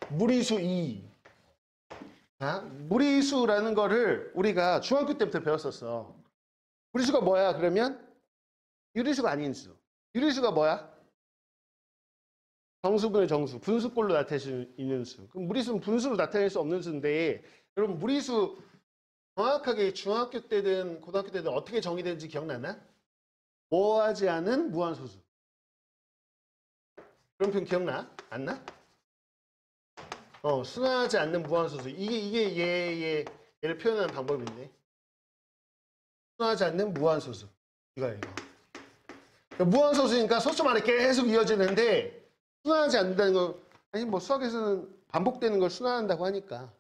무리수 2. 무리수라는 거를 우리가 중학교 때부터 배웠었어. 무리수가 뭐야? 그러면 유리수가 아닌 수. 유리수가 뭐야? 정수분의 정수. 분수꼴로 나타낼 수 있는 수. 그럼 무리수는 분수로 나타낼 수 없는 수인데, 여러분 무리수 정확하게 중학교 때든 고등학교 때든 어떻게 정의되는지 기억나나? 뭐하지 않은 무한소수. 그런 표현 기억나? 안 나? 순화하지 않는 무한소수. 이게 얘를 표현하는 방법인데. 순화하지 않는 무한소수. 이거. 무한소수니까 소수 말이 계속 이어지는데, 순화하지 않는다는 거, 아니, 뭐 수학에서는 반복되는 걸 순화한다고 하니까.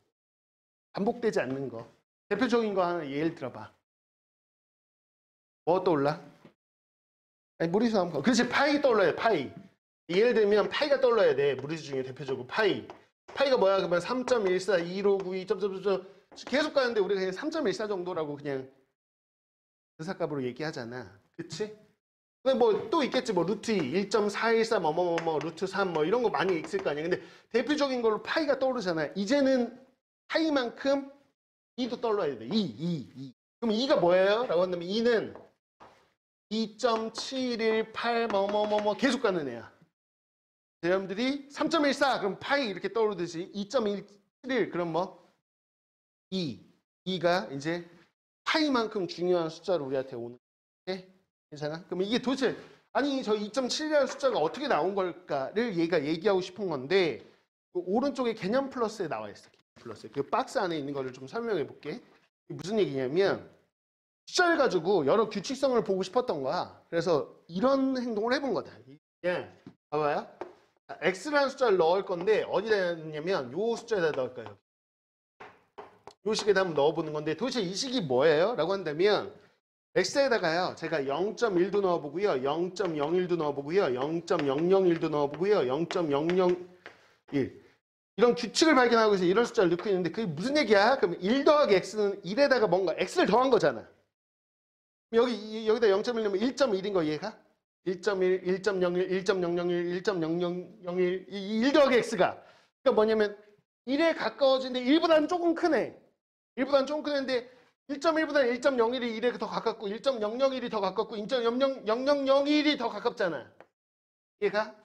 반복되지 않는 거. 대표적인 거 하나 예를 들어봐. 뭐 떠올라? 아니, 무리수 한번. 그렇지, 파이 떠올라야 돼, 파이. 예를 들면 파이가 떠올라야 돼. 무리수 중에 대표적으로 파이. 파이가 뭐야? 그러면 3.14, 2592, 점점점 계속 가는데 우리가 그냥 3.14 정도라고 그냥 의사값으로 얘기하잖아. 그치? 근데 뭐 또 있겠지. 뭐 루트 2, 1.414, 루트 3 뭐 이런 거 많이 있을 거 아니야. 근데 대표적인 걸로 파이가 떠오르잖아. 이제는 파이만큼 2도 떠올라야 돼. 2. 그럼 2가 뭐예요? 라고 한다면 2는 2.718 계속 가는 애야. 여러분들이 3.14 그럼 파이 이렇게 떠오르듯이 2.171 그럼 뭐 2가 이제 파이만큼 중요한 숫자로 우리한테 오는 게 괜찮아? 그럼 이게 도대체 아니 저 2.7이라는 숫자가 어떻게 나온 걸까를 얘가 얘기하고 싶은 건데 그 오른쪽에 개념 플러스에 나와 있어. 개념 플러스. 그 박스 안에 있는 거를 좀 설명해 볼게. 무슨 얘기냐면 숫자를 가지고 여러 규칙성을 보고 싶었던 거야. 그래서 이런 행동을 해본 거다. 예, 봐봐요. x라는 숫자를 넣을 건데 어디다 넣냐면 요 숫자에다 넣을 거예요. 요 식에다 한번 넣어보는 건데 도대체 이 식이 뭐예요? 라고 한다면 x에다가요. 제가 0.1도 넣어보고요. 0.01도 넣어보고요. 0.001도 넣어보고요. 0.001 이런 규칙을 발견하고 있어서 이런 숫자를 넣고 있는데 그게 무슨 얘기야? 그럼 1 더하기 x는 1에다가 뭔가 x를 더한 거잖아. 여기다 0.1 넣으면 1.1인 거 이해가? 1.1, 1.01, 1.001, 1.0001 1 더하기 x가 그러니까 뭐냐면 1에 가까워지는데 1보다는 조금 크네. 1보다는 조금 크는데 1.1보다는 1.01이 1에 더 가깝고 1.001이 더 가깝고 1.0001이 더 가깝잖아. 얘가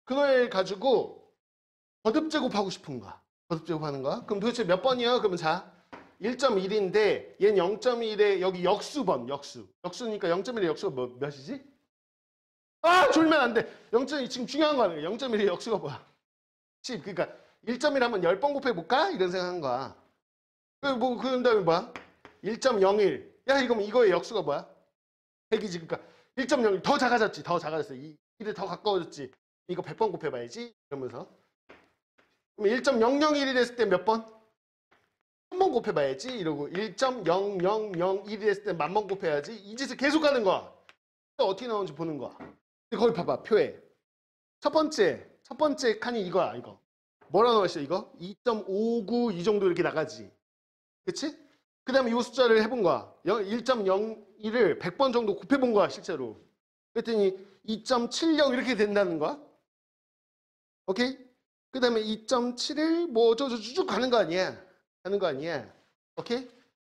그걸 가지고 거듭 제곱하고 싶은 거야. 거듭 제곱하는 거야. 그럼 도대체 몇 번이야? 그러면 자 1.1인데 얘는 0.1에 여기 역수번 역수니까 0.1의 역수가 몇이지? 졸면 안 돼. 0.1 지금 중요한 거 아니야. 0.1의 역수가 뭐야? 10. 그러니까 1.1 하면 10번 곱해볼까? 이런 생각한 거야. 그런 다음에 뭐야? 1.01. 야, 이거의 역수가 뭐야? 100이지. 그러니까 1.01 더 작아졌지. 더 작아졌어. 1에 더 가까워졌지. 이거 100번 곱해봐야지. 이러면서. 그럼 1.001이 됐을 때 몇 번? 한 번 곱해봐야지. 이러고 1.0001이 됐을 때 10,000번 곱해야지. 이 짓을 계속 하는 거야. 어떻게 나오는지 보는 거야. 근데 거기 봐봐. 표에. 첫 번째 칸이 이거야. 이거. 뭐라 나와있어 이거? 2.59 이 정도 이렇게 나가지. 그치? 그 다음에 이 숫자를 해본 거야. 1.01을 100번 정도 곱해본 거야, 실제로. 그랬더니 2.70 이렇게 된다는 거야. 오케이? 그 다음에 2.71 뭐 쭉 가는 거 아니야. 오케이?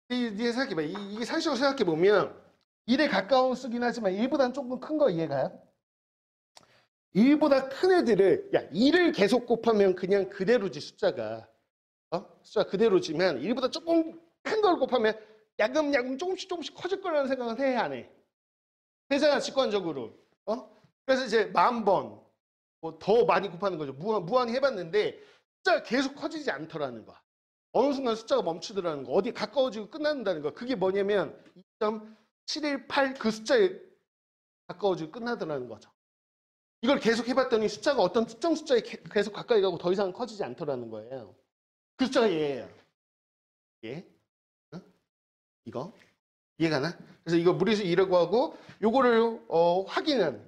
이게 생각해봐. 이게 상식으로 생각해보면 1에 가까운 수긴 하지만 1보다는 조금 큰 거 이해가요? 1보다 큰 애들을 1을 계속 곱하면 그냥 그대로지 숫자가. 숫자 그대로지만 1보다 조금 큰 걸 곱하면 야금야금 조금씩 커질 거라는 생각은 해, 안 해? 되잖아, 직관적으로. 그래서 이제 10,000번 뭐 더 많이 곱하는 거죠. 무한히 해봤는데 숫자가 계속 커지지 않더라는 거야. 어느 순간 숫자가 멈추더라는 거. 어디 가까워지고 끝난다는 거. 그게 뭐냐면 2.718 그 숫자에 가까워지고 끝나더라는 거죠. 이걸 계속 해봤더니 숫자가 어떤 특정 숫자에 계속 가까이 가고 더 이상 커지지 않더라는 거예요. 그 숫자가 얘예요. 얘. 이거. 이해가나? 그래서 이거 무리수 2라고 하고 요거를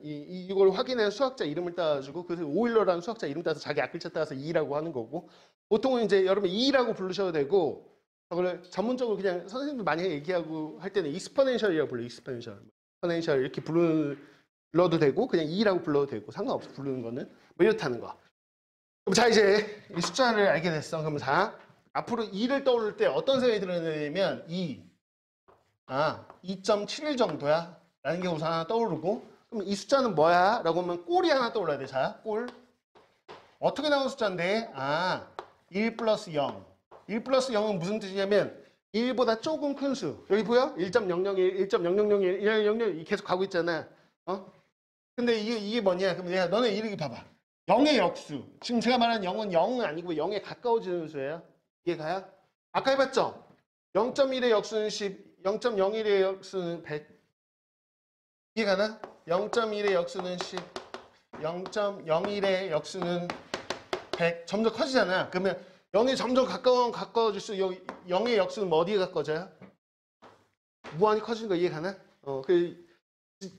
이걸 확인한 수학자 이름을 따가지고 그래서 오일러라는 수학자 이름 따서 자기 앞글자 따서 2라고 하는 거고 보통은 이제 여러분 2라고 부르셔도 되고 그걸 전문적으로 그냥 선생님들 많이 얘기하고 할 때는 익스포넨셜이라고 불러요. 익스포넨셜 이렇게 부르는 불러도 되고 그냥 2라고 불러도 되고 상관없어. 부르는 거는 뭐 이렇다는 거. 그럼 자 이제 이 숫자를 알게 됐어. 그럼 자 앞으로 2를 떠오를 때 어떤 생각이 들었냐면 2.71 정도야 라는 게 우선 하나 떠오르고, 그럼 이 숫자는 뭐야? 라고 하면 꼴이 하나 떠올라야 돼. 자 꼴 어떻게 나온 숫자인데 1 플러스 0. 1 플러스 0은 무슨 뜻이냐면 1보다 조금 큰 수. 여기 보여? 1.001, 1.0001, 1.00 계속 가고 있잖아. 근데 이게 뭐냐? 그럼 내가 너네 이렇게 봐봐. 0의 역수. 지금 제가 말하는 0은 0은 아니고 0에 가까워지는 수예요. 이해가요? 아까 해봤죠? 0.1의 역수는 10, 0.01의 역수는 100. 이해가나? 0.1의 역수는 10, 0.01의 역수는 100. 점점 커지잖아. 그러면 0이 점점 가까워질수록 여기 0의 역수는 뭐 어디에 가까워져요? 무한히 커지는 거 이해가나?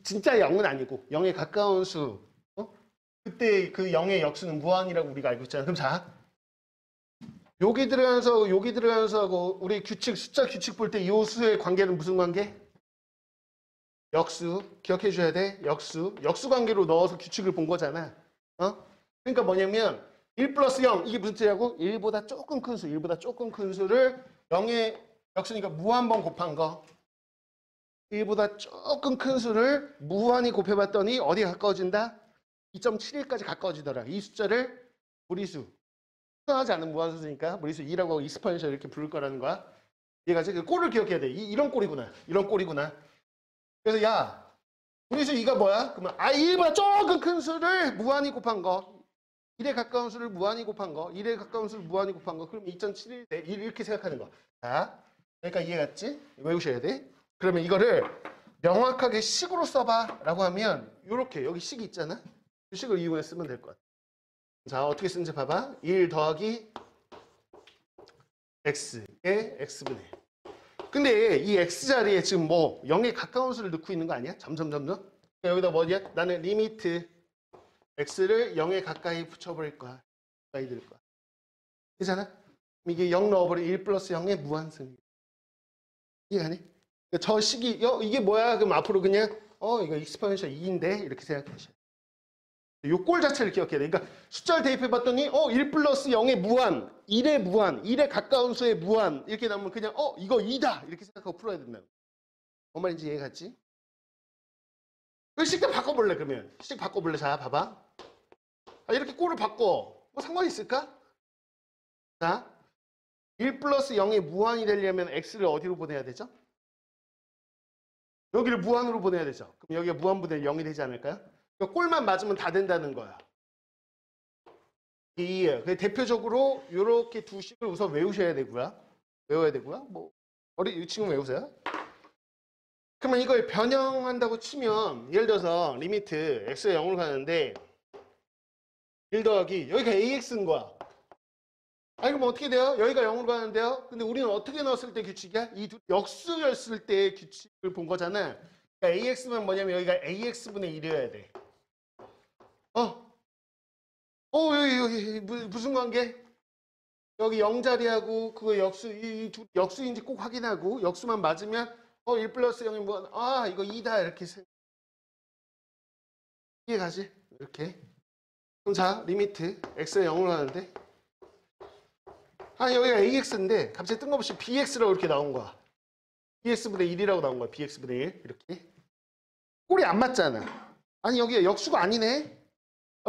진짜 0은 아니고 0에 가까운 수. 그때 그 0의 역수는 무한이라고 우리가 알고 있잖아. 그럼 자, 여기 들어가면서 하고 우리 규칙, 숫자 규칙 볼 때 이 수의 관계는 무슨 관계? 역수. 기억해 줘야 돼. 역수 관계로 넣어서 규칙을 본 거잖아. 그러니까 뭐냐면 1 플러스 0 이게 무슨 뜻이냐고? 1보다 조금 큰 수, 1보다 조금 큰 수를 0의 역수니까 무한번 곱한 거. 1보다 조금 큰 수를 무한히 곱해봤더니 어디에 가까워진다? 2.71까지 가까워지더라. 이 숫자를 무리수. 수하지 않은 무한수니까 무리수 2라고 하고 익스포넨셜 이렇게 부를 거라는 거야. 이해가지? 그 꼴을 기억해야 돼. 이런 꼴이구나. 이런 꼴이구나. 그래서 야, 무리수 2가 뭐야? 그러면 1보다 조금 큰 수를 무한히 곱한 거. 1에 가까운 수를 무한히 곱한 거. 1에 가까운 수를 무한히 곱한 거. 그럼 2.71 돼. 이렇게 생각하는 거. 자, 그러니까 이해갔지? 외우셔야 돼. 그러면 이거를 명확하게 식으로 써봐 라고 하면 이렇게 여기 식이 있잖아. 이 식을 이용해 쓰면 될 것 같아. 자, 어떻게 쓰는지 봐봐. 1 더하기 x의 x분의. 근데 이 x 자리에 지금 뭐 0에 가까운 수를 넣고 있는 거 아니야? 점점. 여기다 뭐냐? 나는 리미트 x를 0에 가까이 붙여버릴 거야. 가까이 들 거야. 그잖아? 이게 0 넣어버리면 1 플러스 0의 무한승. 이해가니? 저 식이 이게 뭐야? 그럼 앞으로 그냥 이거 익스포넨셜 2인데 이렇게 생각하셔. 요 꼴 자체를 기억해야 돼. 그러니까 숫자를 대입해 봤더니 1 플러스 0의 무한, 1의 무한, 1에 가까운 수의 무한 이렇게 나오면 그냥 이거 2다 이렇게 생각하고 풀어야 된다고. 뭔 말인지 이해갔지? 그 식도 바꿔볼래 그러면. 식 바꿔볼래. 자 봐봐. 이렇게 꼴을 바꿔. 뭐 상관이 있을까? 자 1 플러스 0이 무한이 되려면 x를 어디로 보내야 되죠? 여기를 무한으로 보내야 되죠. 그럼 여기가 무한분의 0이 되지 않을까요? 그러니까 꼴만 맞으면 다 된다는 거야. 대표적으로 이렇게 두 식을 우선 외우셔야 되고요. 뭐 이 친구 외우세요. 그러면 이걸 변형한다고 치면 예를 들어서 리미트 x가 0으로 가는데 1 더하기 여기가 ax인 거야. 그럼 어떻게 돼요? 여기가 0으로 가는데요. 근데 우리는 어떻게 넣었을 때 규칙이야? 이 두 역수였을 때 규칙을 본 거잖아. 그러니까 ax면 뭐냐면 여기가 ax분의 1이어야 돼. 여기 무슨 관계? 여기 0자리하고 그거 역수인지 꼭 확인하고 역수만 맞으면 1 플러스 0이 뭐 이거 2다 이렇게 이해가지? 이렇게. 그럼 자 리미트 x가 0으로 가는데 여기가 ax인데 갑자기 뜬금없이 bx라고 이렇게 나온 거야. bx분의 1이라고 나온 거야. bx분의 1 이렇게. 꼴이 안 맞잖아. 여기가 역수가 아니네.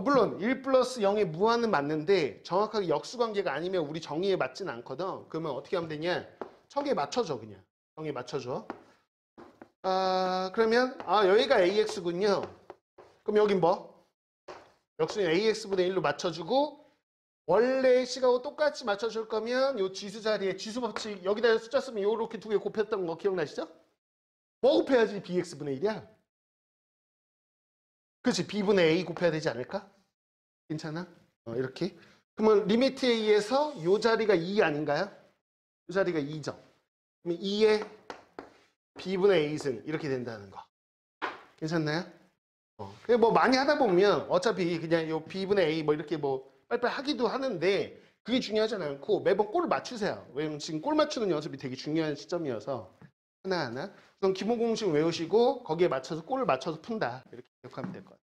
물론 1 플러스 0의 무한은 맞는데 정확하게 역수관계가 아니면 우리 정의에 맞진 않거든. 그러면 어떻게 하면 되냐? 척에 맞춰줘 그냥. 정의에 맞춰줘. 그러면 여기가 ax군요. 그럼 여긴 뭐? 역수는 ax분의 1로 맞춰주고 원래 식하고 똑같이 맞춰줄 거면 요 지수 자리에 지수 법칙 여기다 숫자 쓰면 요렇게 두 개 곱했던 거 기억나시죠? 뭐 곱해야지 bx분의 1이야? 그렇지. b분의 a 곱해야 되지 않을까? 괜찮아? 이렇게. 그러면 리미트 a에서 요 자리가 2 아닌가요? 요 자리가 2죠. 그러면 2의 b분의 a승 이렇게 된다는 거. 괜찮나요? 뭐 많이 하다 보면 어차피 그냥 요 b분의 a 뭐 이렇게 뭐 빨리빨리 하기도 하는데 그게 중요하지 않고 매번 꼴을 맞추세요. 왜냐면 지금 꼴 맞추는 연습이 되게 중요한 시점이어서 하나하나. 우선 기본 공식 외우시고 거기에 맞춰서 꼴을 맞춰서 푼다. 이렇게 기억하면 될 것 같아요.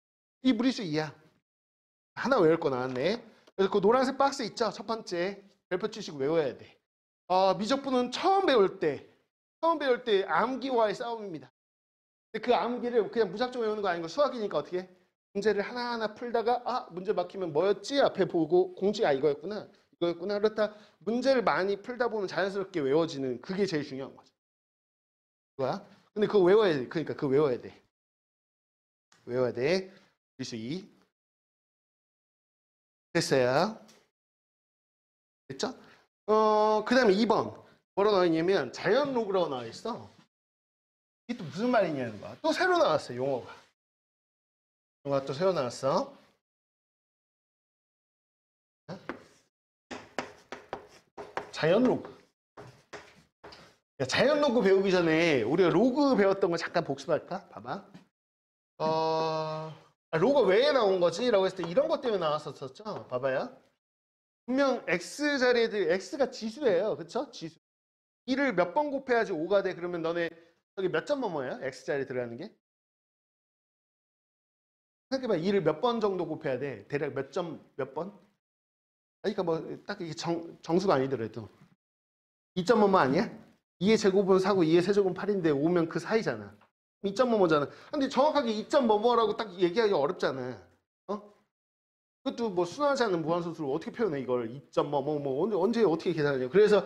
이 무리수 2야. 하나 외울 거 나왔네. 그래서 그 노란색 박스 있죠? 첫 번째. 별표 치시고 외워야 돼. 미적분은 처음 배울 때 암기와의 싸움입니다. 근데 그 암기를 그냥 무작정 외우는 거 아니고 수학이니까 어떻게 해? 문제를 하나하나 풀다가 문제 막히면 뭐였지? 앞에 보고 공식 이거였구나. 그렇다 문제를 많이 풀다 보면 자연스럽게 외워지는 그게 제일 중요한 거죠. 그거야. 근데 그거 외워야 돼. 그러니까 그거 외워야 돼. 외워야 돼. 무리수 2. 됐어요. 됐죠? 그 다음에 2번. 뭐라고 나와 있냐면 자연 로그라고 나와 있어. 이게 또 무슨 말이냐는 거야. 또 새로 나왔어, 용어가. 용어가 또 새로 나왔어. 자연 로그. 자연 로그 배우기 전에 우리가 로그 배웠던 거 잠깐 복습할까? 봐봐. 로그가 왜 나온 거지? 라고 했을 때 이런 것 때문에 나왔었죠. 봐봐요. 분명 x 자리에 x가 지수예요. 그쵸? 지수. 2를 몇 번 곱해야지 5가 돼. 그러면 너네 여기 몇 점 뭐뭐야? x 자리에 들어가는 게? 생각해봐. 2를 몇 번 정도 곱해야 돼? 대략 몇 점, 몇 번? 그러니까 뭐 딱 이게 정수가 아니더라도 2점 뭐뭐 아니야? 2의 제곱은 4고 2의 세제곱은 8인데 5면 그 사이잖아. 2점 뭐뭐잖아. 근데 정확하게 2점 뭐뭐라고 딱 얘기하기 어렵잖아. 그것도 뭐 순하지 않은 무한소수로 어떻게 표현해 이걸 2점 뭐뭐 언제 어떻게 계산하냐. 그래서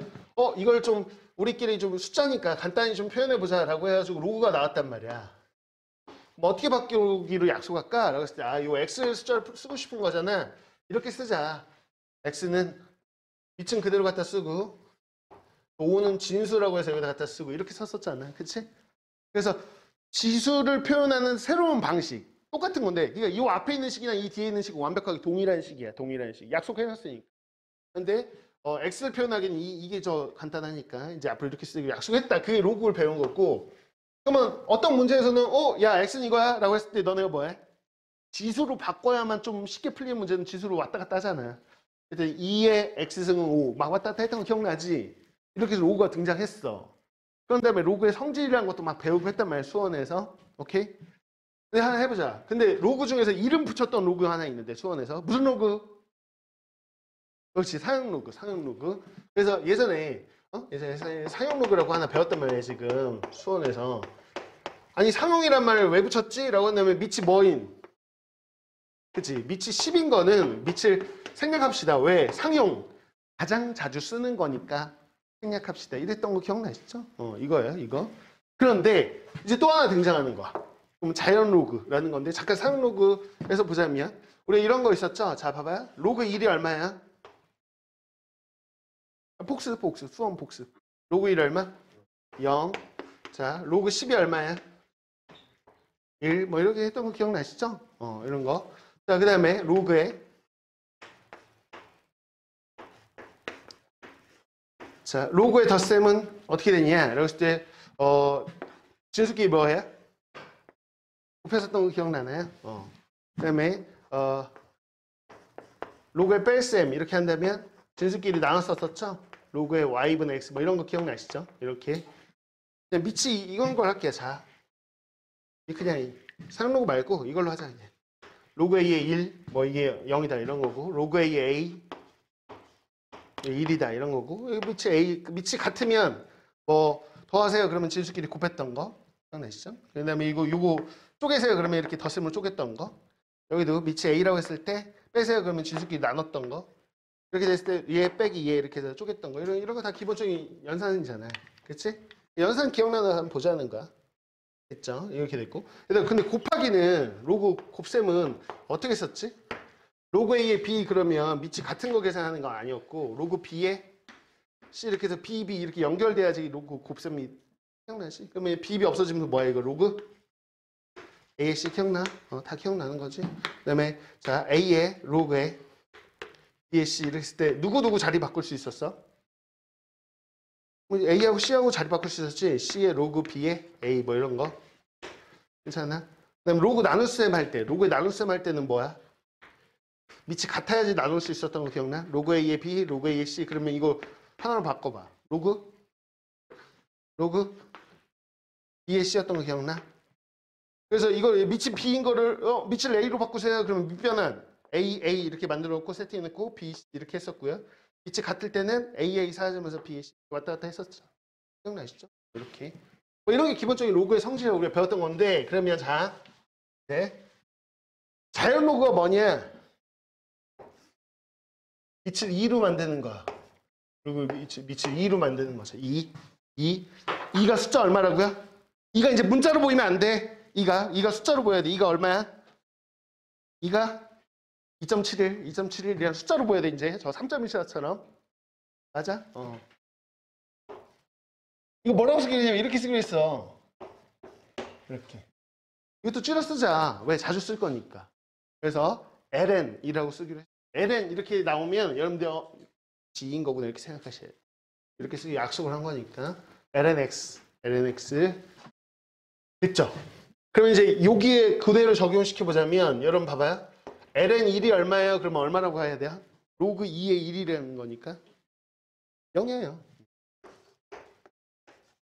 이걸 좀 우리끼리 좀 숫자니까 간단히 좀 표현해 보자라고 해가지고 로그가 나왔단 말이야. 뭐 어떻게 바꾸기로 약속할까? 라고 했을 때 이 x 숫자를 쓰고 싶은 거잖아. 이렇게 쓰자. x는 밑은 그대로 갖다 쓰고 5는 진수라고 해서 여기다 갖다 쓰고 이렇게 썼었잖아. 그치? 그래서 지수를 표현하는 새로운 방식. 똑같은 건데 그러니까 이 앞에 있는 식이나 이 뒤에 있는 식은 완벽하게 동일한 식이야. 동일한 식. 약속해놨으니까. 근데 x를 표현하기는 이게 저 간단하니까 이제 앞으로 이렇게 쓰기로 약속했다. 그게 로그를 배운 거고. 그러면 어떤 문제에서는 야 x는 이거야 라고 했을 때 너네가 뭐해? 지수로 바꿔야만 좀 쉽게 풀리는 문제는 지수로 왔다 갔다 하잖아. 그래서 2의 x승은 5 막 왔다 갔다 했던 거 기억나지? 이렇게 해서 로그가 등장했어. 그런 다음에 로그의 성질이라는 것도 막 배우고 했단 말이야. 수원에서. 오케이? 근데 하나 해보자. 근데 로그 중에서 이름 붙였던 로그 하나 있는데 수원에서. 무슨 로그? 그렇지. 사용 로그. 사용 로그. 그래서 예전에 사용 로그라고 하나 배웠단 말이야. 지금 수원에서. 아니 상용이란 말을 왜 붙였지? 라고 한다면 밑이 뭐인? 그치? 밑이 10인 거는 밑을 생략합시다. 왜? 상용. 가장 자주 쓰는 거니까 생략합시다. 이랬던 거 기억나시죠? 이거예요. 이거. 그런데 이제 또 하나 등장하는 거야. 그럼 자연 로그라는 건데 잠깐 사용 로그에서 보자면 우리 이런 거 있었죠? 자 봐봐요. 로그 1이 얼마야? 복습 수원 복습. 로그 1 얼마? 0. 자 로그 10이 얼마야? 1. 뭐 이렇게 했던 거 기억나시죠? 이런 거. 자 그 다음에 로그에 자 로그의 덧셈은 어떻게 되냐? 이랬을 때 진수끼리 뭐해요? 곱해서 했던 거 기억나나요? 그 다음에 로그의 뺄셈 이렇게 한다면 진수끼리 나눠 썼었죠? 로그의 y분의 x 뭐 이런 거 기억나시죠? 이렇게 그냥 밑이 이건 걸 할게요. 자 그냥 상로그 말고 이걸로 하자. 그냥. 로그 a의 1 뭐 이게 0이다 이런 거고 로그 a의 a 1이다 이런 거고 밑이 a 밑이 같으면 뭐 더하세요 그러면 진수끼리 곱했던 거 기억나시죠? 그 다음에 요거 쪼개세요 그러면 이렇게 덧셈으로 쪼갰던 거 여기도 밑이 a라고 했을 때 빼세요 그러면 진수끼리 나눴던 거 이렇게 됐을 때 얘 빼기 얘 이렇게 해서 쪼갰던 거 이런 거 다 기본적인 연산이잖아요. 그치? 연산 기억나는 한번 보자는 거야. 됐죠? 이렇게 됐고 근데 곱하기는 로그 곱셈은 어떻게 썼지? 로그 a에 b 그러면 밑이 같은 거 계산하는 거 아니었고 로그 b에 c 이렇게 해서 b, b 이렇게 연결돼야지 로그 곱셈이 기억나지? 그러면 b, b 없어지면 뭐야 이거 로그? a, c 기억나? 다 기억나는 거지. 그 다음에 자 a의 로그에 b의 c 이렇게 했을 때 누구 자리 바꿀 수 있었어? a하고 c하고 자리 바꿀 수 있었지? c의 로그 b의 a 뭐 이런 거 괜찮아? 그다음 로그 나눗셈 할 때 로그의 나눗셈 할 때는 뭐야? 밑이 같아야지 나눌 수 있었던 거 기억나? 로그 a의 b, 로그 a의 c 그러면 이거 하나로 바꿔봐. 로그 B에 C였던 거 기억나? 그래서 이걸 밑이 B인 거를 밑을 A로 바꾸세요. 그러면 밑변환 A 이렇게 만들어 놓고 세팅해 놓고 B 이렇게 했었고요. 밑이 같을 때는 A 사라지면서 B C 왔다 갔다 했었죠. 기억나시죠? 이렇게. 뭐 이런 게 기본적인 로그의 성질이라고 우리가 배웠던 건데, 그러면 자, 네. 자연 로그가 뭐냐? 밑을 2로 만드는 거. 그리고 밑을 2로 만드는 거죠. 2가 숫자 얼마라고요? 2가 이제 문자로 보이면 안 돼. 2가 숫자로 보여야 돼. 2가 얼마야? 2가 2.71이란 숫자로 보여야 돼, 이제. 저 3.14처럼. 맞아? 이거 뭐라고 쓰기로 했냐면 이렇게 쓰기로 했어. 이렇게. 이것도 줄여 쓰자. 왜? 자주 쓸 거니까. 그래서 ln이라고 쓰기로 했어. ln 이렇게 나오면 여러분들 G인 거구나 이렇게 생각하셔야 돼요. 이렇게 쓰기 약속을 한 거니까. lnx 됐죠? 그럼 이제 여기에 그대로 적용시켜 보자면 여러분 봐봐요. ln 1이 얼마예요? 그러면 얼마라고 해야 돼요? 로그 2의 1이라는 거니까 0이에요.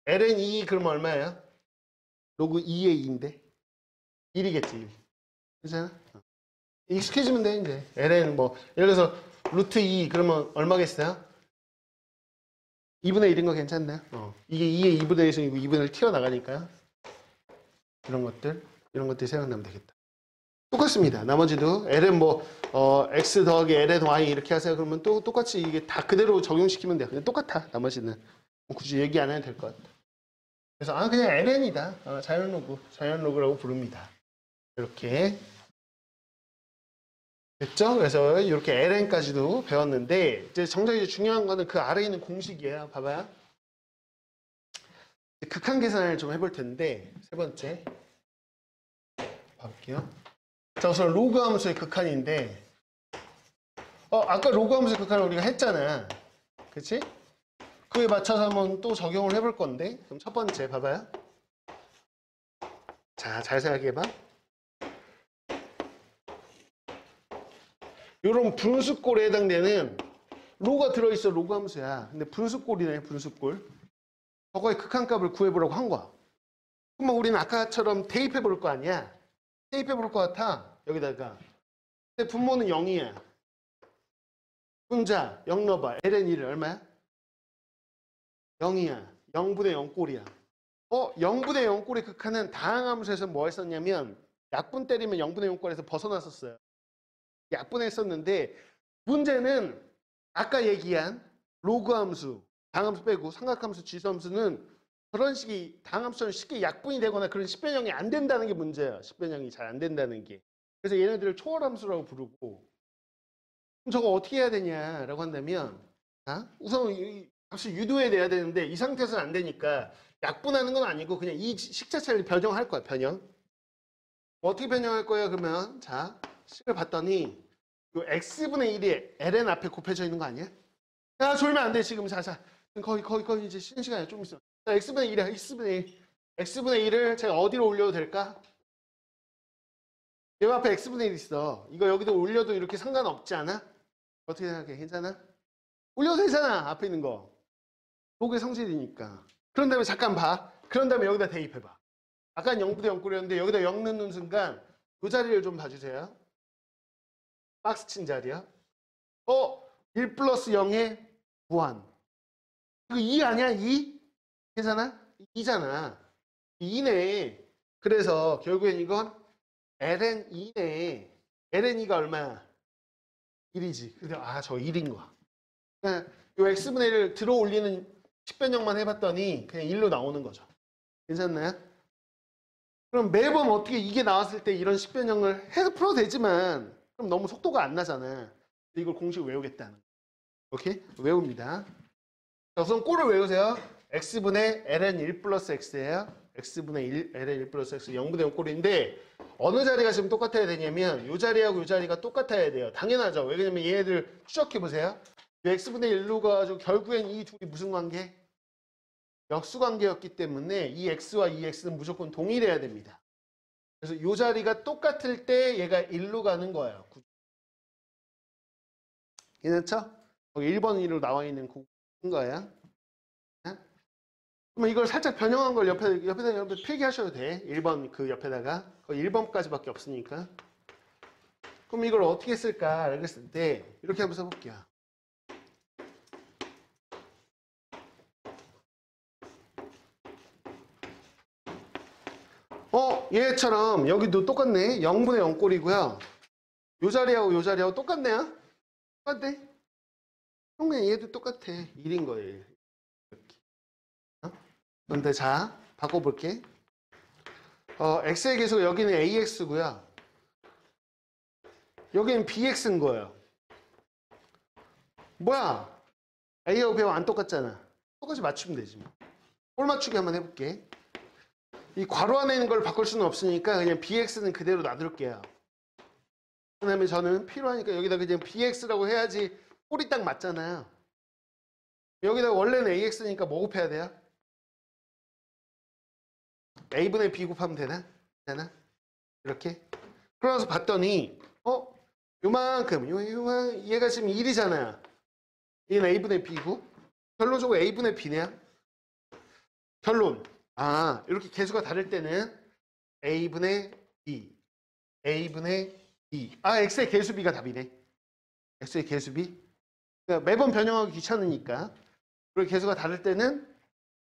ln 2 그러면 얼마예요? 로그 2의 2인데 1이겠지. 1. 그렇잖아? 익숙해지면 돼 이제. ln 뭐 예를 들어서 루트 2 그러면 얼마겠어요? 2분의 1인 거 괜찮나요? 이게 2의 2분의 1이고 2분의 1 튀어나가니까요. 이런 것들 생각나면 되겠다. 똑같습니다. 나머지도 ln 뭐 x 더하기 ln y 이렇게 하세요. 그러면 또 똑같이 이게 다 그대로 적용시키면 돼요. 그냥 똑같아. 나머지는 굳이 얘기 안 해도 될 것 같아. 그래서 그냥 ln이다. 자연 로그라고 부릅니다. 이렇게 됐죠? 그래서 이렇게 ln까지도 배웠는데 이제 정작 이제 중요한 거는 그 아래에 있는 공식이에요. 봐봐요. 극한 계산을 좀 해볼 텐데 세 번째 볼게요. 자, 우선 로그 함수의 극한인데 아까 로그 함수의 극한을 우리가 했잖아. 그치? 그에 맞춰서 한번 또 적용을 해볼 건데 그럼 첫 번째 봐봐요. 자, 잘 생각해봐. 이런 분수꼴에 해당되는 로가 들어있어. 로그 함수야. 근데 분수꼴이네. 분수꼴. 저거의 극한값을 구해보라고 한 거야. 그러면 우리는 아까처럼 대입해 볼 거 아니야. 대입해 볼 것 같아. 여기다가. 근데 분모는 0이야. 분자 0 넣어봐. ln 1은 얼마야? 0이야. 0분의 0꼴이야. 0분의 0꼴의 극한은 다항함수에서 뭐 했었냐면 약분 때리면 0분의 0꼴에서 벗어났었어요. 약분했었는데 문제는 아까 얘기한 로그 함수, 다항함수 빼고 삼각함수, 지수함수는 그런 식의 다항함수는 쉽게 약분이 되거나 그런 10변형이 안 된다는 게 문제예요. 10변형이 잘 안 된다는 게. 그래서 얘네들을 초월함수라고 부르고 그럼 저거 어떻게 해야 되냐라고 한다면 우선 이 값을 유도해 내야 되는데 이 상태에서는 안 되니까 약분하는 건 아니고 그냥 이 식 자체를 변형할 거야. 변형. 어떻게 변형할 거예요? 그러면 자 식을 봤더니 요 x분의 1이 ln 앞에 곱해져 있는 거 아니야? 야 졸면 안 돼 지금. 자 거의 이제 쉬는 시간이 좀 있어. 자 x분의 1이야. x분의 1을 제가 어디로 올려도 될까? 요 앞에 x분의 1 있어. 이거 여기도 올려도 이렇게 상관없지 않아? 어떻게 생각해? 괜찮아? 올려도 되잖아. 앞에 있는 거. 로그의 성질이니까. 그런 다음에 잠깐 봐. 그런 다음에 여기다 대입해봐. 아까는 0분의 0꼴이었는데 여기다 0 넣는 순간 이 자리를 좀 봐주세요. 박스 친 자리야. 1 플러스 0의 무한. 이거 2 아니야? 2? 괜찮아? 2잖아. 2네. 그래서 결국엔 이건 ln 2네. ln 2가 얼마야? 1이지. 근데 저 1인 거야. 그냥 요 x분의 1을 들어 올리는 10변형만 해봤더니 그냥 1로 나오는 거죠. 괜찮나요? 그럼 매번 어떻게 이게 나왔을 때 이런 10변형을 해서 풀어도 되지만 그럼 너무 속도가 안 나잖아. 이걸 공식을 외우겠다는. 오케이? 외웁니다. 자, 우선 꼴을 외우세요. x분의 ln 1 플러스 x예요. x분의 1, ln 1 플러스 x 0분의 0 꼴인데 어느 자리가 지금 똑같아야 되냐면 이 자리하고 이 자리가 똑같아야 돼요. 당연하죠. 왜냐면 얘네들 추적해보세요. x분의 1로 가지고 결국엔 이 둘이 무슨 관계? 역수관계였기 때문에 이 x와 이 x는 무조건 동일해야 됩니다. 그래서 이 자리가 똑같을 때 얘가 1로 가는 거예요. 괜찮죠? 거기 1번 1로 나와 있는 거야. 그러면 이걸 살짝 변형한 걸 옆에다 여러분 필기하셔도 돼. 1번 그 옆에다가. 거의 1번까지밖에 없으니까. 그럼 이걸 어떻게 쓸까? 그랬을 때 이렇게 한번 써볼게요. 얘처럼 여기도 똑같네. 0분의 0꼴이고요. 요 자리하고 요 자리하고 똑같네요. 똑같네. 그러면 얘도 똑같아. 1인 거예요. 이렇게. 그런데 자, 바꿔볼게. x의 계속 여기는 ax고요. 여기는 bx인 거예요. 뭐야? a하고 b하고 안 똑같잖아. 똑같이 맞추면 되지. 꼴 맞추기 한번 해볼게. 이 괄호 안에 있는 걸 바꿀 수는 없으니까 그냥 bx는 그대로 놔둘게요. 그 다음에 저는 필요하니까 여기다 그냥 bx라고 해야지 꼴이 딱 맞잖아요. 여기다 원래는 ax니까 뭐 곱해야 돼요? a분의 b 곱하면 되나? 되나? 이렇게? 그러면서 봤더니 요만큼 얘가 지금 1이잖아요. 얘는 a분의 b고 결론적으로 a분의 b네요. 결론. 이렇게 개수가 다를 때는 a분의 b, a분의 b. x의 개수 b가 답이네. x의 개수 b. 그러니까 매번 변형하기 귀찮으니까. 그리고 개수가 다를 때는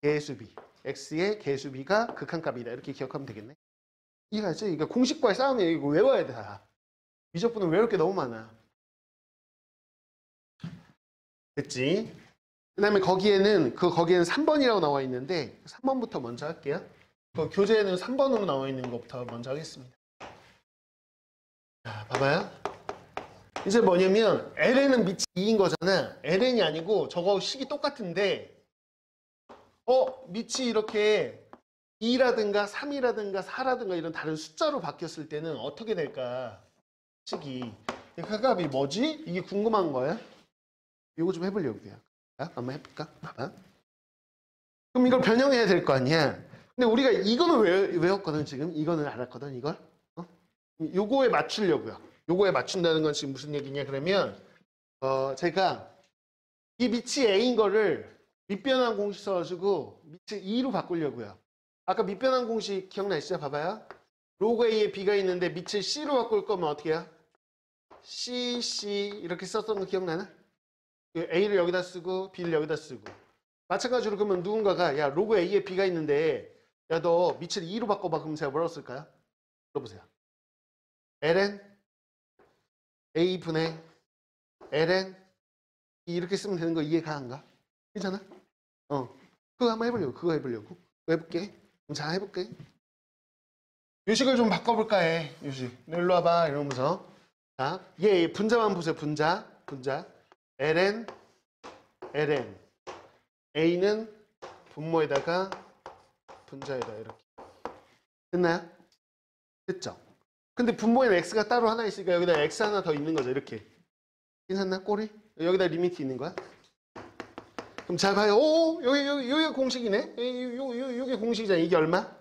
개수 b. x의 개수 b가 극한값이다. 이렇게 기억하면 되겠네. 이해가 지? 그러니까 공식과의 싸움이에요. 이거 외워야 돼. 다. 미적분은 외울 게 너무 많아. 됐지? 그 다음에 거기에는 3번이라고 나와 있는데 3번부터 먼저 할게요. 교재에는 3번으로 나와 있는 것부터 먼저 하겠습니다. 자, 봐봐요. 이제 뭐냐면 ln은 밑이 2인 거잖아. ln이 아니고 저거 식이 똑같은데 밑이 이렇게 2라든가 3이라든가 4라든가 이런 다른 숫자로 바뀌었을 때는 어떻게 될까? 식이. 그 값이 뭐지? 이게 궁금한 거예요? 이거 좀 해보려고요. 한번 해볼까? 봐봐. 그럼 이걸 변형해야 될 거 아니야. 근데 우리가 이거는 외웠거든 지금. 이거는 알았거든 이걸. 요거에 맞추려고요. 요거에 맞춘다는 건 지금 무슨 얘기냐 그러면 제가 이 밑이 a인 거를 밑변환 공식 써가지고 밑을 2로 바꾸려고요. 아까 밑변환 공식 기억나시죠? 봐봐요. 로그 a에 b가 있는데 밑을 c로 바꿀 거면 어떻게 해요? c 이렇게 썼던 거 기억나나? a를 여기다 쓰고 b를 여기다 쓰고 마찬가지로 그러면 누군가가 야 로그 a에 b가 있는데 야 너 밑을 2로 바꿔봐. 그럼 제가 뭐라고 쓸까요? 물어보세요. ln a분의 ln 이렇게 쓰면 되는 거 이해가 안 가? 괜찮아? 그거 한번 해보려고. 그거 해보려고. 해볼게. 그럼 자 해볼게. 요식을 좀 바꿔볼까 해. 요식. 일로 와봐. 이러면서 자, 얘 분자만 보세요. 분자 ln a는 분모에다가 분자에다 이렇게 됐나요? 됐죠? 근데 분모에는 x가 따로 하나 있으니까 여기다 x 하나 더 있는 거죠. 이렇게 괜찮나? 꼴이? 여기다 리미트 있는 거야? 그럼 잘 봐요. 여기 공식이네. 요게 공식이잖아. 이게 얼마?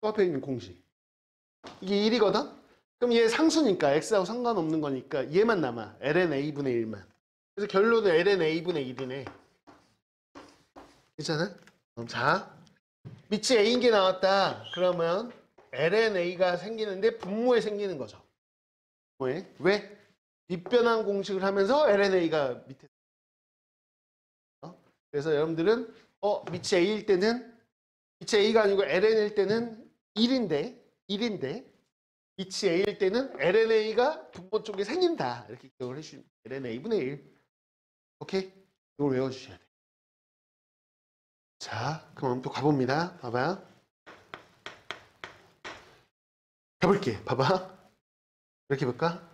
또 앞에 있는 공식. 이게 1이거든? 그럼 얘 상수니까 x하고 상관없는 거니까 얘만 남아. ln a분의 1만. 그래서 결론은 ln a분의 1이네. 괜찮아? 그럼 자, 밑이 a인 게 나왔다. 그러면 ln a가 생기는데 분모에 생기는 거죠. 분모에. 왜? 밑변환 공식을 하면서 ln a가 밑에. 그래서 여러분들은 밑이 a일 때는 밑이 a가 아니고 ln일 때는 1인데 밑이 a일 때는 ln a가 분모 쪽에 생긴다. 이렇게 기억을 해주시면 ln a분의 1. 오케이? 이걸 외워주셔야 돼. 자, 그럼 또 가봅니다. 봐봐요. 가볼게. 봐봐. 이렇게 볼까?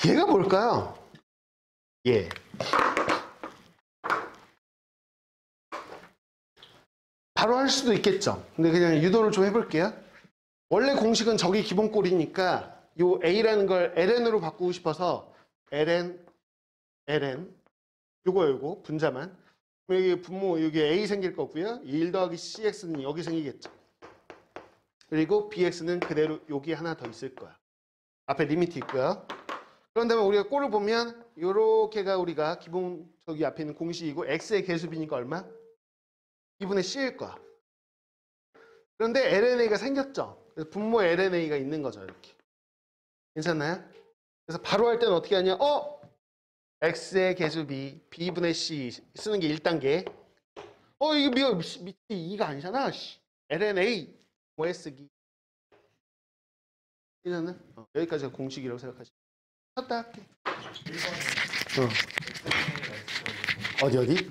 얘가 뭘까요? 예. 바로 할 수도 있겠죠. 근데 그냥 유도를 좀 해볼게요. 원래 공식은 저기 기본꼴이니까 요 a라는 걸 ln으로 바꾸고 싶어서 ln 요거 분자만. 여기 분모 여기 a 생길 거고요. 1 더하기 cx는 여기 생기겠죠. 그리고 bx는 그대로 여기 하나 더 있을 거야. 앞에 리미트 있고요. 그런 다음에 우리가 꼴을 보면 요렇게가 우리가 기본 저기 앞에 있는 공식이고 x의 개수비니까 얼마? 2분의 c일 거야. 그런데 LNA가 생겼죠. 그래서 분모 LNA가 있는 거죠. 이렇게. 괜찮나요? 그래서 바로 할 때는 어떻게 하냐? x의 개수비 b분의 c 쓰는 게 1단계. 이거 밑이 2가 아니잖아. LNA 뭐에 쓰기. 이제는 여기까지가 공식이라고 생각하시면 쳤다 할게. 어디?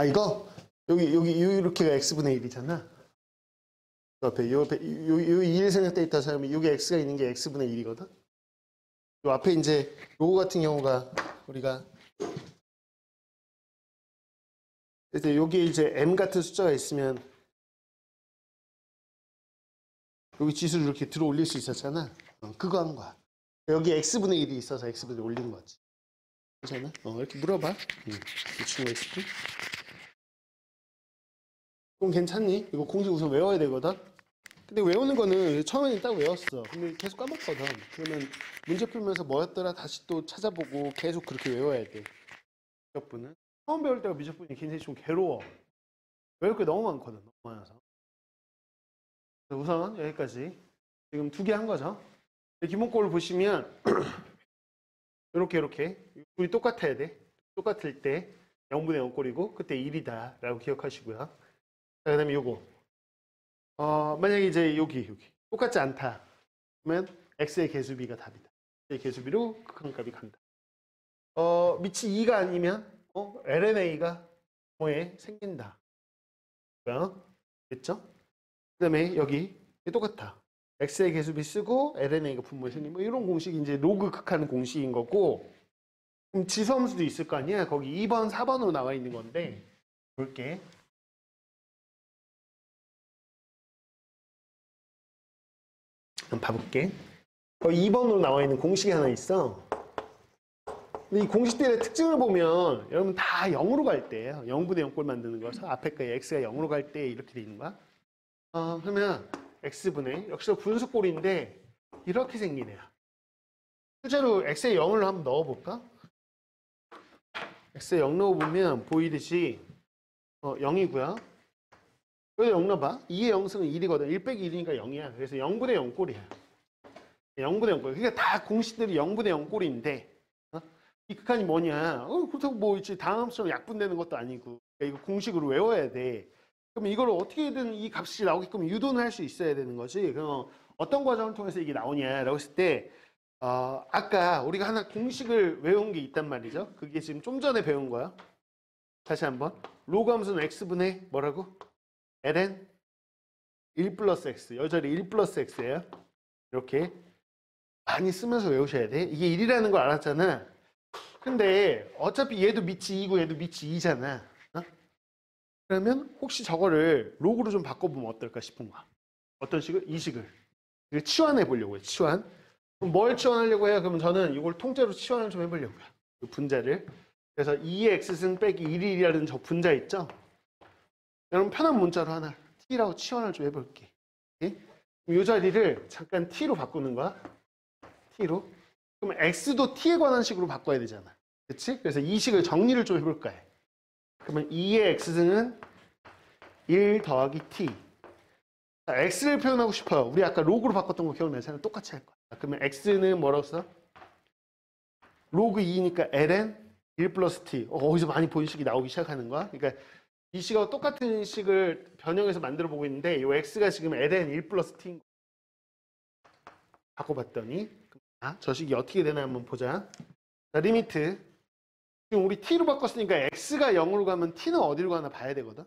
이거 여기 이렇게가 x분의 1이잖아. 옆에 요 2일 생략돼 있다 하면 여기 x가 있는 게 x분의 1이거든. 요 앞에 이제 요거 같은 경우가 우리가 그래서 여기 이제 m 같은 숫자가 있으면 여기 지수를 이렇게 들어 올릴 수 있었잖아. 그거 한 거야. 여기 x분의 1이 있어서 x분의 1 올린 거지. 괜찮아? 이렇게 물어봐. 이 친구가 있을 때. 그럼 괜찮니? 이거 공식 우선 외워야 되거든. 근데 외우는 거는 처음에는 딱 외웠어. 근데 계속 까먹거든. 그러면 문제 풀면서 뭐였더라 다시 또 찾아보고 계속 그렇게 외워야 돼. 미적분은 처음 배울 때가 미적분이 굉장히 좀 괴로워. 외울 게 너무 많거든. 너무 많아서. 우선 여기까지 지금 2개 한 거죠. 기본꼴을 보시면 이렇게 둘이 똑같아야 돼. 똑같을 때 0분의 0꼴이고 그때 1이다 라고 기억하시고요. 자, 그 다음에 요거 만약에 이제 여기 똑같지 않다 그러면 x의 개수비가 답이다. x의 개수비로 극한값이 간다. 밑이 2가 아니면 LNA가 뭐에 생긴다. 됐죠? 그 다음에 여기 똑같아. x의 개수비 쓰고 LNA가 분모에 생긴 뭐 이런 공식이 이제 로그 극하는 공식인 거고. 그럼 지수함수도 있을 거 아니야. 거기 2번, 4번으로 나와 있는 건데 볼게. 한번 봐볼게. 2번으로 나와 있는 공식이 하나 있어. 근데 이 공식들의 특징을 보면 여러분 다 0으로 갈 때예요. 0분의 0꼴 만드는 거라서 앞에 거 x가 0으로 갈 때 이렇게 돼 있는 거야. 그러면 x분의 역시 분수꼴인데 이렇게 생기네요. 실제로 x에 0을 한번 넣어볼까? x에 0 넣어보면 보이듯이 0이고요. 여기다 0 넣어봐. 2의 0승은 1이거든. 1 빼기 1이니까 0이야. 그래서 0분의 0꼴이야. 0분의 0꼴. 그러니까 다 공식들이 0분의 0꼴인데 이 극한이 뭐냐? 그렇다고 뭐 이제 다음처럼 약분되는 것도 아니고 그러니까 이거 공식으로 외워야 돼. 그럼 이걸 어떻게든 이 값이 나오게끔 유도는 할 수 있어야 되는 거지. 그럼 어떤 과정을 통해서 이게 나오냐라고 했을 때 아까 우리가 하나 공식을 외운 게 있단 말이죠. 그게 지금 좀 전에 배운 거야. 다시 한번. 로그 함수는 x분의 뭐라고? ln 1 플러스 x. 여전히 1 플러스 x예요. 이렇게 많이 쓰면서 외우셔야 돼. 이게 1이라는 걸 알았잖아. 근데 어차피 얘도 밑이 2고 얘도 밑이 2잖아. 그러면 혹시 저거를 로그로 좀 바꿔보면 어떨까 싶은 거야. 어떤 식을? 이 식을. 이걸 치환해 보려고 해요. 치환. 그럼 뭘 치환하려고 해요? 그러면 저는 이걸 통째로 치환을 좀 해보려고요. 이 분자를. 그래서 2의 x승 빼기 1이라는 저 분자 있죠? 여러분 편한 문자로 하나 t라고 치환을 좀 해볼게. 이 자리를 잠깐 t로 바꾸는 거야. t로. 그럼 x도 t에 관한 식으로 바꿔야 되잖아. 그치? 그래서 이 식을 정리를 좀 해볼 거야. 그러면 2의 x승은 1 더하기 t. 자, x를 표현하고 싶어요. 우리 아까 로그로 바꿨던 거 기억나잖아요. 똑같이 할 거야. 그러면 x는 뭐라고 써? 로그 2니까 ln 1 플러스 t. 어디서 많이 본 식이 나오기 시작하는 거야. 그러니까 이 식하고 똑같은 식을 변형해서 만들어 보고 있는데 이 x가 지금 ln 1 플러스 t인 거. 바꿔봤더니 저 식이 어떻게 되나 한번 보자. 자, 리미트. 지금 우리 t로 바꿨으니까 x가 0으로 가면 t는 어디로 가나 봐야 되거든.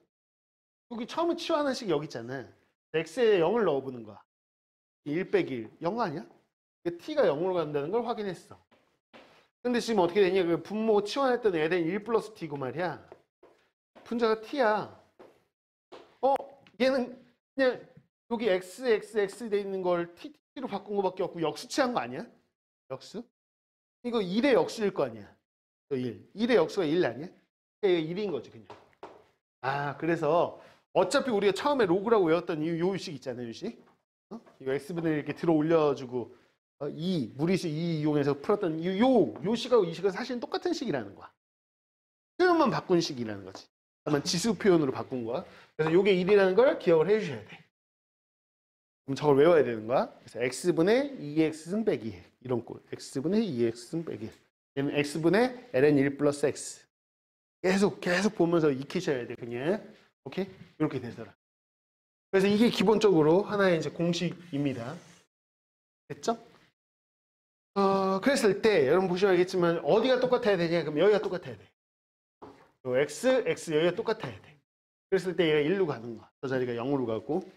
여기 처음에 치환한 식이 여기 있잖아. x에 0을 넣어보는 거야. 1 빼기 1. 0 아니야? t가 0으로 간다는 걸 확인했어. 근데 지금 어떻게 되냐? 그 분모 치환했던 ln 1 플러스 t고 말이야. 분자가 t야. 얘는 그냥 여기 x 돼 있는 걸 t로 바꾼 거밖에 없고 역수치한 거 아니야? 역수? 이거 1의 역수일 거 아니야? 1. 1의 역수가 1 아니야? 그러니까 이게 1인 거지 그냥. 그래서 어차피 우리가 처음에 로그라고 외웠던 이 요식 있잖아요. 요식. 이거 x분의 이렇게 들어 올려주고 무리수 2 이용해서 풀었던 요 식하고 이 식은 사실은 똑같은 식이라는 거야. 표현만 바꾼 식이라는 거지. 다만 지수 표현으로 바꾼 거야. 그래서 요게 1이라는 걸 기억을 해주셔야 돼. 그럼 저걸 외워야 되는 거야. 그래서 x분의 2x승 빼기 1. 이런 꼴. x분의 2x승 빼기 1. 얘는 x분의 ln 1 플러스 x. 계속 보면서 익히셔야 돼. 그냥. 오케이? 이렇게 되더라. 그래서 이게 기본적으로 하나의 이제 공식입니다. 됐죠? 그랬을 때 여러분 보시면 알겠지만 어디가 똑같아야 되냐? 그럼 여기가 똑같아야 돼. 요 x 여기가 똑같아야 돼. 그랬을 때 얘가 1로 가는 거야. 저 자리가 0으로 가고.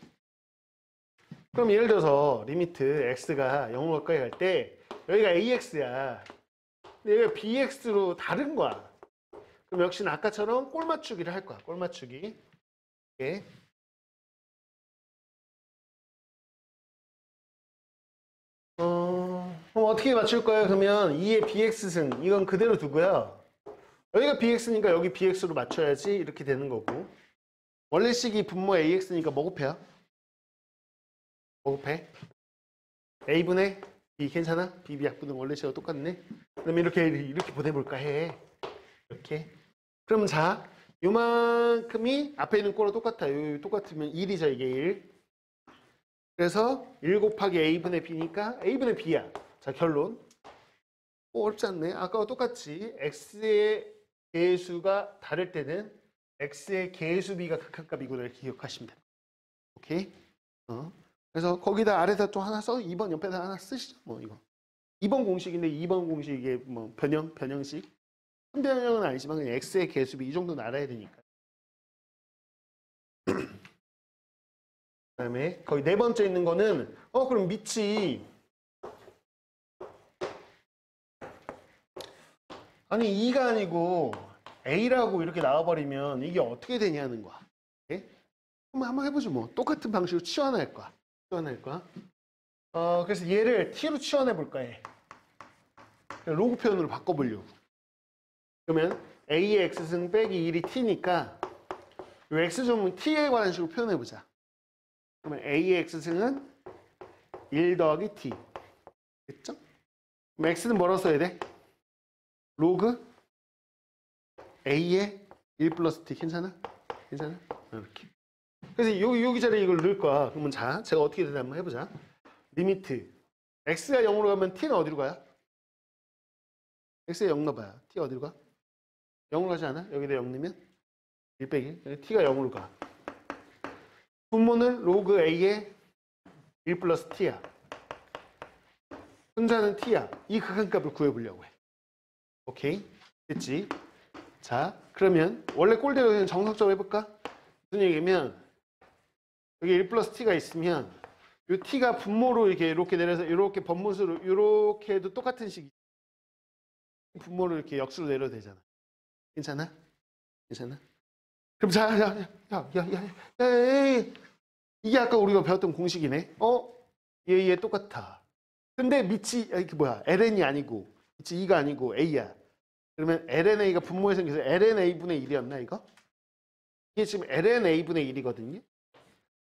그럼 예를 들어서 리미트 x가 0으로 가까이 갈 때 여기가 ax야. 근데 여기가 bx로 다른 거야. 그럼 역시나 아까처럼 꼴 맞추기를 할 거야. 꼴 맞추기. 이렇게. 그럼 어떻게 맞출 거예요? 그러면 2의 bx승 이건 그대로 두고요. 여기가 bx니까 여기 bx로 맞춰야지 이렇게 되는 거고. 원래 식이 분모 ax니까 뭐 곱해요? 뭐 곱해? a분의 b 괜찮아? b 약분은 원래 식하고 똑같네. 그럼 이렇게 보내볼까 해. 이렇게. 그럼 자, 요만큼이 앞에 있는 꼴로 똑같아요. 똑같으면 1이죠 이게 1. 그래서 1 곱하기 a분의 b니까 a분의 b야. 자 결론. 어렵지 않네. 아까와 똑같이 x의 개수가 다를 때는 x의 개수 b가 극한값이구나 이렇게 기억하시면 돼요. 오케이? 그래서 거기다 아래다 또 하나 써. 2번 옆에다 하나 쓰시죠. 뭐 이거. 2번 공식인데 2번 공식이 뭐 변형식. 변형은 아니지만 그냥 x의 개수 b 이 정도는 알아야 되니까. 그다음에 거기 네 번째 있는 거는 그럼 밑이 아니 2가 아니고 a라고 이렇게 나와버리면 이게 어떻게 되냐는 거야. 예? 한번 해보죠 뭐. 똑같은 방식으로 치환할 거야. 그래서 얘를 t로 치환해 볼까 해. 로그 표현으로 바꿔보려고. 그러면 a의 x승 빼기 1이 t니까 이 x점은 t에 관한 식으로 표현해보자. 그러면 a의 x승은 1 더하기 t. 됐죠? 그럼 x는 뭐라고 써야 돼? 로그 a의 1 플러스 t. 괜찮아? 이렇게. 그래서 여기 자리에 이걸 넣을 거야. 그러면 자, 제가 어떻게 되나 한번 해보자. 리미트 x가 0으로 가면 t는 어디로 가요? x에 0 넣어봐요. t 어디로 가? 0으로 가지 않아? 여기다 0 넣으면 1 빼기. t가 0으로 가. 분모는 로그 a의 1 플러스 t야. 분자는 t야. 이 극한값을 구해보려고 해. 오케이? 됐지? 자, 그러면 원래 꼴대로 그냥 정석적으로 해볼까? 무슨 얘기냐면 여기 1 플러스 t가 있으면 이 t가 분모로 이렇게 내려서 이렇게 번분수로 이렇게 해도 똑같은 식이지. 분모를 이렇게 역수로 내려도 되잖아. 괜찮아? 그럼 자, 이게 아까 우리가 배웠던 공식이네. 얘 똑같아. 근데 밑이 ln이 아니고 밑이 2가 아니고 a야. 그러면 lna가 분모에 생겨서 lna분의 1이었나 이거? 이게 지금 lna분의 1이거든요.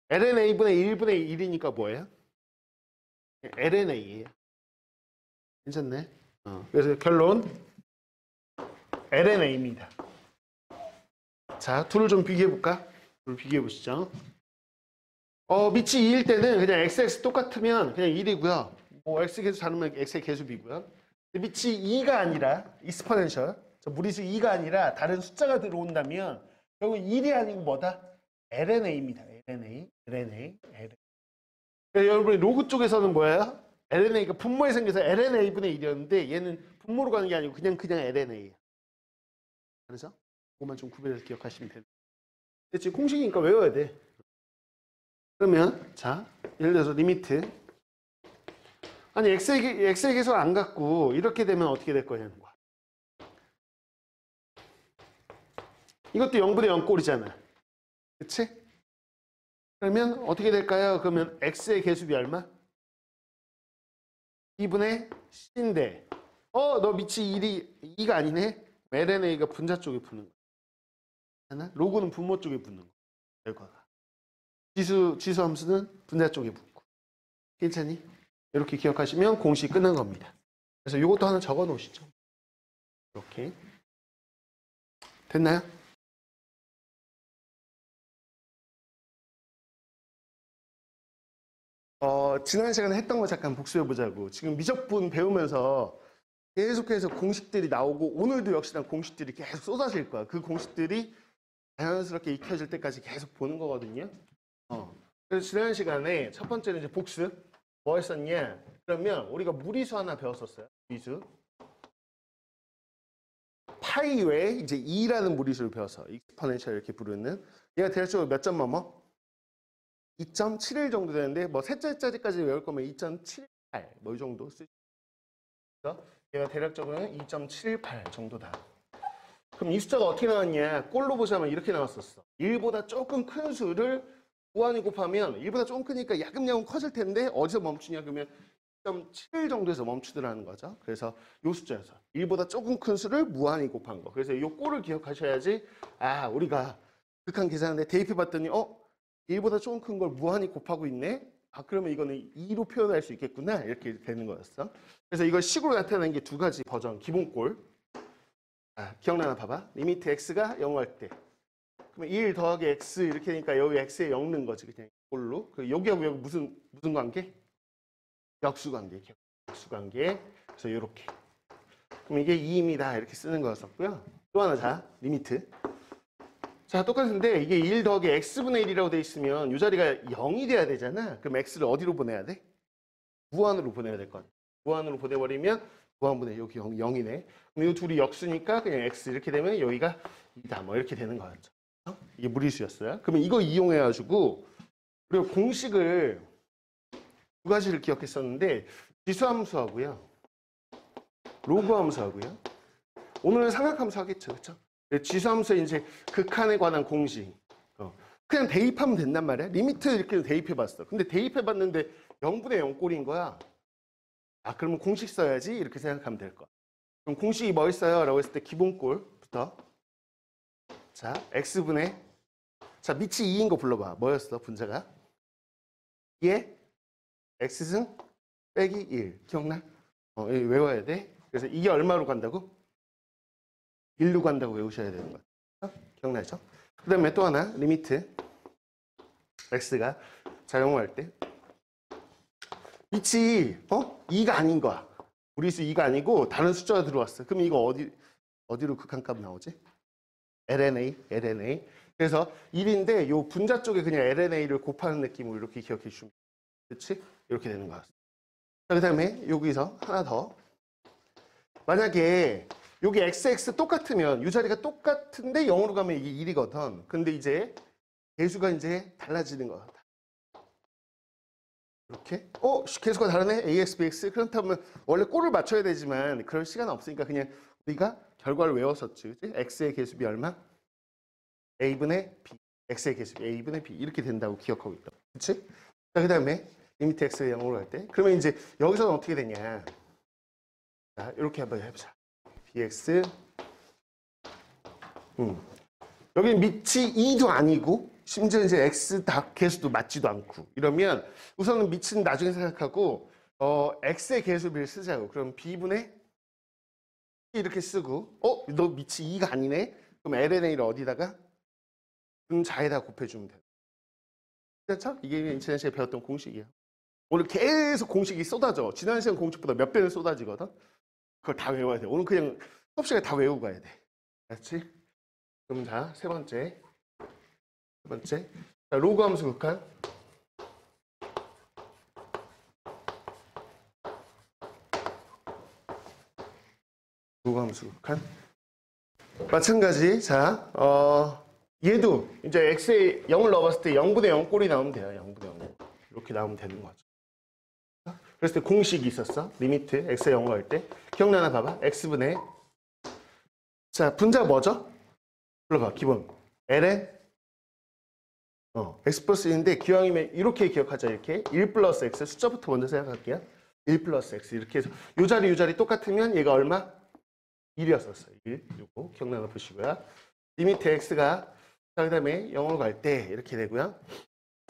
lna분의 1분의 1이니까 뭐예요? lna예요. 괜찮네. 그래서 결론 lna입니다. 자, 둘을 좀 비교해볼까? 둘을 비교해보시죠. 밑이 2일 때는 그냥 xx 똑같으면 그냥 1이고요. 뭐 x 개수 다르면 x의 개수 b고요. 밑이 2가 아니라 익스포넨셜, 무리수 2가 아니라 다른 숫자가 들어온다면 결국 1이 아니고 뭐다? lna입니다. lna. 그러니까 여러분이 로그 쪽에서는 뭐예요? lna가 분모에 생겨서 lna분의 1이었는데 얘는 분모로 가는 게 아니고 그냥 lna예요. 그래서 그것만 좀 구별해서 기억하시면 돼요. 근데 지금 공식이니까 외워야 돼. 그러면 자, 예를 들어서 리미트 아니 x의 개수를 안 갖고 이렇게 되면 어떻게 될 거냐는 거야. 이것도 0분의 0 꼴이잖아. 그치? 그러면 어떻게 될까요? 그러면 x의 개수비 얼마? 2분의 c인데 너 밑이 2가 아니네? lna가 분자 쪽에 붙는 거야. 로그는 분모 쪽에 붙는 거야. 결과가. 지수 함수는 분자 쪽에 붙고. 괜찮니? 이렇게 기억하시면 공식 끝난 겁니다. 그래서 이것도 하나 적어 놓으시죠. 이렇게. 됐나요? 지난 시간에 했던 거 잠깐 복수해 보자고. 지금 미적분 배우면서 계속해서 공식들이 나오고 오늘도 역시나 공식들이 계속 쏟아질 거야. 그 공식들이 자연스럽게 익혀질 때까지 계속 보는 거거든요. 그래서 지난 시간에 첫 번째는 이제 복습. 뭐 했었냐? 그러면 우리가 무리수 하나 배웠었어요. 무리수. 파이 외에 이제 2라는 무리수를 배워서 익스포넨셜 이렇게 부르는 얘가 대략적으로 몇 점 넘어? 2.71 정도 되는데 뭐 셋째짜리까지 외울 거면 2.78 뭐 이 정도 쓰시죠. 얘가 대략적으로는 2.78 정도다. 그럼 이 숫자가 어떻게 나왔냐? 꼴로 보자면 이렇게 나왔었어. 1보다 조금 큰 수를 무한히 곱하면 1보다 조금 크니까 야금야금 커질 텐데 어디서 멈추냐? 그러면 2.7 정도에서 멈추더라는 거죠. 그래서 이 숫자에서 1보다 조금 큰 수를 무한히 곱한 거. 그래서 이 꼴을 기억하셔야지 아 우리가 극한 계산하는데 대입해 봤더니 1보다 조금 큰 걸 무한히 곱하고 있네. 아 그러면 이거는 2로 표현할 수 있겠구나 이렇게 되는 거였어. 그래서 이걸 식으로 나타내는 게 두 가지 버전. 기본꼴. 기억나나 봐봐. 리미트 x가 0할 때. 그러면 1 더하기 x 이렇게 되니까 여기 x에 0 넣은 거지 그냥 꼴로. 여기하고 여기 무슨 관계? 역수관계. 역수관계. 그래서 이렇게. 그럼 이게 2입니다. 이렇게 쓰는 거였었고요. 또 하나 자 리미트. 자 똑같은데 이게 1 더하기 x분의 1이라고 돼 있으면 이 자리가 0이 돼야 되잖아. 그럼 x를 어디로 보내야 돼? 무한으로 보내야 될 거 아니야. 무한으로 보내버리면 무한분의 여기 0이네. 그럼 이 둘이 역수니까 그냥 x 이렇게 되면 여기가 2다. 뭐 이렇게 되는 거였죠. 이게 무리수였어요. 그러면 이거 이용해가지고 우리가 공식을 두 가지를 기억했었는데 지수함수하고요. 로그함수하고요. 오늘은 삼각함수 하겠죠. 그렇죠? 지수함수의 이제 극한에 관한 공식. 그냥 대입하면 된단 말이야. 리미트 이렇게 대입해봤어. 근데 대입해봤는데 0분의 0 꼴인 거야. 아 그러면 공식 써야지 이렇게 생각하면 될 거야. 그럼 공식이 뭐 있어요? 라고 했을 때 기본꼴부터 자 x분의 자 밑이 2인 거 불러봐. 뭐였어 분자가? 2에 x승 빼기 1 기억나? 외워야 돼. 그래서 이게 얼마로 간다고? 1로 간다고 외우셔야 되는 거야. 기억나죠? 그 다음에 또 하나 리미트 x가 작용할 때 밑이 2가 아닌 거야. 무리수 2가 아니고 다른 숫자가 들어왔어. 그럼 이거 어디로 극한값 나오지? LNA. 그래서 1인데 요 분자 쪽에 그냥 LNA를 곱하는 느낌으로 이렇게 기억해 주시면 그렇지? 이렇게 되는 거야. 자, 그다음에 여기서 하나 더. 만약에 여기 XX 똑같으면 이 자리가 똑같은데 0으로 가면 이게 1이거든. 근데 이제 개수가 이제 달라지는 거야. 이렇게 개수가 다르네 AX, BX 그렇다면 원래 꼴을 맞춰야 되지만 그럴 시간 없으니까 그냥 우리가 결과를 외웠었지 그치? X의 개수비 얼마? A분의 B X의 개수비 A분의 B 이렇게 된다고 기억하고 있다 그치? 자, 그 다음에 리미트 X가 0으로 갈 때 그러면 이제 여기서는 어떻게 되냐 자 이렇게 한번 해보자 BX 여기 밑이 2도 아니고 심지어 이제 x 다 개수도 맞지도 않고 이러면 우선은 밑은 나중에 생각하고 x의 개수비를 쓰자고. 그럼 b분의 이렇게 쓰고 너 밑이 2가 아니네. 그럼 LNA를 어디다가 자에다 곱해주면 돼. 그렇죠? 이게 지난 시간에 배웠던 공식이야. 오늘 계속 공식이 쏟아져. 지난 시간 공식보다 몇 배는 쏟아지거든. 그걸 다 외워야 돼. 오늘 그냥 수업 시간에 다 외우고 가야 돼. 알았지? 그럼 자, 세 번째. 자, 로그 함수 극한. 로그 함수 극한. 마찬가지. 자, 얘도 이제 x에 0을 넣어봤을 때 0분의 0 꼴이 나오면 돼요. 0분의 0. 이렇게 나오면 되는 거죠. 그랬을 때 공식이 있었어. 리미트 x에 0을 할 때. 기억나나 봐봐. x분의 자, 분자가 뭐죠? 불러봐. 기본. ln x 플러스 1인데 기왕이면 이렇게 기억하자. 이렇게 1 플러스 x 숫자부터 먼저 생각할게요. 1 플러스 x 이렇게 해서 요 자리 똑같으면 얘가 얼마? 1이었었어요. 1. 요거 기억나나 보시고요. 리미트 x가 자 그다음에 0으로 갈 때 이렇게 되고요.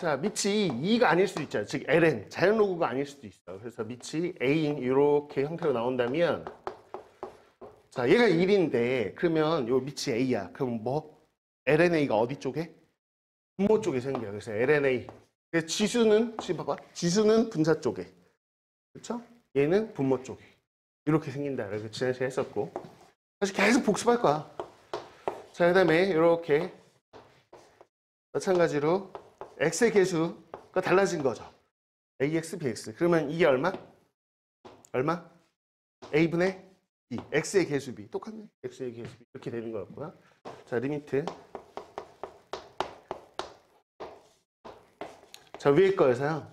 자, 밑이 2가 아닐 수도 있죠. 즉 ln 자연 로그가 아닐 수도 있어. 그래서 밑이 a인 이렇게 형태로 나온다면 자, 얘가 1인데 그러면 요 밑이 a야. 그럼 뭐 lna가 어디 쪽에? 분모 쪽에 생겨요. 그래서 lna. 그래서 지수는 지금 봐봐. 지수는 분자 쪽에. 그렇죠? 얘는 분모 쪽에. 이렇게 생긴다. 이렇게 지난 시간에 했었고. 사실 계속 복습할 거야. 자, 그다음에 이렇게 마찬가지로 x의 개수가 달라진 거죠. ax, bx. 그러면 이게 얼마? 얼마? a분의 2. x의 개수 b. 똑같네. x의 개수 b. 이렇게 되는 거였고요. 자, 리미트. 자, 위에 거에서요.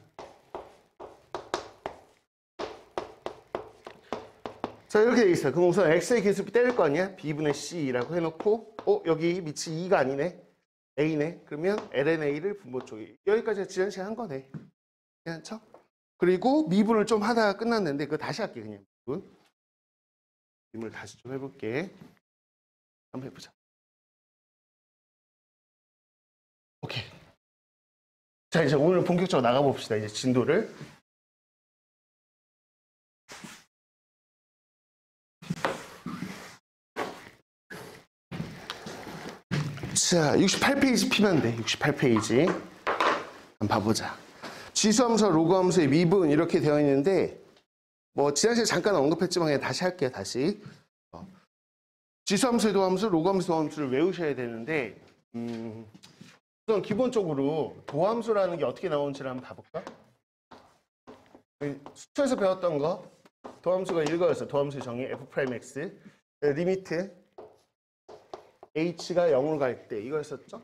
자, 이렇게 돼 있어요. 그럼 우선 x의 개수 b 때릴 거 아니야? b분의 c라고 해놓고 여기 밑이 2가 아니네. a네. 그러면 lna를 분모 쪽에. 여기까지 지난 시간 한 거네. 괜찮죠? 그리고 미분을 좀 하다가 끝났는데 그거 다시 할게 그냥. 미분을 다시 좀 해볼게. 한번 해보자. 오케이. 자, 이제 오늘 본격적으로 나가봅시다. 이제 진도를. 자, 68페이지 피면 돼. 68페이지. 한번 봐보자. 지수함수와 로그함수의 미분 이렇게 되어 있는데 뭐 지난 시간에 잠깐 언급했지만 그냥 다시 할게요. 다시. 지수함수의 도함수, 로그함수 도함수를 외우셔야 되는데 우선 기본적으로 도함수라는 게 어떻게 나오는지를 한번 봐볼까? 수초에서 배웠던 거 도함수가 이거였어. 도함수의 정의 f'x 리미트 h가 0으로 갈 때 이거였었죠?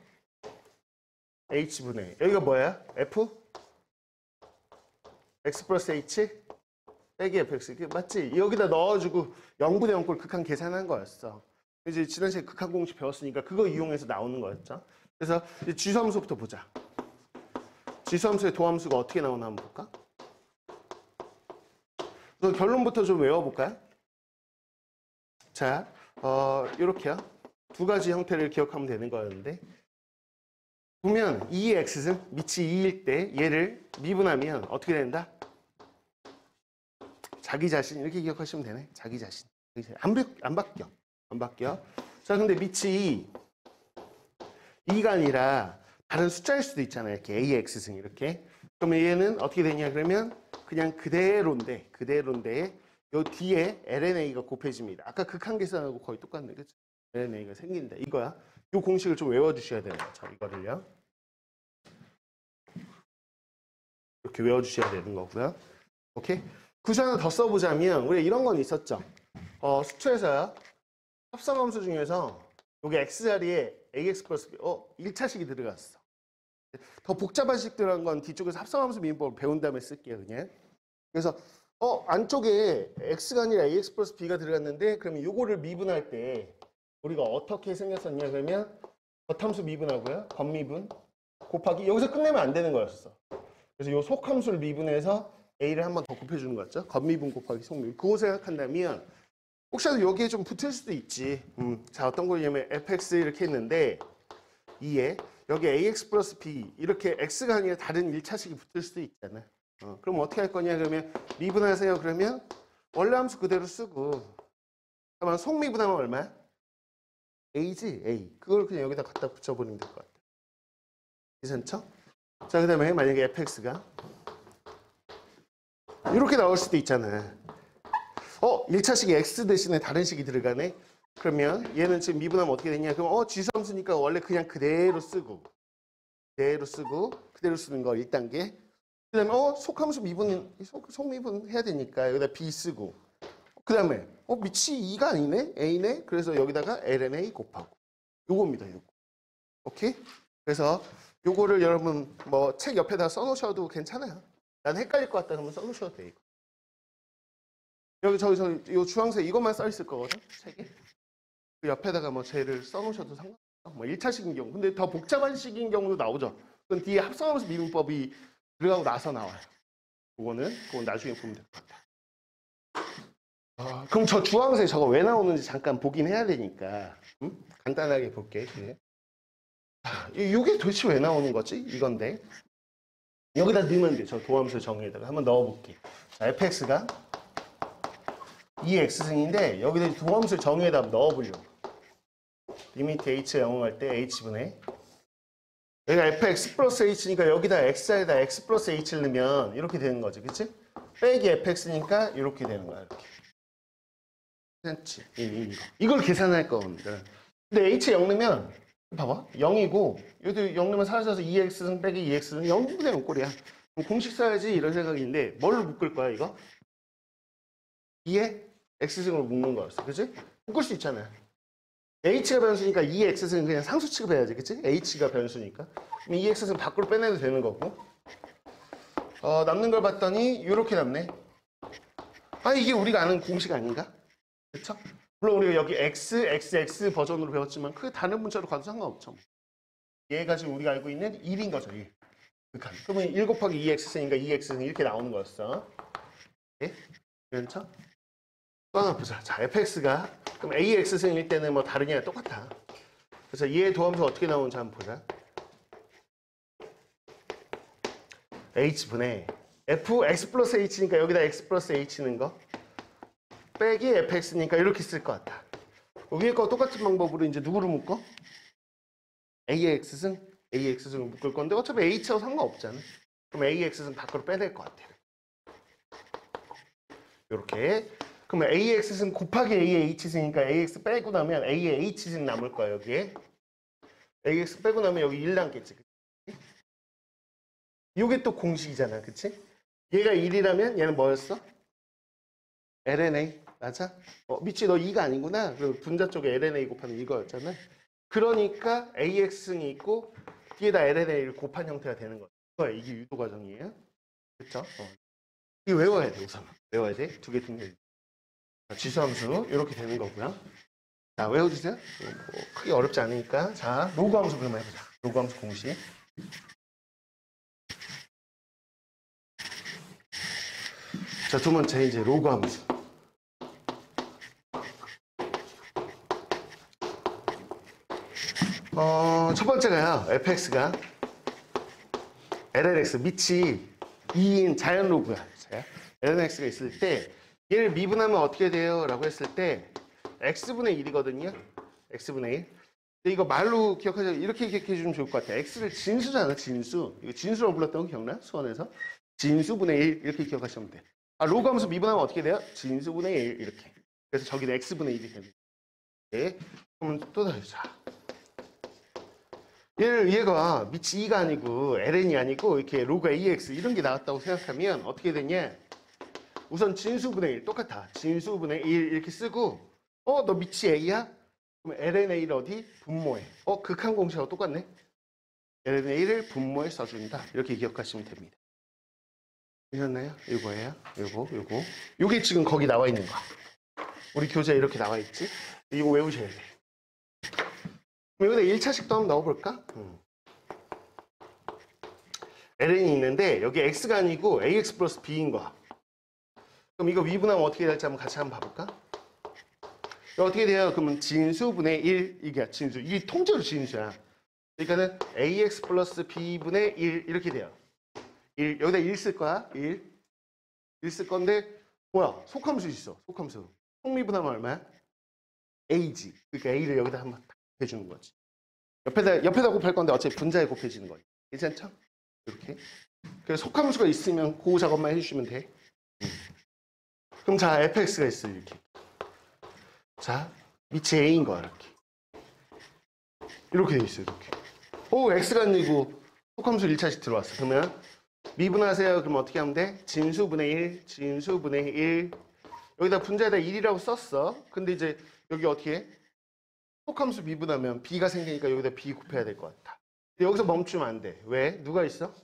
h분의 여기가 뭐야? f? x 플러스 h? 빼기 fx 맞지? 여기다 넣어주고 0분의 0꼴 극한 계산한 거였어. 이제 지난 시간에 극한 공식 배웠으니까 그거 이용해서 나오는 거였죠. 그래서 이제 지수함수부터 보자. 지수함수의 도함수가 어떻게 나오나 한번 볼까? 그래서 결론부터 좀 외워볼까요? 자, 이렇게요. 두 가지 형태를 기억하면 되는 거였는데 보면 2의 x는 밑이 2일 때 얘를 미분하면 어떻게 된다? 자기 자신 이렇게 기억하시면 되네. 자기 자신. 안 바뀌어. 안 바뀌어. 자, 근데 밑이 2가 아니라 다른 숫자일 수도 있잖아요. 이렇게 a의 x승 이렇게. 그러면 얘는 어떻게 되냐 그러면 그냥 그대로인데 요 뒤에 lna가 곱해집니다. 아까 극한 계산하고 거의 똑같네. 그치? lna가 생긴다. 이거야. 요 공식을 좀 외워주셔야 되는 거죠. 이거를요. 이렇게 외워주셔야 되는 거고요. 오케이? 구조 하나 더 써보자면 우리 이런 건 있었죠. 수초에서요. 합성함수 중에서 여기 x 자리에 ax 플러스 b 1차식이 들어갔어. 더 복잡한 식 들어간 건 뒤쪽에서 합성함수 미분법을 배운 다음에 쓸게요. 그냥. 그래서 안쪽에 x가 아니라 ax 플러스 b가 들어갔는데 그러면 요거를 미분할 때 우리가 어떻게 생겼었냐 그러면 겉함수 미분하고요. 겉미분 곱하기 여기서 끝내면 안 되는 거였어. 그래서 요 속함수를 미분해서 a를 한 번 더 곱해주는 거였죠. 겉미분 곱하기 속미분. 그거 생각한다면 혹시라도 여기에 좀 붙을 수도 있지. 자, 어떤 거냐면 fx 이렇게 했는데 2에 여기 ax 플러스 b 이렇게 x가 아니라 다른 1차식이 붙을 수도 있잖아. 그럼 어떻게 할 거냐 그러면 미분하세요. 그러면 원래 함수 그대로 쓰고 그러면 속미분하면 얼마야? a지 a. 그걸 그냥 여기다 갖다 붙여버리면 될 것 같아. 괜찮죠? 자, 그 다음에 만약에 fx가 이렇게 나올 수도 있잖아. 1차식이 x 대신에 다른 식이 들어가네? 그러면 얘는 지금 미분하면 어떻게 되냐? 그럼 지수함수니까 원래 그냥 그대로 쓰고 그대로 쓰는 거 1단계. 그 다음에 속함수 미분, 속미분 해야 되니까 여기다 b 쓰고 그 다음에 밑이 2가 아니네? a네? 그래서 여기다가 lna 곱하고 요겁니다. 요거. 오케이? 그래서 요거를 여러분 뭐 책 옆에다 써놓으셔도 괜찮아요. 난 헷갈릴 것 같다 그러면 써놓으셔도 돼. 이거. 여기 요 주황색 이것만 써 있을 거거든. 책에. 그 옆에다가 뭐 쟤를 써놓으셔도 상관없어. 뭐 1차식인 경우. 근데 더 복잡한 식인 경우도 나오죠. 그건 뒤에 합성함수 미분법이 들어가고 나서 나와요. 그건 나중에 보면 될 것 같아. 그럼 저 주황색 저거 왜 나오는지 잠깐 보긴 해야 되니까 간단하게 볼게. 이게 도대체 왜 나오는 거지? 이건데 여기다 넣으면 돼. 저 도함수 정의에다가 한번 넣어볼게. 자, fx가 2x승인데 여기다 도함수 정의에다 한번 넣어보려고. 리미트 h가 0할 때 h분의 여기가 fx 플러스 h니까 여기다 x에다 x 플러스 h를 넣으면 이렇게 되는 거지. 그치? 빼기 fx니까 이렇게 되는 거야. 이렇게. 이걸 계산할 겁니다. 근데 h 0 넣으면 봐봐. 0이고 여기도 0 넣으면 사라져서 2x승 빼기 2x는 0분의 0 꼴이야. 그럼 공식 써야지 이런 생각인데 뭘로 묶을 거야 이거? 2에 x승으로 묶는 거였어. 그치? 묶을 수 있잖아. h가 변수니까 2x승은 그냥 상수 취급해야지. 그치? h가 변수니까. 그럼 2x승 밖으로 빼내도 되는 거고. 남는 걸 봤더니 이렇게 남네. 아 이게 우리가 아는 공식 아닌가? 그쵸? 물론 우리가 여기 x 버전으로 배웠지만 그 다른 문자로 가도 상관없죠. 얘가 지금 우리가 알고 있는 1인 거죠. 1. 그러면 1 곱하기 2x승이니까 2x승 이렇게 나오는 거였어. 예? 괜찮죠? 또 하나 보자. 자, fx가 그럼 ax승일 때는 뭐 다르냐 똑같아. 그래서 얘의 도함수 어떻게 나오는지 한번 보자. h분의 f x 플러스 h니까 여기다 x 플러스 h는 거 빼기 fx니까 이렇게 쓸 것 같다. 위에 거 똑같은 방법으로 이제 누구를 묶어? ax승을 묶을 건데 어차피 h하고 상관없잖아. 그럼 ax승 밖으로 빼낼 것 같아. 이렇게. 그러면 ax승 곱하기 a의 h승이니까 ax 빼고 나면 a의 h승 남을 거야 여기에. ax 빼고 나면 여기 1 남겠지. 이게 또 공식이잖아. 그치? 얘가 1이라면 얘는 뭐였어? lna. 맞아? 미치 너 2가 아니구나. 그 분자 쪽에 lna 곱하면 이거였잖아. 그러니까 ax승이 있고 뒤에다 lna를 곱한 형태가 되는 거야. 이게 유도 과정이에요. 그쵸? 이거 외워야 돼 우선. 외워야 돼. 두 개 등등. 지수함수 이렇게 되는 거고요. 자 외워주세요. 뭐 크게 어렵지 않으니까. 자 로그 함수 그러면 해보자. 로그 함수 공식. 자 두 번째 이제 로그 함수. 첫 번째가요. fx가 lnx 밑이 2인 자연 로그야. lnx가 있을 때 얘를 미분하면 어떻게 돼요? 라고 했을 때 x분의 1이거든요. x분의 1. 근데 이거 말로 기억하자. 이렇게 기억해 주면 좋을 것 같아. x를 진수잖아. 진수. 이거 진수라고 불렀던 거 기억나? 수원에서. 진수분의 1 이렇게 기억하시면 돼. 로그 함수 미분하면 어떻게 돼요? 진수분의 1 이렇게. 그래서 저기는 x분의 1이 되는 거예요. 그럼 또 다시 자. 얘가 밑이 2가 아니고 ln이 아니고 이렇게 로그 ax 이런 게 나왔다고 생각하면 어떻게 되냐? 우선 진수분의 1 똑같아. 진수분의 1 이렇게 쓰고 너 밑이 a야? 그럼 lna를 어디? 분모에. 극한 공식하고 똑같네. lna를 분모에 써준다. 이렇게 기억하시면 됩니다. 되셨나요? 이거예요. 요거. 요게 지금 거기 나와 있는 거. 우리 교재에 이렇게 나와 있지? 이거 외우셔야 돼. 그럼 여기다 1차식도 한번 넣어볼까? ln이 있는데 여기 x가 아니고 ax 플러스 b인 거야. 그럼 이거 미분하면 어떻게 될지 한번 같이 한번 봐볼까? 어떻게 돼요? 그러면 진수분의 1 이게 진수. 이게 통째로 진수야. 그러니까는 ax 플러스 b분의 1 이렇게 돼요. 1 여기다 1 쓸 거야. 1 쓸 건데 뭐야? 속함수 있어. 속함수. 속미분하면 얼마야? a지. 그러니까 a를 여기다 한번 해주는 거지. 옆에다 곱할 건데 어차피 분자에 곱해지는 거지. 괜찮죠? 이렇게. 그래서 속함수가 있으면 그 작업만 해주시면 돼. 그럼 자 fx가 있어 이렇게. 자 밑이 a인 거야 이렇게 돼 있어 이렇게. x가 아니고 속함수 1차식 들어왔어. 그러면 미분하세요. 그럼 어떻게 하면 돼? 진수분의 1 여기다 분자에다 1이라고 썼어. 근데 이제 여기 어떻게 해? 속함수 미분하면 b가 생기니까 여기다 b 곱해야 될 것 같아. 여기서 멈추면 안 돼. 왜? 누가 있어?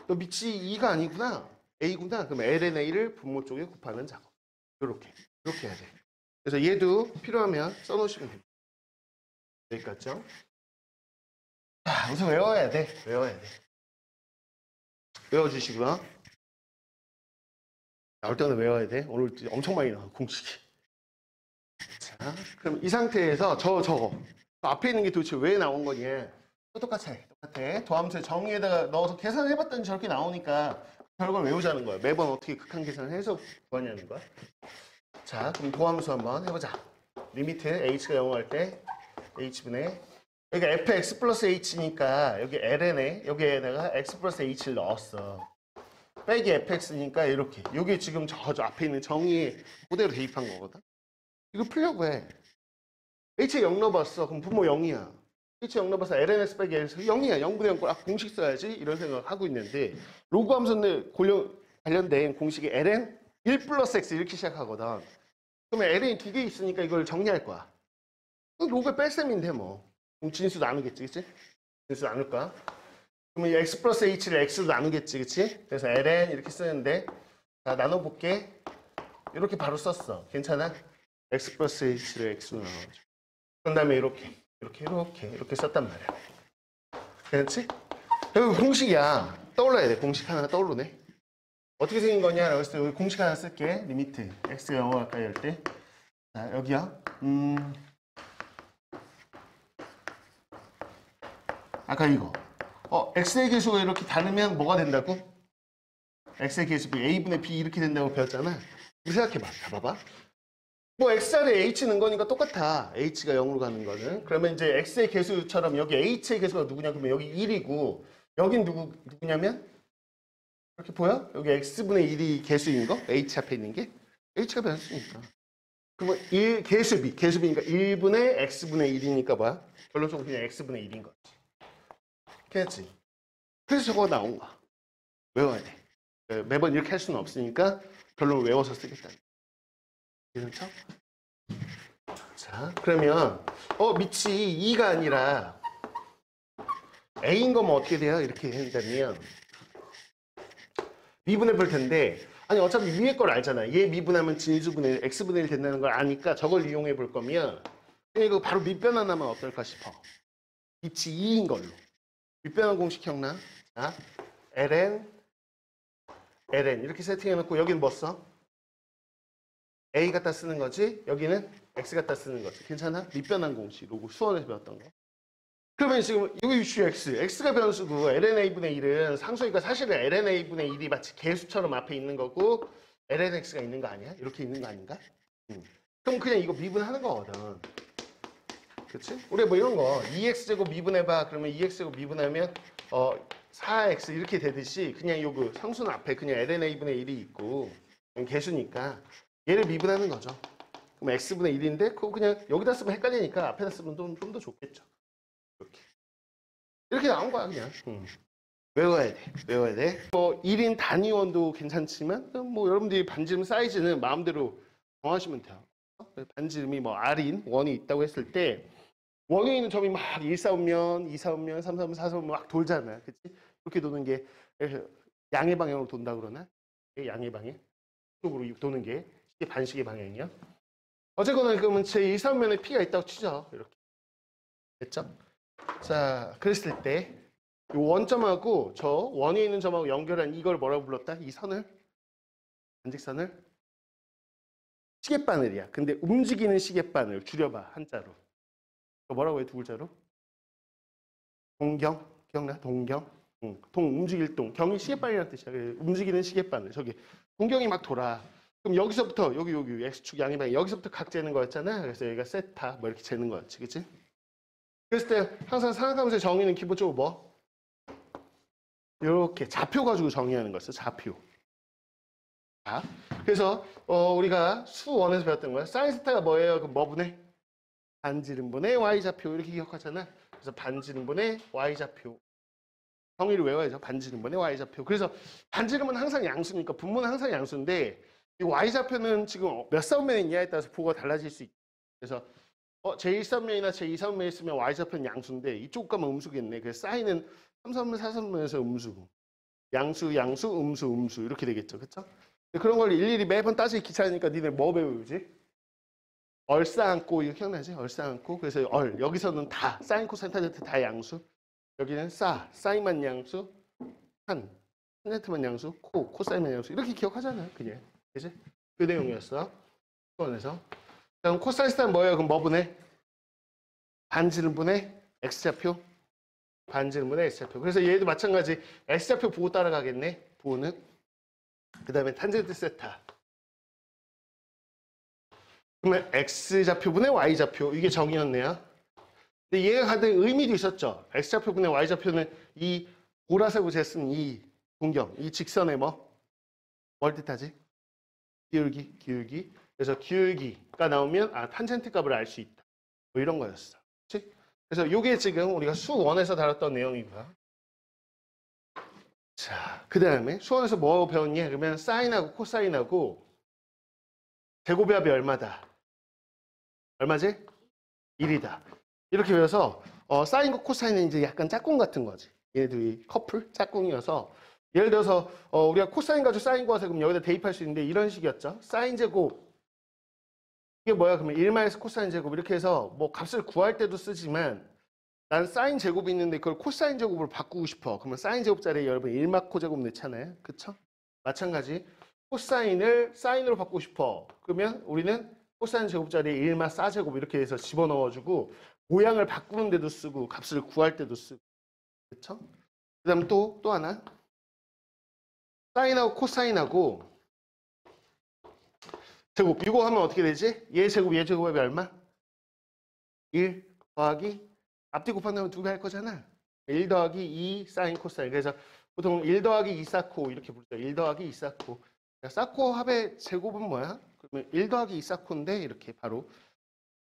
너 밑이 2가 아니구나. a구나. 그럼 lna를 분모 쪽에 곱하는 작업. 이렇게 해야 돼. 그래서 얘도 필요하면 써놓으시면 됩니다. 여기까지죠? 우선 외워야 돼. 외워주시고요. 나올 때는 외워야 돼. 오늘 엄청 많이 나와 공식이. 자, 그럼 이 상태에서 저거 앞에 있는 게 도대체 왜 나온 거냐? 똑같아. 도함수의 정의에다가 넣어서 계산을 해봤더니 저렇게 나오니까 결과를 외우자는 거야. 매번 어떻게 극한 계산을 해서 구하냐는 거야. 자, 그럼 도함수 한번 해보자. 리미트 h가 0 할 때 h분의 여기가 fx 플러스 h니까 여기 ln에 여기에다가 x 플러스 h를 넣었어. 빼기 fx니까 이렇게. 여기 지금 저 앞에 있는 정의에 그대로 대입한 거거든. 이거 풀려고 해. h에 0 넣어봤어. 그럼 분모 0이야. h에 0 넣어봐서 lnx 빼기 lx 0이야. 0분의 0 꼴. 아, 공식 써야지. 이런 생각 하고 있는데 로그 함수는 관련된 공식이 ln 1 플러스 x 이렇게 시작하거든. 그러면 ln이 두 개 있으니까 이걸 정리할 거야. 로그 뺄셈인데 뭐. 그럼 진수 나누겠지, 그치? 진수 나눌 거야. 그러면 이 x 플러스 h를 x로 나누겠지, 그치? 그래서 ln 이렇게 쓰는데 자, 나눠볼게. 이렇게 바로 썼어. 괜찮아? x 플러스 h를 x로 나눠줘. 그런 다음에 이렇게 썼단 말이야. 괜찮지? 여기 공식이야. 떠올라야 돼. 공식 하나 떠오르네. 어떻게 생긴 거냐? 그래서 여기 공식 하나 쓸게. 리미트 x가 0 가까이 할 때. 자, 여기야. 아까 이거. x의 계수가 이렇게 다르면 뭐가 된다고? x의 계수가 a분의 b 이렇게 된다고 배웠잖아. 생각해봐. 다 봐봐. 뭐 x자리에 h 는 거니까 똑같아. h가 0으로 가는 거는. 그러면 이제 x의 계수처럼 여기 h의 계수가 누구냐? 그러면 여기 1이고 여긴 누구냐면 이렇게 보여? 여기 x분의 1이 계수인 거? h 앞에 있는 게? h가 변수니까. 그러면 1 계수비니까 1분의 x분의 1이니까 뭐야? 결론적으로 그냥 x분의 1인 거지. 그렇지? 그래서 저거 나온 거야. 외워야 돼. 매번 이렇게 할 수는 없으니까 결론을 외워서 쓰겠다. 괜찮죠? 자, 그러면 밑이 2가 아니라 a인 거면 어떻게 돼요? 이렇게 한다면 미분해 볼 텐데 아니 어차피 위에 걸 알잖아. 얘 미분하면 진수분의 x분의 1 된다는 걸 아니까 저걸 이용해 볼 거면 이거 바로 밑변환하면 어떨까 싶어. 밑이 2인 걸로. 밑변환 공식 기억나? 자, ln 이렇게 세팅해놓고 여기는 뭐 써? a 갖다 쓰는 거지. 여기는 x 갖다 쓰는 거지. 괜찮아? 밑변환 공식. 로고 수원에서 배웠던 거. 그러면 지금 여기 이슈 x가 변수고 lna분의 1은 상수니까 사실은 lna분의 1이 마치 개수처럼 앞에 있는 거고 lnx가 있는 거 아니야? 이렇게 있는 거 아닌가? 그럼 그냥 이거 미분하는 거거든. 그렇지? 우리 뭐 이런 거 2x제곱 미분해봐. 그러면 2x제곱 미분하면 4x 이렇게 되듯이 그냥 요거 상수는 앞에 그냥 lna분의 1이 있고 개수니까 얘를 미분하는 거죠. 그럼 x분의 1인데 그거 그냥 여기다 쓰면 헷갈리니까 앞에다 쓰면 좀 더 좋겠죠. 이렇게 나온 거야 그냥. 외워야 돼. 뭐 1인 단위원도 괜찮지만 뭐 여러분들이 반지름 사이즈는 마음대로 정하시면 돼요. 반지름이 뭐 R인 원이 있다고 했을 때 원에 있는 점이 막 1, 4분면, 2, 4분면, 3, 4분면, 4, 4분면 막 돌잖아. 그치? 이렇게 도는 게 양의 방향으로 돈다 그러나? 양의 방향? 쪽으로 도는 게 반시계 방향이야. 어쨌거나 그러면 제 1, 4분면에 P가 있다고 치죠. 이렇게. 됐죠? 자, 그랬을 때 이 원점하고 저 원에 있는 점하고 연결한 이걸 뭐라고 불렀다? 이 선을? 반직선을? 시계바늘이야. 근데 움직이는 시계바늘 줄여봐 한자로. 뭐라고 해 두 글자로? 동경? 기억나? 동경? 동 움직일 동. 경이 시계바늘이라는 뜻이야. 움직이는 시계바늘. 저기 동경이 막 돌아. 그럼 여기서부터 여기 x축 양의 방향 여기서부터 각 재는 거였잖아. 그래서 여기가 세타 뭐 이렇게 재는 거였지, 그치? 그랬을 때 항상 삼각함수의 정의는 기본적으로 뭐? 이렇게 좌표 가지고 정의하는 거였어. 좌표. 자, 그래서 우리가 수원에서 배웠던 거야. 사인 세타가 뭐예요? 그럼 뭐분의? 반지름분의 y좌표 이렇게 기억하잖아. 그래서 반지름분의 y좌표. 정의를 외워야죠. 반지름분의 y좌표. 그래서 반지름은 항상 양수니까 분모는 항상 양수인데 이 y좌표는 지금 몇 사분면에 있냐에 따라서 부호가 달라질 수 있다. 그래서 제1사분면이나 제2사분면에 있으면 y좌표는 양수인데 이쪽 가면 음수겠네. 그래서 사인은 3사분면, 4사분면에서 음수. 양수, 음수 이렇게 되겠죠. 그렇죠? 그런 걸 일일이 매번 따지기 귀찮으니까 니네 뭐 배우지? 얼싸안고 이거 기억나지? 얼싸안고. 그래서 여기서는 다 사인, 코사인, 탄젠트 다 양수. 여기는 사인만 양수, 탄젠트만 양수, 코사인만 양수 이렇게 기억하잖아요. 그냥. 그지? 그 내용이었어. 수원에서. 그럼 코사인 스타는 뭐예요? 그럼 뭐 분의? 반지름분의 x좌표. 반지름분의 S좌표. 그래서 얘도 마찬가지 S좌표 보고 따라가겠네. 보호는. 그 다음에 탄젠트 세타. 그러면 X좌표분의 Y좌표. 이게 정의였네요. 근데 얘가 갖는 의미도 있었죠. X좌표분의 Y좌표는 이 보라색으로 제가 쓴 이 동경, 이 직선의 뭘 뜻하지? 기울기, 기울기. 그래서 기울기가 나오면 탄젠트 값을 알 수 있다. 뭐 이런 거였어. 그치? 그래서 이게 지금 우리가 수1에서 다뤘던 내용이고요. 자, 그 다음에 수1에서 뭐 배웠니? 그러면 사인하고 코사인하고 제곱의 합이 얼마다? 얼마지? 1이다. 이렇게 배워서 사인과 코사인은 이제 약간 짝꿍 같은 거지. 얘네들이 커플? 짝꿍이어서 예를 들어서 우리가 코사인 가지고 사인 구하세요. 그럼 여기다 대입할 수 있는데 이런 식이었죠. 사인 제곱 이게 뭐야? 그러면 1 코사인 제곱 이렇게 해서 뭐 값을 구할 때도 쓰지만 난 사인 제곱이 있는데 그걸 코사인 제곱으로 바꾸고 싶어. 그러면 사인 제곱 자리에 여러분 1 코제곱 넣잖아요. 그쵸? 마찬가지 코사인을 사인으로 바꾸고 싶어. 그러면 우리는 코사인 제곱 자리에 1 4제곱 이렇게 해서 집어넣어주고 모양을 바꾸는 데도 쓰고 값을 구할 때도 쓰고 그쵸? 그 다음 또 하나 사인하고 코사인하고 제곱 이거 하면 어떻게 되지? 얘 제곱의 얼마? 1 더하기 앞뒤 곱한다면 2배 할 거잖아. 1 더하기 2 사인 코사인. 그래서 보통 1 더하기 2 사코 이렇게 부르죠. 1 더하기 2 사코. 사코 합의 제곱은 뭐야? 그러면 1 더하기 2 사코인데 이렇게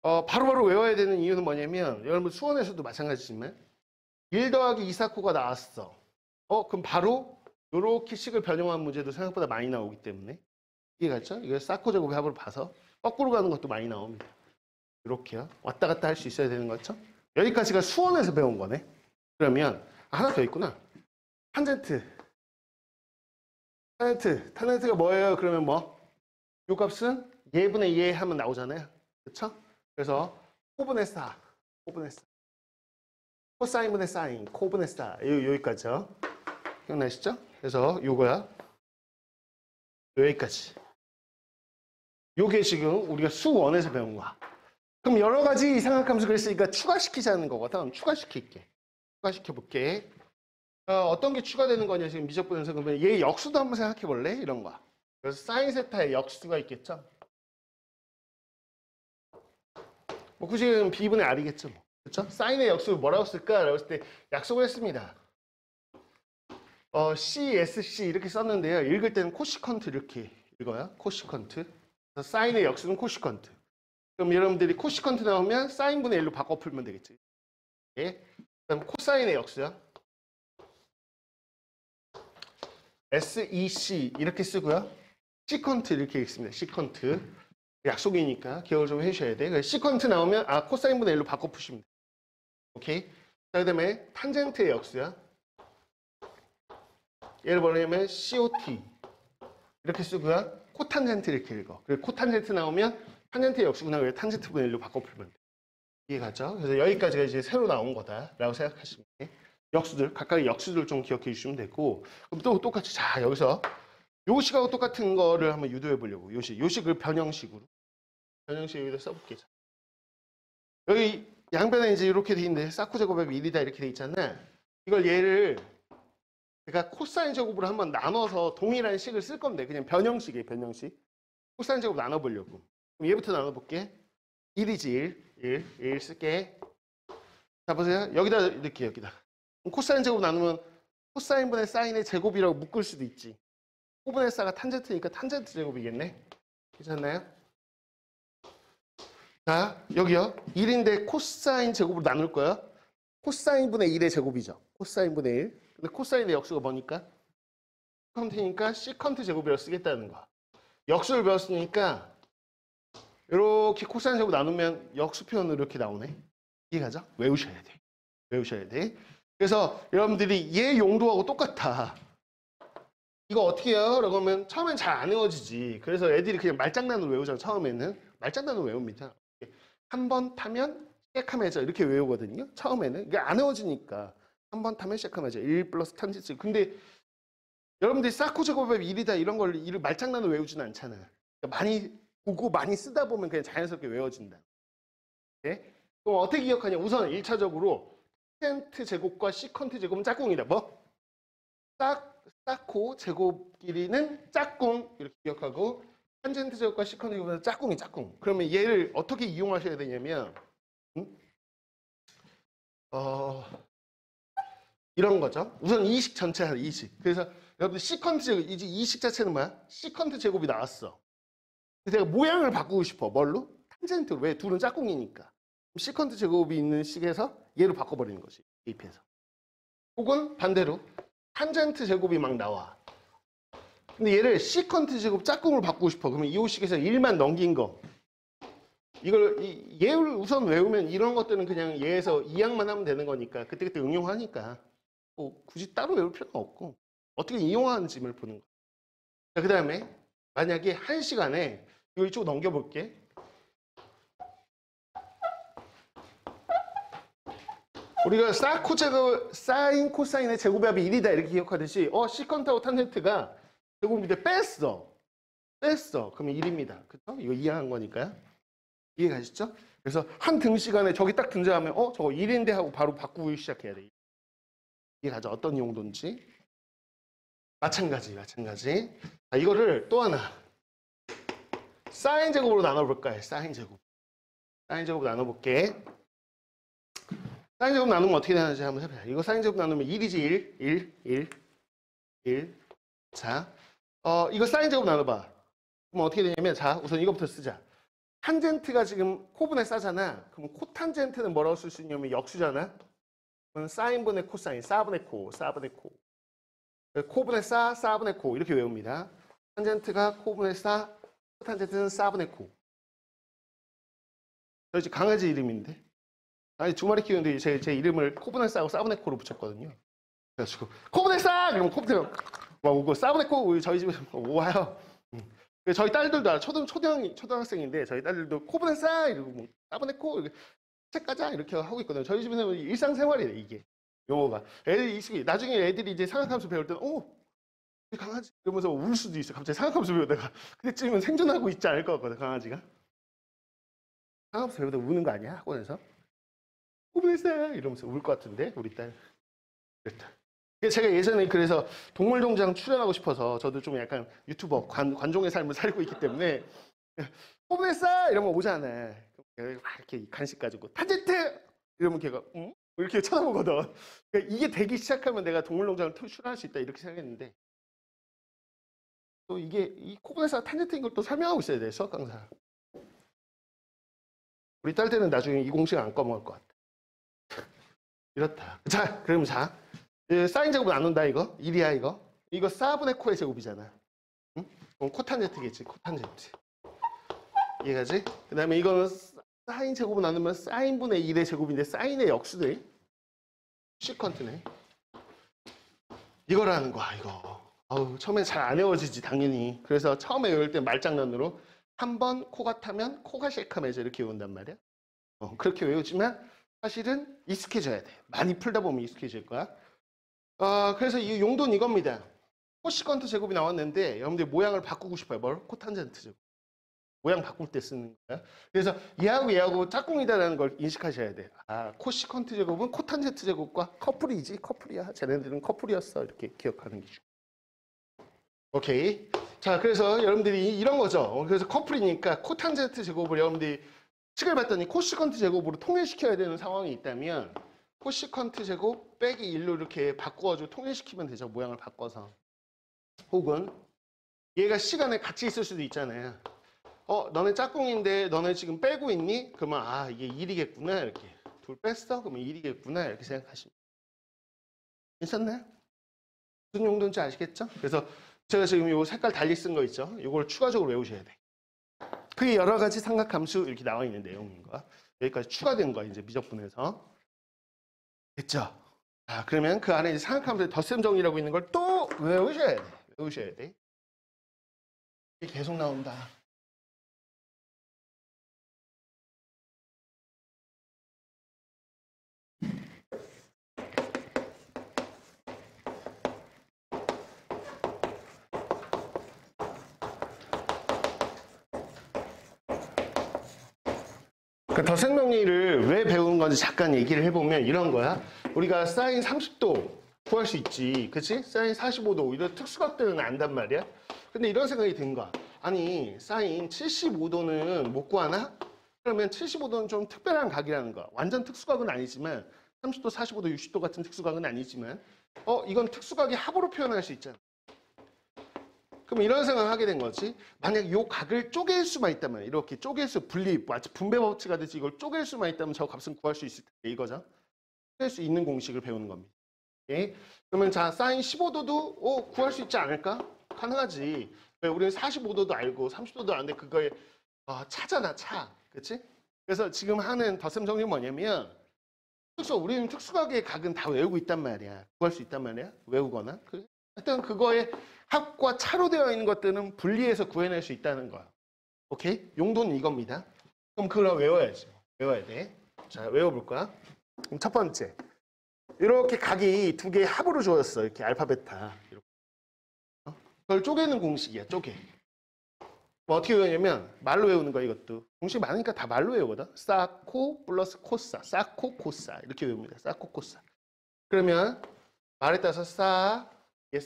바로바로 외워야 되는 이유는 뭐냐면 여러분 수원에서도 마찬가지지만 1 더하기 2 사코가 나왔어. 그럼 바로 이렇게 식을 변형한 문제도 생각보다 많이 나오기 때문에 이해갔죠? 이거 사코 제곱의 합으로 봐서 거꾸로 가는 것도 많이 나옵니다. 이렇게요. 왔다 갔다 할 수 있어야 되는 거죠? 여기까지가 수원에서 배운 거네. 그러면 하나 더 있구나. 탄젠트가 뭐예요? 그러면 요 값은 얘분의 얘 하면 나오잖아요. 그쵸? 그래서 코분의 사. 코사인분의 사인, 코분의 사. 여기까지요. 기억나시죠? 그래서 요거야. 여기까지. 요게 지금 우리가 수1에서 배운 거야. 그럼 여러 가지 이상한 함수 그랬으니까 추가시키자는 거거든. 추가시켜볼게. 어떤 게 추가되는 거냐 지금 미적분 연습 그러면 얘 역수도 한번 생각해 볼래? 이런 거야. 그래서 사인 세타의 역수가 있겠죠. 뭐 굳이 b분의 r이겠죠. 뭐. 그렇죠? 사인의 역수 뭐라고 쓸까? 라고 했을 때 약속을 했습니다. CSC 이렇게 썼는데요. 읽을 때는 코시컨트 이렇게 읽어요. 코시컨트. 그래서 사인의 역수는 코시컨트. 그럼 여러분들이 코시컨트 나오면 사인분의 1로 바꿔 풀면 되겠지. 예. 그다음 코사인의 역수요. SEC 이렇게 쓰고요. 시컨트 이렇게 읽습니다. 시컨트. 약속이니까 기억을 좀 해주셔야 돼. 시컨트 나오면 코사인분의 1로 바꿔 푸시면 돼. 오케이. 자, 그다음에 탄젠트의 역수야. 예를 들면 COT 이렇게 쓰고요. 코탄젠트 이렇게 읽어. 그리고 코탄젠트 나오면 탄젠트의 역수구나. 그래서 탄젠트분의 1로 바꿔 풀면 돼. 이해가죠? 그래서 여기까지가 이제 새로 나온 거다라고 생각하시면 돼. 역수들, 각각의 역수들 좀 기억해 주시면 되고, 그럼 또 똑같이, 자, 여기서 요식하고 똑같은 거를 한번 유도해 보려고. 요식을 변형식으로. 변형식 여기다 써볼게요. 여기 양변에 이제 이렇게 돼 있는데, 사코 제곱의 1이다 이렇게 돼 있잖아. 이걸 얘를, 그러니까 코사인 제곱으로 한번 나눠서 동일한 식을 쓸 건데, 그냥 변형식이에요, 변형식. 코사인 제곱 나눠보려고. 그럼 얘부터 나눠볼게. 1이지, 1 쓸게. 자, 보세요. 여기다 이렇게, 여기다. 코사인 제곱 나누면 코사인분의 사인의 제곱이라고 묶을 수도 있지. 코분의 사가 탄젠트니까 탄젠트 제곱이겠네. 괜찮나요? 자, 여기요. 1인데 코사인 제곱으로 나눌 거예요. 코사인분의 1의 제곱이죠. 코사인분의 1. 근데 코사인의 역수가 뭐니까? 시컨트니까 시컨트 제곱이라고 쓰겠다는 거야. 역수를 배웠으니까 이렇게 코사인 제곱 나누면 역수 표현으로 이렇게 나오네. 이해가죠? 외우셔야 돼. 외우셔야 돼. 그래서 여러분들이 얘 용도하고 똑같아. 이거 어떻게 해요? 라고 하면 처음엔 잘 안 외워지지. 그래서 애들이 그냥 말장난으로 외우잖아. 처음에는. 말장난으로 외웁니다. 한 번 타면 시작하면서 이렇게 외우거든요. 처음에는. 이게 안 외워지니까. 한 번 타면 시작하면서 1 플러스 탄젠트. 근데 여러분들이 사코 제곱의 1이다 이런 걸 말장난으로 외우지는 않잖아. 그러니까 많이 보고 많이 쓰다 보면 그냥 자연스럽게 외워진다. 네? 그럼 어떻게 기억하냐? 우선 1차적으로 탄젠트 제곱과 시컨트 제곱은 짝꿍이다. 뭐? 사코 제곱 길이는 짝꿍 이렇게 기억하고 탄젠트 제곱과 시컨트 제곱은 짝꿍이 짝꿍. 그러면 얘를 어떻게 이용하셔야 되냐면 이런 거죠. 우선 이식 전체가 이식. 그래서 여러분들 시컨트 제곱 이제 이식 자체는 뭐야? 시컨트 제곱이 나왔어. 그래서 내가 모양을 바꾸고 싶어. 뭘로? 탄젠트로. 왜? 둘은 짝꿍이니까. 시컨트 제곱이 있는 식에서 얘로 바꿔버리는 거지. 대입해서. 혹은 반대로 탄젠트 제곱이 막 나와. 근데 얘를 시컨트 제곱 짝꿍으로 바꾸고 싶어. 그러면 이호식에서 1만 넘긴 거. 얘를 우선 외우면 이런 것들은 그냥 얘에서 이항만 하면 되는 거니까 그때그때 응용하니까 뭐 굳이 따로 외울 필요는 없고 어떻게 이용하는지를 보는 거야. 그 다음에 만약에 1시간에 이거 이쪽 넘겨볼게. 우리가 사인 코사인의 제곱합이 1이다 이렇게 기억하듯이 시컨트하고 탄젠트가 제곱인데 뺐어. 그러면 1입니다. 그죠? 이거 이해한 거니까요. 이해 가시죠? 그래서 한 등시간에 저기 딱 등장하면 저거 1인데 하고 바로 바꾸기 시작해야 돼. 이해 가죠? 어떤 용도인지. 마찬가지. 자, 이거를 또 하나 사인 제곱으로 나눠볼까요? 사인 제곱 나눠볼게. 사인 제곱 나누면 어떻게 되는지 한번 해보자. 이거 사인 제곱 나누면 1이지 1. 자, 이거 사인 제곱 나눠봐. 그럼 어떻게 되냐면 자, 우선 이거부터 쓰자. 탄젠트가 지금 코분의 싸잖아. 그럼 코탄젠트는 뭐라고 쓸 수 있냐면 역수잖아. 그럼 사인분의 코사인, 사분의 코. 코분의 사분의 코 이렇게 외웁니다. 탄젠트가 코분의 싸, 코탄젠트는 사분의 코. 저 이제 강아지 이름인데. 아니 2마리 키우는데 제 이름을 코분의 싸고 사분의 코로 붙였거든요. 그래가지고 코분의 싸! 그러면 코분의 막 오고 사분의 코 저희 집에서 와요. 저희 딸들도 알아. 초등학생인데 저희 딸들도 코분의 싸! 이러고 뭐 사분의 코 이렇게 책 가자 이렇게 하고 있거든요. 저희 집에서는 일상생활이래 이게. 용어가. 애들이 익숙해. 나중에 애들이 이제 상학함수 배울 때는 강아지 이러면서 울 수도 있어. 갑자기 상학함수 배우다가 그때쯤이면 생존하고 있지 않을 것 같거든 강아지가. 상학함수 배우다 우는 거 아니야 학원에서? 코분했어 이러면서 울 것 같은데 우리 딸. 그랬다. 제가 예전에 그래서 동물농장 출연하고 싶어서 저도 좀 약간 유튜버 관종의 삶을 살고 있기 때문에 코분했어 이러면 오잖아. 이렇게 간식 가지고 탄젠트 이러면 걔가 응? 이렇게 쳐다보거든. 그러니까 이게 되기 시작하면 내가 동물농장을 출연할 수 있다 이렇게 생각했는데 또 이게 이 코분에서 탄젠트인 걸 또 설명하고 있어야 돼 수학 강사. 우리 딸 때는 나중에 이 공식 안 꺼먹을 것 같아. 이렇다. 자, 그럼 자. 사인 제곱 나눈다 이거. 1이야 이거. 이거 4분의 코의 제곱이잖아. 응? 그럼 코탄젠트겠지. 코탄젠트. 이해가지? 그 다음에 이거는 사인 제곱을 나누면 사인분의 1의 제곱인데 사인의 역수네. 시컨트네. 이거라는 거야 이거. 처음에 잘 안 외워지지 당연히. 그래서 처음에 외울 때 말장난으로 한 번 코가 타면 코가 쉐이크하면서 이렇게 외운단 말이야. 그렇게 외우지만 사실은 익숙해져야 돼. 많이 풀다 보면 익숙해질 거야. 그래서 이 용도는 이겁니다. 코시컨트 제곱이 나왔는데 여러분들 모양을 바꾸고 싶어요. 뭘? 코탄젠트 제곱. 모양 바꿀 때 쓰는 거야. 그래서 얘하고 짝꿍이다라는 걸 인식하셔야 돼. 코시컨트 제곱은 코탄젠트 제곱과 커플이야. 쟤네들은 커플이었어. 이렇게 기억하는 게 중요해. 오케이. 자, 그래서 여러분들이 이런 거죠. 그래서 커플이니까 코탄젠트 제곱을 여러분들이 식을 봤더니 코시컨트 제곱으로 통일시켜야 되는 상황이 있다면 코시컨트 제곱 빼기 1로 이렇게 바꿔가지고 통일시키면 되죠. 모양을 바꿔서. 혹은 얘가 시간에 같이 있을 수도 있잖아요. 너네 짝꿍인데 너네 지금 빼고 있니? 그러면 이게 1이겠구나 이렇게. 둘 뺐어? 그러면 1이겠구나 이렇게 생각하시면 괜찮나요? 무슨 용도인지 아시겠죠? 그래서 제가 지금 요 색깔 달리 쓴 거 있죠? 이걸 추가적으로 외우셔야 돼. 그게 여러 가지 삼각함수 이렇게 나와 있는 내용인 거야. 여기까지 추가된 거야 이제 미적분에서. 됐죠? 그러면 그 안에 이제 삼각함수의 덧셈 정리라고 있는 걸 또 외우셔야 돼. 이게 계속 나온다. 그 덧셈 정리를 왜 배우는 건지 잠깐 얘기를 해보면 이런 거야. 우리가 사인 30도 구할 수 있지. 그치? 사인 45도 이런 특수각들은 안단 말이야. 근데 이런 생각이 든 거야. 아니 사인 75도는 못 구하나? 그러면 75도는 좀 특별한 각이라는 거야. 완전 특수각은 아니지만 30도, 45도, 60도 같은 특수각은 아니지만 이건 특수각의 합으로 표현할 수 있잖아. 그럼 이런 생각을 하게 된 거지. 만약 이 각을 쪼갤 수만 있다면 이렇게 쪼갤 수, 분리, 마치 분배 법칙 하듯이 이걸 쪼갤 수만 있다면 저 값은 구할 수 있을 텐데 이거죠. 쪼갤 수 있는 공식을 배우는 겁니다. 오케이? 그러면 자 사인 15도도 구할 수 있지 않을까? 가능하지. 왜? 우리는 45도도 알고 30도도 아는데 그거에 차잖아 차. 그치? 그래서 지금 하는 덧셈 정리는 뭐냐면 우리는 특수각의 각은 다 외우고 있단 말이야. 구할 수 있단 말이야. 외우거나. 하여튼 그거에 합과 차로 되어 있는 것들은 분리해서 구해낼 수 있다는 거야. 오케이? 용도는 이겁니다. 그럼 그걸 외워야지. 외워야 돼. 자, 외워볼 거야. 그럼 첫 번째. 이렇게 각이 두 개의 합으로 주어졌어. 이렇게 알파, 베타. 이렇게. 그걸 쪼개는 공식이야. 쪼개. 뭐 어떻게 외우냐면 말로 외우는 거야 이것도. 공식 많으니까 다 말로 외우거든. 사코 플러스 코사. 사코 코사. 이렇게 외웁니다. 사코 코사. 그러면 말에 따라서 얘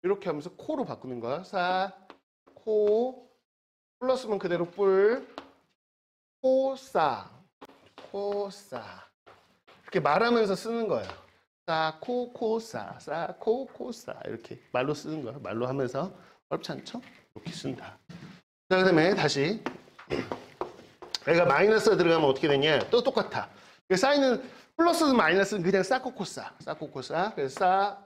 이렇게 하면서 코로 바꾸는 거야. 코 플러스면 그대로 코사 이렇게 말하면서 쓰는 거야. 코사 코사 이렇게 말로 쓰는 거야. 말로 하면서 어렵지 않죠? 이렇게 쓴다. 자, 그다음에 다시 얘가 마이너스가 들어가면 어떻게 되냐? 또 똑같아. 사인은 플러스든 마이너스는 그냥 사코코사. 그래서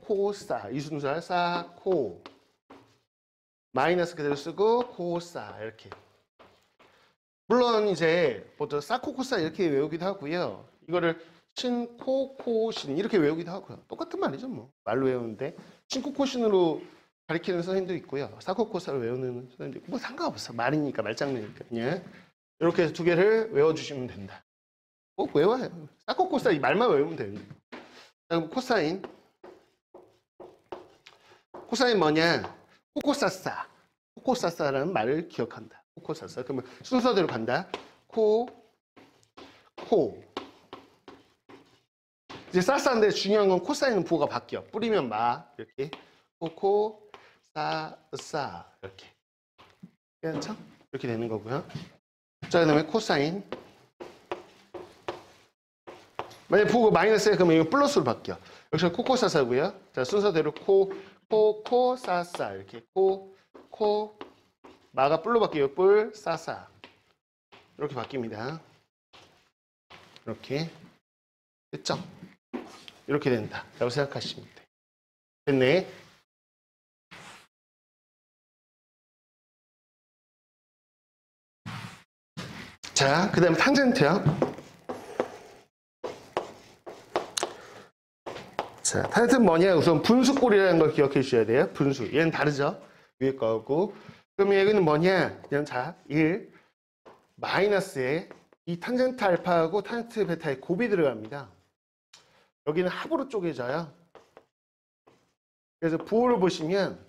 코사 이 순서 사코 마이너스 그대로 쓰고 코사 이렇게. 물론 이제 보통 사코코사 이렇게 외우기도 하고요. 이거를 신코코신 이렇게 외우기도 하고요. 똑같은 말이죠, 뭐. 말로 외우는데 신코코신으로 가리키는 선생님도 있고요. 사코코사를 외우는 선생님도 있고 뭐 상관없어. 말이니까 말장난이니까 그냥 이렇게 해서 두 개를 외워주시면 된다. 꼭 외워요. 사코코사 이 말만 외우면 되는 거예요. 그럼 코사인 뭐냐? 코코사사라는 말을 기억한다. 코코사사. 그러면 순서대로 간다. 코. 이제 사사인데 중요한 건 코사인은 부호가 바뀌어. 뿌리면 마 이렇게 코사사 이렇게. 괜찮죠? 이렇게 되는 거고요. 자, 그다음에 코사인. 만약 부호가 마이너스에 그러면 이거 플러스로 바뀌어. 역시 코코사사고요. 자, 순서대로 코사사 이렇게 마가 뿔로 바뀌어요. 사사 이렇게 바뀝니다. 이렇게 됐죠? 이렇게 된다 라고 생각하시면 돼. 됐네. 자, 그 다음에 탄젠트요. 자, 탄젠트는 뭐냐? 우선 분수꼴이라는 걸 기억해 주셔야 돼요. 분수. 얘는 다르죠? 위에 거고. 그럼 여기는 뭐냐? 그냥 자, 1 마이너스에 이 탄젠트 알파하고 탄젠트 베타에 곱이 들어갑니다. 여기는 합으로 쪼개져요. 그래서 부호를 보시면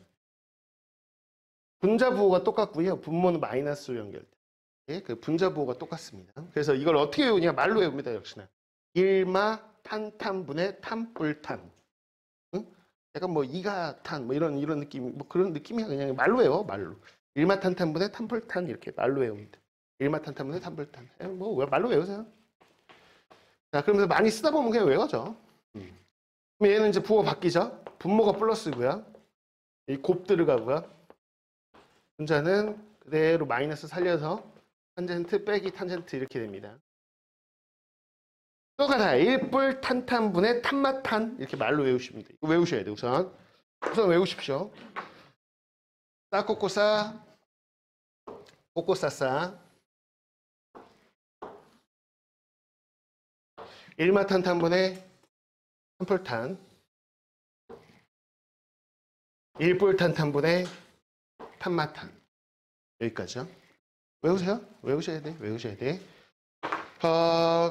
분자 부호가 똑같고요. 분모는 마이너스로 연결돼요. 그 분자 부호가 똑같습니다. 그래서 이걸 어떻게 외우냐? 말로 외웁니다. 역시나. 1마 탄탄분의 탄뿔탄. 응? 약간 뭐 이가탄 뭐 이런 느낌 뭐 그런 느낌이야. 그냥 말로 외워. 말로. 1마 탄탄분의 탄뿔탄 이렇게 말로 외웁니다. 1마 탄탄분의 탄뿔탄. 뭐 말로 외우세요. 자, 그러면서 많이 쓰다 보면 그냥 외워져. 그럼 얘는 이제 부호 바뀌죠? 분모가 플러스고요. 이 곱 들어가고요. 분자는 그대로 마이너스 살려서 탄젠트 빼기 탄젠트 이렇게 됩니다. 또 같아요. 1뿔 탄탄분의 탄마탄 이렇게 말로 외우시면 돼요. 이거 외우셔야 돼요. 우선 외우십시오. 사코코사 코코사사 1마 탄탄분의 탄폴탄 1뿔 탄탄분의 탄마탄 여기까지요. 외우세요. 외우셔야 돼.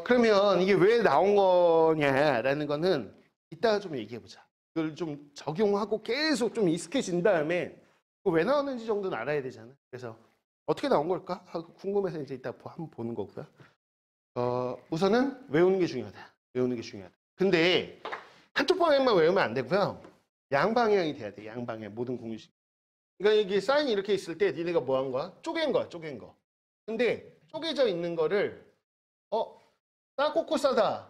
그러면 이게 왜 나온 거냐라는 거는 이따가 좀 얘기해보자. 이걸 좀 적용하고 계속 좀 익숙해진 다음에 왜 나오는지 정도는 알아야 되잖아. 그래서 어떻게 나온 걸까 하고 궁금해서 이제 이따 한번 보는 거고요. 우선은 외우는 게 중요하다. 외우는 게 중요하다. 근데 한쪽 방향만 외우면 안 되고요. 양방향이 돼야 돼. 양방향 모든 공식. 그러니까 이게 사인이 이렇게 있을 때 니네가 뭐 한 거야? 쪼갠 거야. 쪼갠 거. 근데 쪼개져 있는 거를 싸코코 싸다.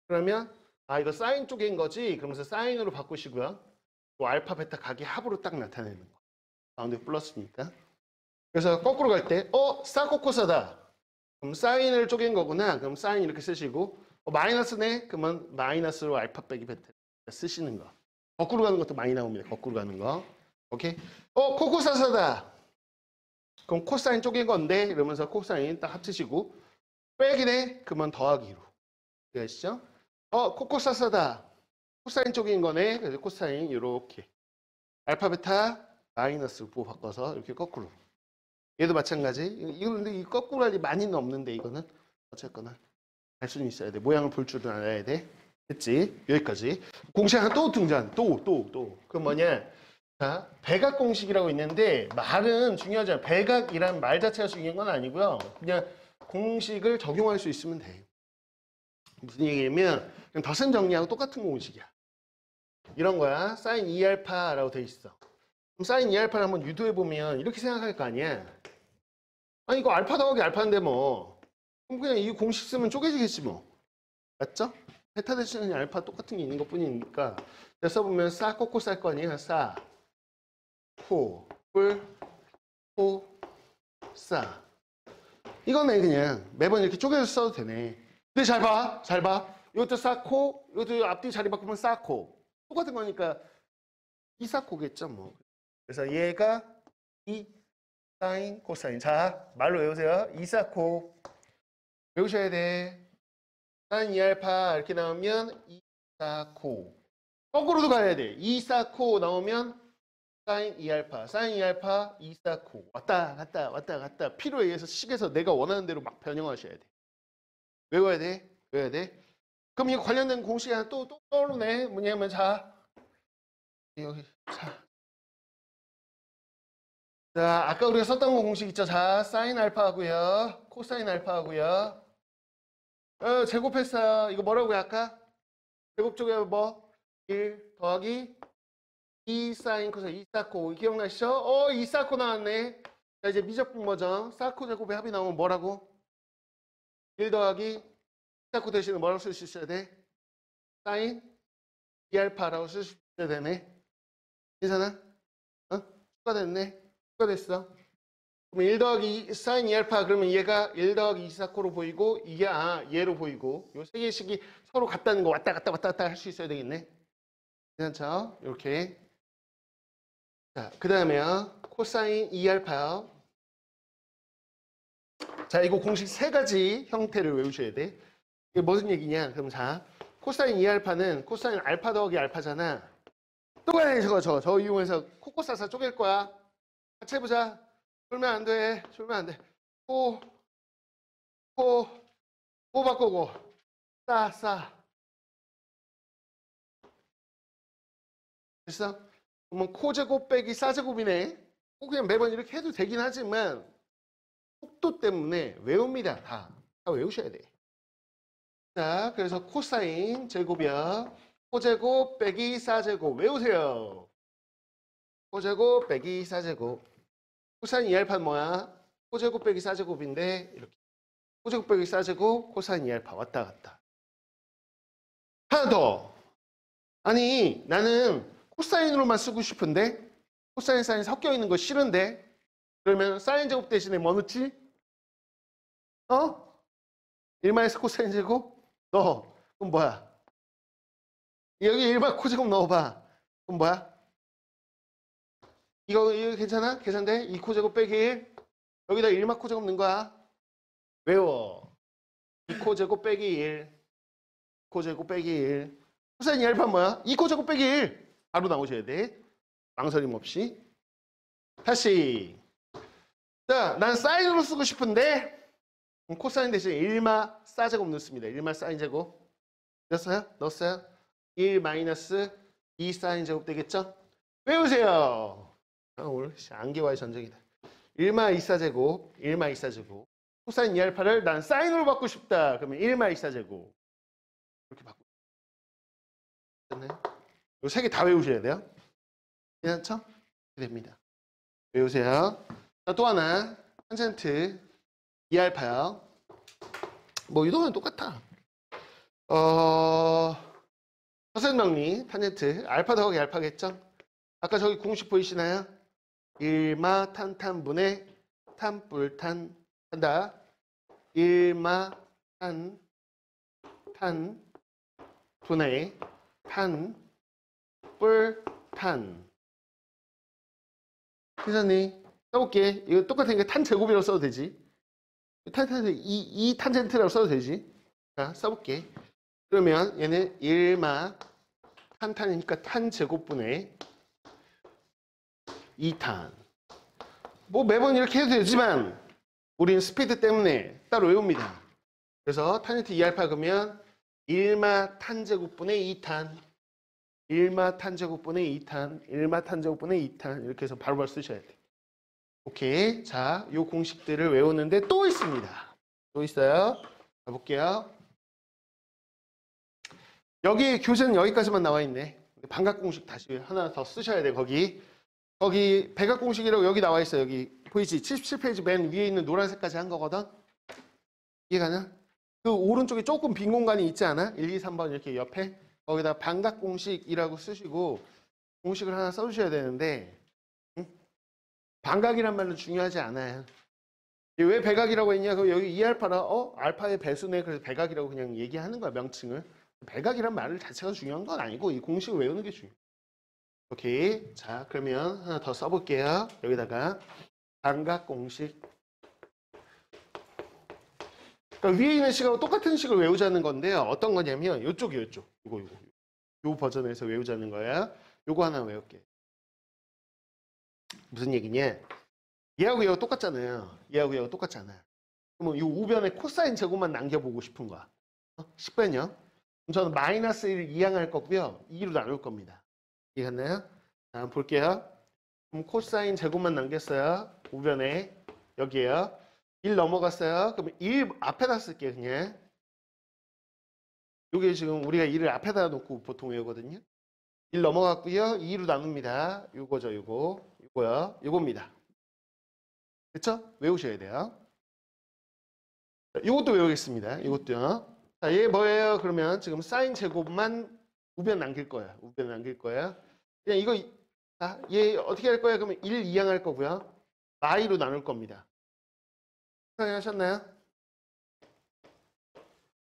그러면 이거 사인 쪼갠 거지. 그러면서 사인으로 바꾸시고요. 또 알파 베타 각이 합으로 딱 나타내는 거. 가운데 플러스니까. 그래서 거꾸로 갈 때 싸코코 싸다. 그럼 사인을 쪼갠 거구나. 그럼 사인 이렇게 쓰시고 마이너스네. 그러면 마이너스로 알파 빼기 베타 쓰시는 거. 거꾸로 가는 것도 많이 나옵니다. 거꾸로 가는 거. 오케이? 코코사사다. 그럼 코사인 쪼갠 건데 이러면서 코사인 딱 합치시고 빼기네. 그러면 더하기로. 아시죠? 코코사사다. 코사인 쪼갠 거네. 그래서 코사인 이렇게. 알파 베타 마이너스로 바꿔서 이렇게 거꾸로. 얘도 마찬가지. 이거 근데 이 거꾸로 할 일이 많이는 없는데 이거는 어쨌거나 할 수는 있어야 돼. 모양을 볼 줄은 알아야 돼. 됐지? 여기까지. 공식 하나 또 등장. 또. 그럼 뭐냐? 자, 백악 공식이라고 있는데 말은 중요하잖아. 백악이란 말 자체가 중요한 건 아니고요. 그냥 공식을 적용할 수 있으면 돼. 무슨 얘기냐면 그냥 덧셈 정리하고 똑같은 공식이야. 이런 거야. 사인 2알파라고 돼 있어. 그럼 사인 2알파를 한번 유도해보면 이렇게 생각할 거 아니야. 이거 알파 더하기 알파인데 뭐. 그럼 그냥 이 공식 쓰면 쪼개지겠지 뭐. 맞죠? 베타 대신에 알파 똑같은 게 있는 것 뿐이니까. 써보면 싸 코코 쌀 거 아니야. 싸, 코, 뿔, 코, 싸. 이거네 그냥. 매번 이렇게 쪼개서 써도 되네. 근데 잘 봐. 잘 봐. 이것도 싸코, 이것도 앞뒤 자리 바꾸면 싸코. 똑같은 거니까 이싸코겠죠 뭐. 그래서 얘가 이 사인, 코사인. 자, 말로 외우세요. 이사코. 외우셔야 돼. 사인 2알파 이렇게 나오면 이사코. 거꾸로도 가야 돼. 이사코 나오면 사인 2알파. 사인 2알파, 이사코. 왔다 갔다. 필요에 의해서 식에서 내가 원하는 대로 막 변형하셔야 돼. 외워야 돼. 외워야 돼. 그럼 이 관련된 공식이 하나 또 떠오르네. 뭐냐면 자. 여기 자, 아까 우리가 썼던 거 공식 있죠? 자, 사인 알파 하고요. 코사인 알파 하고요. 제곱했어요. 이거 뭐라고요, 아까? 제곱 쪽에 뭐? 1 더하기 2 사인 코사인 2 사코. 기억나시죠? 2 사코 나왔네. 자, 이제 미적분 버전. 사코 제곱의 합이 나오면 뭐라고? 1 더하기 2 사코 대신에 뭐라고 쓸 수 있어야 돼? 사인 2알파라고 쓸 수 있어야 되네. 괜찮아? 추가됐네. 됐어. 그럼 1 더하기 사인 2알파 그러면 얘가 1 더하기 2사코로 보이고 이게 얘로 보이고 요 세 개씩이 서로 같다는 거 왔다 갔다 할 수 있어야 되겠네. 괜찮죠? 이렇게. 자, 그 다음에요. 코사인 2알파요. 자, 이거 공식 세 가지 형태를 외우셔야 돼. 이게 무슨 얘기냐? 그럼 자, 코사인 2알파는 코사인 알파 더하기 알파잖아. 또 가야 돼, 저거 이용해서 코코사사 쪼갤 거야. 같이 해보자. 졸면 안 돼. 졸면 안 돼. 코 바꾸고. 싸. 됐어? 그러면 코제곱 빼기 싸제곱이네. 그냥 매번 이렇게 해도 되긴 하지만 속도 때문에 외웁니다. 다 외우셔야 돼. 자, 그래서 코사인 제곱이야. 코제곱 빼기 싸제곱 외우세요. 코제곱 빼기 싸제곱. 코사인 2알파는 뭐야? 코제곱 빼기 싸제곱인데 이렇게 코제곱 빼기 싸제곱 코사인 2알파 왔다 갔다. 하나 더. 아니 나는 코사인으로만 쓰고 싶은데 코사인 사인 섞여 있는 거 싫은데 그러면 사인 제곱 대신에 뭐 넣지? 1마이너스 코사인 제곱? 넣어. 그럼 뭐야? 여기 1마 코제곱 넣어봐. 그럼 뭐야? 이거 괜찮아? 계산돼? 2코제곱 빼기 1. 여기다 1마 코제곱 넣은 거야. 외워. 2코제곱 빼기 1. 코제곱 빼기 1. 코사인 2알파 뭐야? 2코제곱 빼기 1. 바로 나오셔야 돼. 망설임 없이. 다시. 자, 난 사인으로 쓰고 싶은데 코사인 대신에 1마 싸제곱 넣습니다. 1마 사인 제곱. 넣었어요? 1 마이너스 2 사인 제곱 되겠죠? 외우세요. 오늘 안개와의 전쟁이다. 1마 2사제곱, 1마 2사제곱. 코사인 2알파를 난 사인으로 바꾸고 싶다. 그러면 1마 24제곱. 이렇게 바꾸고 싶잖아요. 이 세 개 다 외우셔야 돼요. 괜찮죠? 이렇게 됩니다. 외우세요. 자, 또 하나. 탄젠트 2알파요. 뭐 이 동안 똑같아. 허생 정리 탄젠트 알파 더하기 알파겠죠? 아까 저기 공식 보이시나요? 1마 탄탄분의 탄뿔탄 한다. 1마 탄분의 탄뿔탄. 기사님 써볼게. 이거 똑같으니까 탄 제곱이라고 써도 되지. 이 탄젠트라고 써도 되지. 자, 써볼게. 그러면 얘는 1마 탄탄이니까 탄 제곱분의 2탄. 뭐 매번 이렇게 해도 되지만 우린 스피드 때문에 따로 외웁니다. 그래서 탄젠트 2알파 그러면 1마 탄 제곱분의 2탄. 1마 탄 제곱분의 2탄. 1마 탄 제곱분의 2탄. 이렇게 해서 바로바로 쓰셔야 돼. 오케이. 자, 요 공식들을 외우는데 또 있습니다. 또 있어요. 가볼게요. 여기 교재는 여기까지만 나와 있네. 반각 공식 다시 하나 더 쓰셔야 돼. 거기 백각 공식이라고 여기 나와 있어. 여기 보이지? 77페이지 맨 위에 있는 노란색까지 한 거거든. 이해가냐? 그 오른쪽에 조금 빈 공간이 있지 않아? 1, 2, 3번 이렇게 옆에 거기다 반각 공식이라고 쓰시고 공식을 하나 써주셔야 되는데 반각이란 말은 중요하지 않아요. 왜 백각이라고 했냐? 여기 2알파라 알파의 배수네. 그래서 백각이라고 그냥 얘기하는 거야. 명칭을. 백각이란 말 자체가 중요한 건 아니고 이 공식을 외우는 게 중요해요. 오케이. 자, 그러면 하나 더 써볼게요. 여기다가 반각 공식. 그러니까 위에 있는 식하고 똑같은 식을 외우자는 건데요. 어떤 거냐면 이쪽이요. 이쪽. 요 버전에서 외우자는 거야. 요거 하나 외울게. 무슨 얘기냐? 얘하고 얘하고 똑같잖아요. 얘하고 얘하고 똑같잖아요. 그러면 이 우변에 코사인 제곱만 남겨보고 싶은 거야. 10배냐? 그럼 저는 마이너스 1을 이항할 거고요. 2로 나눌 겁니다. 이해갔나요? 자, 한번 볼게요. 그럼 코사인 제곱만 남겼어요. 우변에. 여기에요. 1 넘어갔어요. 그럼 1 앞에다 쓸게요. 그냥. 요게 지금 우리가 1을 앞에다 놓고 보통 외우거든요. 1 넘어갔고요. 2로 나눕니다. 요거죠. 요거요. 요겁니다. 그쵸? 외우셔야 돼요. 이것도 외우겠습니다. 이것도요. 자, 얘 뭐예요? 그러면 지금 사인 제곱만 우변 남길 거예요. 우변 남길 거예요. 그냥 이거, 얘 어떻게 할 거예요? 그러면 1 이항할 거고요. 마이로 나눌 겁니다. 생각하셨나요?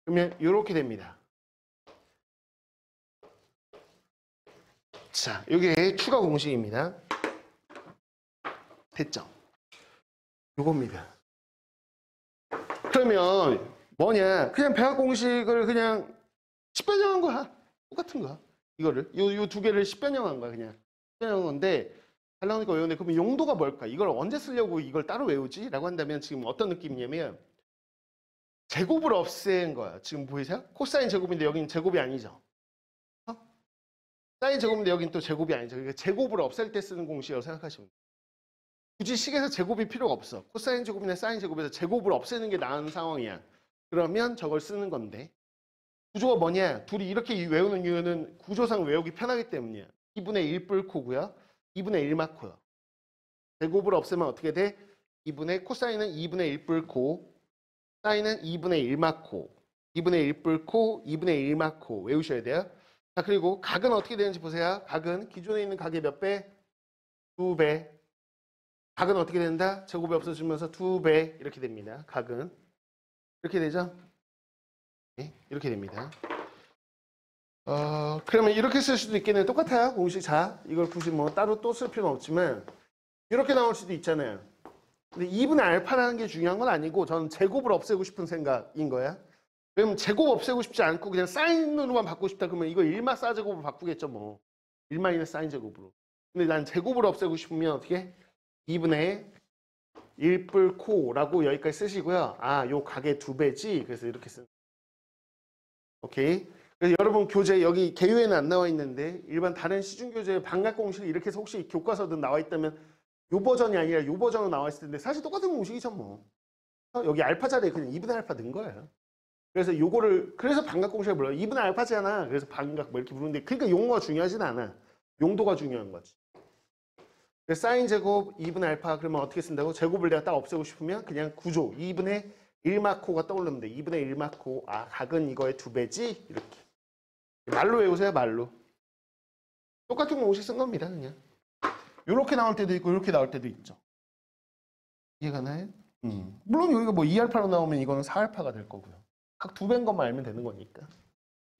그러면 이렇게 됩니다. 자, 이게 추가 공식입니다. 됐죠? 요겁니다. 그러면 뭐냐? 그냥 백악 공식을 그냥 10변형한 거야. 똑같은 거야. 이거를 요 두 개를 10변형한 거야. 그냥 10변형한 건데 잘 나오니까 외우는데 그러면 용도가 뭘까? 이걸 언제 쓰려고 이걸 따로 외우지? 라고 한다면 지금 어떤 느낌이냐면 제곱을 없앤 거야. 지금 보이세요? 코사인 제곱인데 여기는 제곱이 아니죠. 사인 제곱인데 여기는 또 제곱이 아니죠. 그러니까 제곱을 없앨 때 쓰는 공식이라고 생각하시면 돼요. 굳이 식에서 제곱이 필요가 없어. 코사인 제곱이나 사인 제곱에서 제곱을 없애는 게 나은 상황이야. 그러면 저걸 쓰는 건데 구조가 뭐냐? 둘이 이렇게 외우는 이유는 구조상 외우기 편하기 때문이야. 2분의 1 뿔코고요. 2분의 1 마코요. 제곱을 없애면 어떻게 돼? 2분의 코사인은 2분의 1 뿔코, 사인은 2분의 1 마코, 2분의 1 뿔코, 2분의 1 마코 외우셔야 돼요. 자, 그리고 각은 어떻게 되는지 보세요. 각은 기존에 있는 각의 몇 배? 2배. 각은 어떻게 된다? 제곱이 없어지면서 2배 이렇게 됩니다. 각은 이렇게 되죠? 네, 이렇게 됩니다. 그러면 이렇게 쓸 수도 있겠네요. 똑같아요. 공식. 자, 이걸 굳이 뭐 따로 또 쓸 필요는 없지만 이렇게 나올 수도 있잖아요. 근데 2분의 알파라는 게 중요한 건 아니고 저는 제곱을 없애고 싶은 생각인 거야. 그러면 제곱 없애고 싶지 않고 그냥 사인으로만 바꾸고 싶다 그러면 이거 1마 사제곱으로 바꾸겠죠 뭐. 1 마이너스 사인 제곱으로. 근데 난 제곱을 없애고 싶으면 어떻게? 2분의 1 뿔코라고 여기까지 쓰시고요. 아, 요 각의 2배지. 그래서 이렇게 쓰는. 오케이. 그래서 여러분 교재 여기 개요에는 안 나와 있는데 일반 다른 시중 교재 반각 공식 이렇게 해서 혹시 교과서든 나와 있다면 요 버전이 아니라 요 버전으로 나와 있을 텐데 사실 똑같은 공식이죠 뭐. 여기 알파 자리에 그냥 2분의 알파 넣은 거예요. 그래서 요거를 그래서 반각 공식을 불러요. 2분의 알파잖아. 그래서 반각 뭐 이렇게 부르는데 그러니까 용어가 중요하진 않아. 용도가 중요한 거지. 그래서 사인 제곱 2분의 알파 그러면 어떻게 쓴다고? 제곱을 내가 딱 없애고 싶으면 그냥 구조 2분의 1마코가 떠오르면 돼. 2분의 1마코. 아, 각은 이거의 2배지? 이렇게. 말로 외우세요, 말로. 똑같은 공식 쓴 겁니다, 그냥. 이렇게 나올 때도 있고 이렇게 나올 때도 있죠. 이해가 나요? 물론 여기가 뭐 2알파로 나오면 이거는 4알파가 될 거고요. 각 2배인 것만 알면 되는 거니까.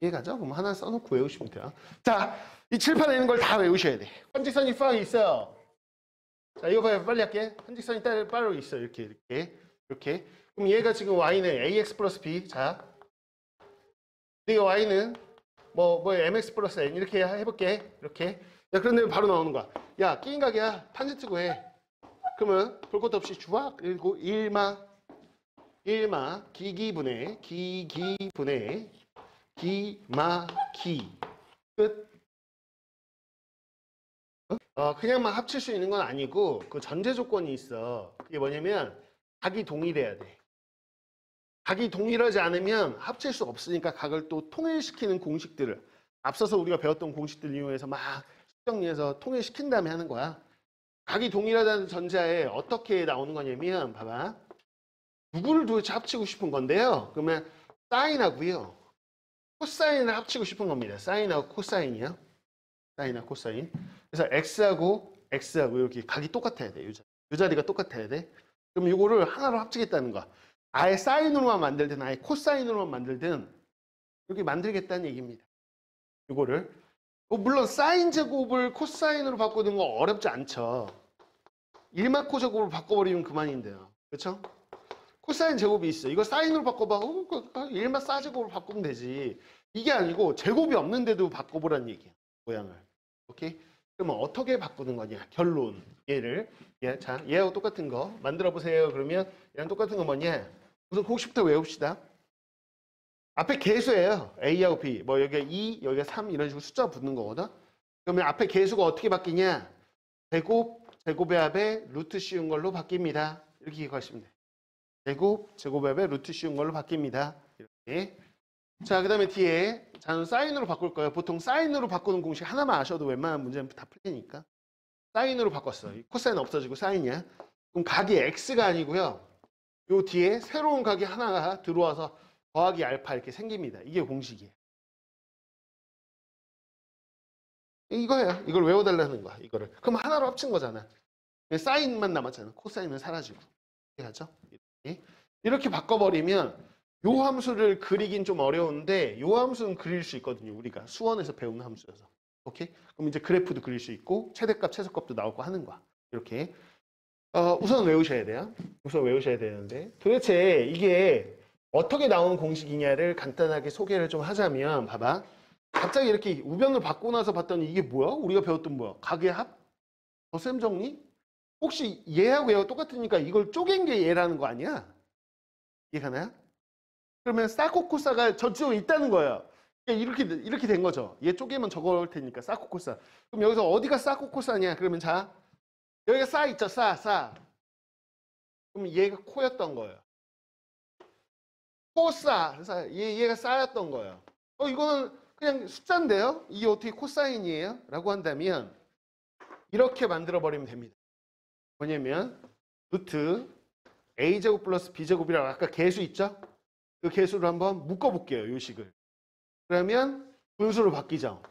이해가죠? 그럼 하나 써놓고 외우시면 돼요. 자, 이 칠판에 있는 걸 다 외우셔야 돼. 한직선이 팍 있어요. 자, 이거 봐요. 빨리 할게. 한직선이 따로 있어요. 이렇게. 그럼 얘가 지금 y는 ax 플러스 b. 자, 이 y는 뭐 mx 플러스 n 이렇게 해볼게. 이렇게. 야, 그런데 바로 나오는 거야. 야, 끼인 각이야. 탄젠트 구해. 그러면 볼 것도 없이 주악 그리고 1마 기기분의 기마기 끝. 그냥만 합칠 수 있는 건 아니고 그 전제 조건이 있어. 그게 뭐냐면 각이 동일해야 돼. 각이 동일하지 않으면 합칠 수 없으니까 각을 또 통일시키는 공식들을 앞서서 우리가 배웠던 공식들 이용해서 막 수정리해서 통일시킨 다음에 하는 거야. 각이 동일하다는 전제하에 어떻게 나오는 거냐면 봐봐. 누구를 도대체 합치고 싶은 건데요. 그러면 사인하고요. 코사인을 합치고 싶은 겁니다. 사인하고 코사인이요. 사인하고 코사인. 그래서 x하고 이렇게 각이 똑같아야 돼. 이 자리가 똑같아야 돼. 그럼 이거를 하나로 합치겠다는 거야. 아예 사인으로만 만들든 아예 코사인으로만 만들든 이렇게 만들겠다는 얘기입니다. 이거를. 물론 사인 제곱을 코사인으로 바꾸는 거 어렵지 않죠. 1마 코 제곱으로 바꿔버리면 그만인데요. 그렇죠? 코사인 제곱이 있어. 이거 사인으로 바꿔봐. 1마 사 제곱으로 바꾸면 되지. 이게 아니고 제곱이 없는데도 바꿔보라는 얘기야. 모양을. 오케이? 그러면 어떻게 바꾸는 거냐? 결론. 자, 얘하고 똑같은 거 만들어 보세요. 그러면 얘랑 똑같은 거 뭐냐? 우선 공식부터 외웁시다. 앞에 개수예요. A하고 B. 뭐 여기가 2, 여기가 3 이런 식으로 숫자가 붙는 거거든. 그러면 앞에 개수가 어떻게 바뀌냐? 제곱의 합에 루트 씌운 걸로 바뀝니다. 이렇게 기억하시면 돼요. 제곱의 합에 루트 씌운 걸로 바뀝니다. 이렇게. 자, 그 다음에 뒤에 저는 사인으로 바꿀 거예요. 보통 사인으로 바꾸는 공식 하나만 아셔도 웬만한 문제는 다 풀리니까. 사인으로 바꿨어. 코사인 없어지고 사인이야. 그럼 각이 x가 아니고요. 요 뒤에 새로운 각이 하나가 들어와서 더하기 알파 이렇게 생깁니다. 이게 공식이에요. 이거예요. 이걸 외워달라는 거야. 이거를. 그럼 하나로 합친 거잖아. 사인만 남았잖아. 코사인은 사라지고. 이해하죠? 이렇게 바꿔버리면 요 함수를 그리긴 좀 어려운데 요 함수는 그릴 수 있거든요. 우리가 수원에서 배운 함수여서. 오케이? 그럼 이제 그래프도 그릴 수 있고 최대값, 최소값도 나오고 하는 거야. 이렇게. 우선 외우셔야 돼요. 우선 외우셔야 되는데 도대체 이게 어떻게 나오는 공식이냐를 간단하게 소개를 좀 하자면 봐봐. 갑자기 이렇게 우변을 바꾸고 나서 봤더니 이게 뭐야? 우리가 배웠던 뭐야? 각의 합? 덧셈 정리? 혹시 얘하고 얘하고 똑같으니까 이걸 쪼갠 게 얘라는 거 아니야? 이해가나요? 그러면 사코코사가 저쪽에 있다는 거예요. 이렇게 된 거죠. 얘 쪼개면 저거 올 테니까 사코코사. 그럼 여기서 어디가 사코코사냐? 그러면 자 여기가 사 있죠. 사. 그럼 얘가 코였던 거예요. 코사. 그래서 얘가 쌓였던 거예요. 이거는 그냥 숫자인데요. 이게 어떻게 코사인이에요? 라고 한다면 이렇게 만들어버리면 됩니다. 뭐냐면 루트 a제곱 플러스 b제곱이라고 아까 개수 있죠? 그 개수를 한번 묶어볼게요. 이 식을. 그러면 분수로 바뀌죠.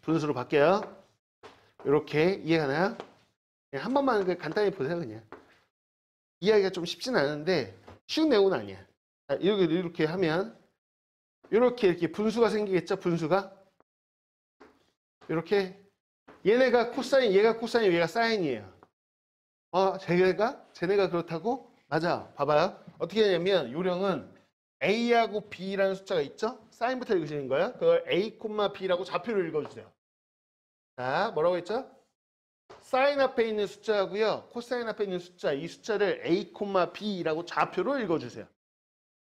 분수로 바뀌어요. 이렇게 이해가나요? 한 번만 간단히 보세요. 그냥. 이해하기가 좀 쉽진 않은데 쉬운 내용은 아니야. 이렇게 하면 이렇게 분수가 생기겠죠? 분수가 이렇게 얘네가 코사인, 얘가 코사인, 얘가 사인이에요. 쟤네가 그렇다고? 맞아. 봐봐요. 어떻게 하냐면 요령은 A하고 B라는 숫자가 있죠? 사인부터 읽으시는 거예요. 그걸 A, B라고 좌표를 읽어주세요. 자, 뭐라고 했죠? 사인 앞에 있는 숫자하고요. 코사인 앞에 있는 숫자, 이 숫자를 A, B라고 좌표로 읽어주세요.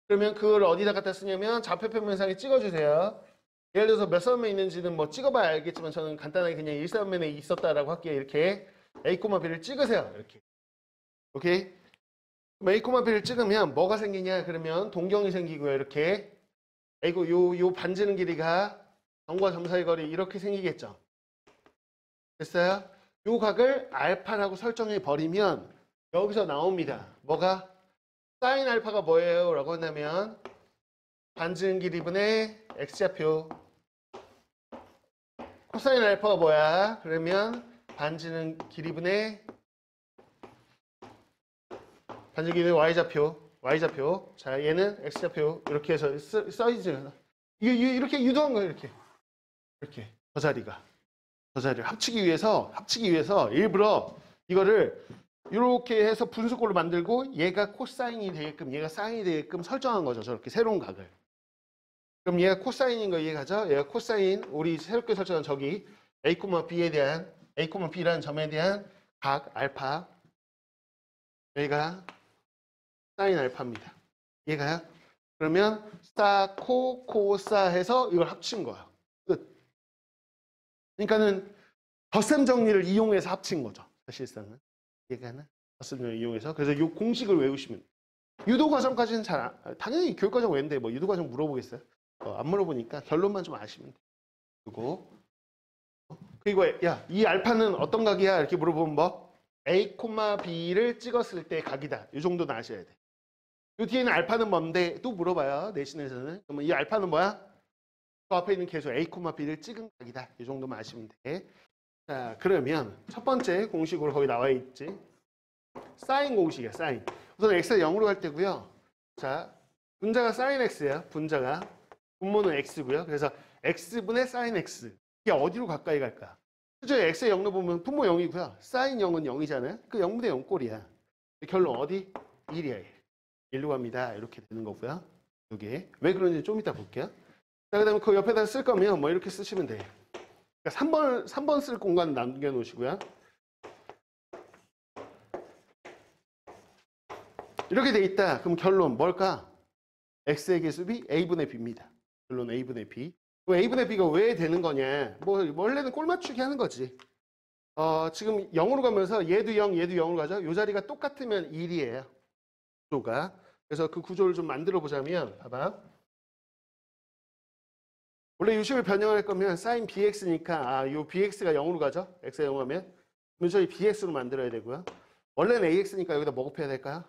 그러면 그걸 어디다 갖다 쓰냐면 좌표 평면상에 찍어주세요. 예를 들어서 몇 선면에 있는지는 뭐 찍어봐야 알겠지만 저는 간단하게 그냥 1선면에 있었다라고 할게요. 이렇게 A, B를 찍으세요. 이렇게. 오케이? 그럼 A, B를 찍으면 뭐가 생기냐? 그러면 동경이 생기고요. 이렇게. 요 반지름 길이가 점과 점 사이 거리 이렇게 생기겠죠. 됐어요? 요 각을 알파라고 설정해 버리면 여기서 나옵니다. 뭐가? 사인 알파가 뭐예요? 라고 한다면 반지름 길이분의 x좌표. 코사인 알파가 뭐야? 그러면 반지름 길이분의 y좌표. 자, 얘는 x좌표. 이렇게 해서 써있죠. 이렇게 유도한 거예요. 이렇게. 저 자리를 합치기 위해서 일부러 이거를 이렇게 해서 분수꼴로 만들고 얘가 코사인이 되게끔, 얘가 사인이 되게끔 설정한 거죠. 저렇게 새로운 각을. 그럼 얘가 코사인인 거 이해가죠? 얘가 코사인, 우리 새롭게 설정한 저기 B에 대한, B라는 점에 대한 각 알파. 여기가 사인 알파입니다. 얘가요? 그러면 스타, 코사 해서 이걸 합친 거야. 끝. 그러니까는 덧셈 정리를 이용해서 합친 거죠. 사실상은. 얘가는 덧셈 정리를 이용해서. 그래서 이 공식을 외우시면 돼요. 유도 과정까지는 당연히 교육 과정 외운데 뭐 유도 과정 물어보겠어요? 안 물어보니까 결론만 좀 아시면 돼요. 그리고 야, 이 알파는 어떤 각이야? 이렇게 물어보면 뭐? A, B를 찍었을 때 각이다. 이 정도는 아셔야 돼. 이 뒤에는 알파는 뭔데? 또 물어봐요. 내신에서는. 그러면 이 알파는 뭐야? 그 앞에 있는 계수 A, B를 찍은 각이다. 이 정도만 아시면 돼. 자, 그러면 첫 번째 공식으로 거기 나와 있지. 사인 공식이야, 사인. 우선 x가 0으로 갈 때고요. 자, 분자가 사인 x예요. 분자가. 분모는 x고요. 그래서 x분의 사인 x. 이게 어디로 가까이 갈까? 그죠? x의 0로 보면 분모 0이고요. 사인 0은 0이잖아요. 그 0분의 0 꼴이야. 결론 어디? 1이야. 1로 갑니다. 이렇게 되는 거고요. 이게 왜 그런지 좀 이따 볼게요. 자, 그다음에 그 옆에다 쓸 거면 뭐 이렇게 쓰시면 돼요. 그러니까 3번 쓸 공간 남겨 놓으시고요. 이렇게 돼 있다. 그럼 결론 뭘까? x의 개수비 a분의 b입니다. 결론 a분의 b. a분의 b가 왜 되는 거냐? 뭐 원래는 꼴 맞추기 하는 거지. 지금 0으로 가면서 얘도 0, 얘도 0으로 가죠. 이 자리가 똑같으면 1이에요. 구조가. 그래서 그 구조를 좀 만들어 보자면 봐봐. 원래 유식을 변형할 거면 sin bx니까 요 bx가 0으로 가죠. x가 0 하면. 그럼 저희 bx로 만들어야 되고요. 원래는 ax니까 여기다 뭐 곱해야 될까요?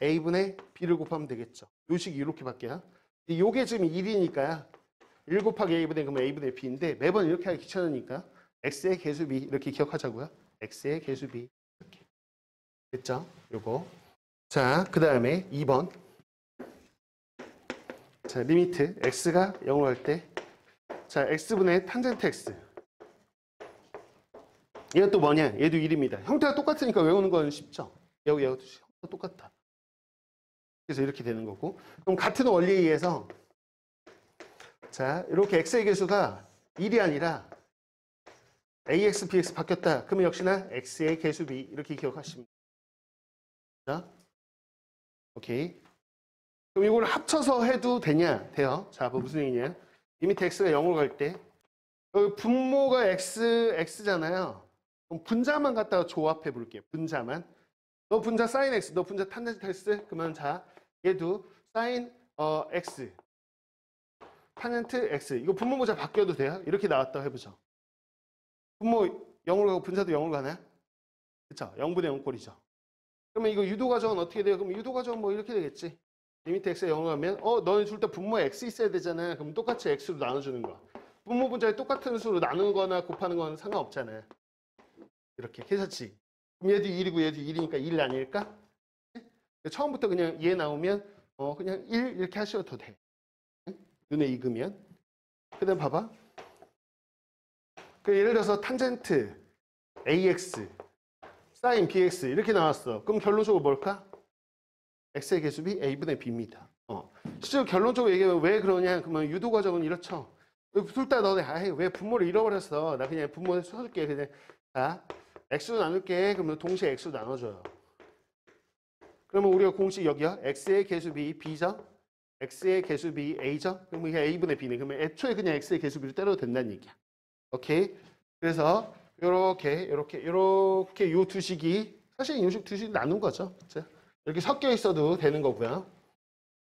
a분의 b를 곱하면 되겠죠. 요식이 이렇게 바뀌어요. 요게 지금 1이니까요. 1 곱하기 a분의 그러면 a분의 b인데 매번 이렇게 하기 귀찮으니까 x의 개수 b 이렇게 기억하자고요. x의 개수 b 이렇게. 됐죠? 요거. 자, 그 다음에 2번. 자, 리미트 x가 0으로 갈 때 자, x분의 탄젠트 x. 얘가 또 뭐냐? 얘도 1입니다. 형태가 똑같으니까 외우는 건 쉽죠? 얘하고 형태가 똑같다. 그래서 이렇게 되는 거고. 그럼 같은 원리에 의해서 자, 이렇게 x의 개수가 1이 아니라 ax, bx 바뀌었다. 그러면 역시나 x의 개수 b 이렇게 기억하시면 됩니다. 오케이. 그럼 이걸 합쳐서 해도 되냐? 돼요. 자, 뭐 무슨 얘기냐? 리미트 x가 0으로 갈 때 분모가 x잖아요. 그럼 분자만 갖다가 조합해 볼게요. 분자만. 너 분자 sin x, 너 분자 탄젠트 x. 그러면 자, 얘도 sin x, 탄젠트 x. 이거 분모 모자 바뀌어도 돼요? 이렇게 나왔다고 해보죠. 분모 0으로 가고 분자도 0으로 가나요? 그쵸? 0분의 0 꼴이죠. 그러면 이거 유도 과정은 어떻게 돼요? 그럼 유도 과정은 뭐 이렇게 되겠지. 리미트 x가 0으로 가면 너는 둘 다 분모 x 있어야 되잖아. 그럼 똑같이 x로 나눠주는 거야. 분모 분자에 똑같은 수로 나누거나 곱하는 건 상관없잖아요. 이렇게 괜찮지? 그럼 얘도 1이고 얘도 1이니까 1 아닐까? 처음부터 그냥 얘 나오면 그냥 1 이렇게 하셔도 돼. 눈에 익으면. 그 다음 봐봐. 예를 들어서 탄젠트 ax, sin bx 이렇게 나왔어. 그럼 결론적으로 뭘까? x의 개수비 a분의 b입니다. 실제로 결론적으로 얘기하면 왜 그러냐? 그러면 유도 과정은 이렇죠. 둘 다 너네 왜 분모를 잃어버렸어? 나 그냥 분모를 써줄게. 그냥 자, x로 나눌게. 그러면 동시에 x로 나눠줘요. 그러면 우리가 공식 여기요. x의 개수비 b죠? x의 개수비 a죠? 그러면 이게 a분의 b네. 그러면 애초에 그냥 x의 개수비를 때려도 된다는 얘기야. 오케이? 그래서 요렇게 요 두 식이 사실 인식 두식 나눈 거죠. 그렇죠? 이렇게 섞여 있어도 되는 거고요.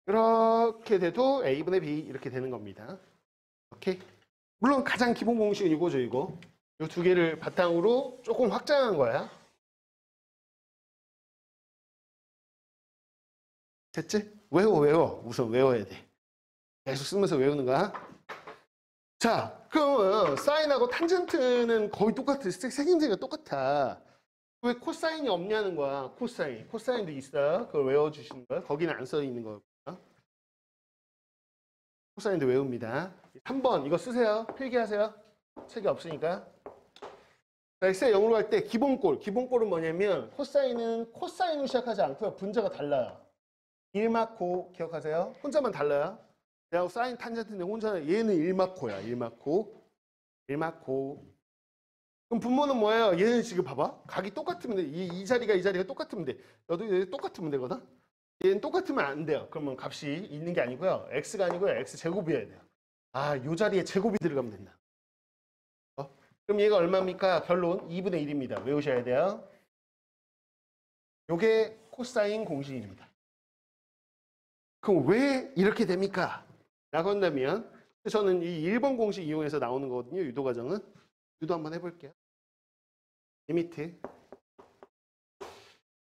이렇게 돼도 A분의 B 이렇게 되는 겁니다. 오케이. 물론 가장 기본 공식은 이거죠, 이거. 이 두 개를 바탕으로 조금 확장한 거야. 됐지? 외워. 우선 외워야 돼. 계속 쓰면서 외우는 거야. 자, 그러면 사인하고 탄젠트는 거의 똑같아. 생김새가 똑같아. 왜 코사인이 없냐는 거야. 코사인. 코사인도 있어요. 그걸 외워주시는 거야. 거기는 안 써 있는 거고요. 코사인도 외웁니다. 3번 이거 쓰세요. 필기하세요. 책이 없으니까. 자, 엑셀 0으로 갈 때 기본꼴. 기본꼴은 뭐냐면 코사인은 코사인으로 시작하지 않고요. 분자가 달라요. 1마코 기억하세요. 혼자만 달라요. 내가 사인 탄젠트인데 혼자 얘는 1마코야. 1마코. 그럼 분모는 뭐예요? 얘는 지금 봐봐. 각이 똑같으면 돼. 이 자리가 이 자리가 똑같으면 돼. 너도 얘 똑같으면 되거든. 얘는 똑같으면 안 돼요. 그러면 값이 있는 게 아니고요. x가 아니고요. x 제곱이어야 돼요. 아, 요 자리에 제곱이 들어가면 된다. 그럼 얘가 얼마입니까? 결론 2분의 1입니다. 외우셔야 돼요. 요게 코사인 공식입니다. 그럼 왜 이렇게 됩니까? 라고 한다면 저는 이 1번 공식 이용해서 나오는 거거든요. 유도 과정은. 유도 한번 해볼게요. 리미트.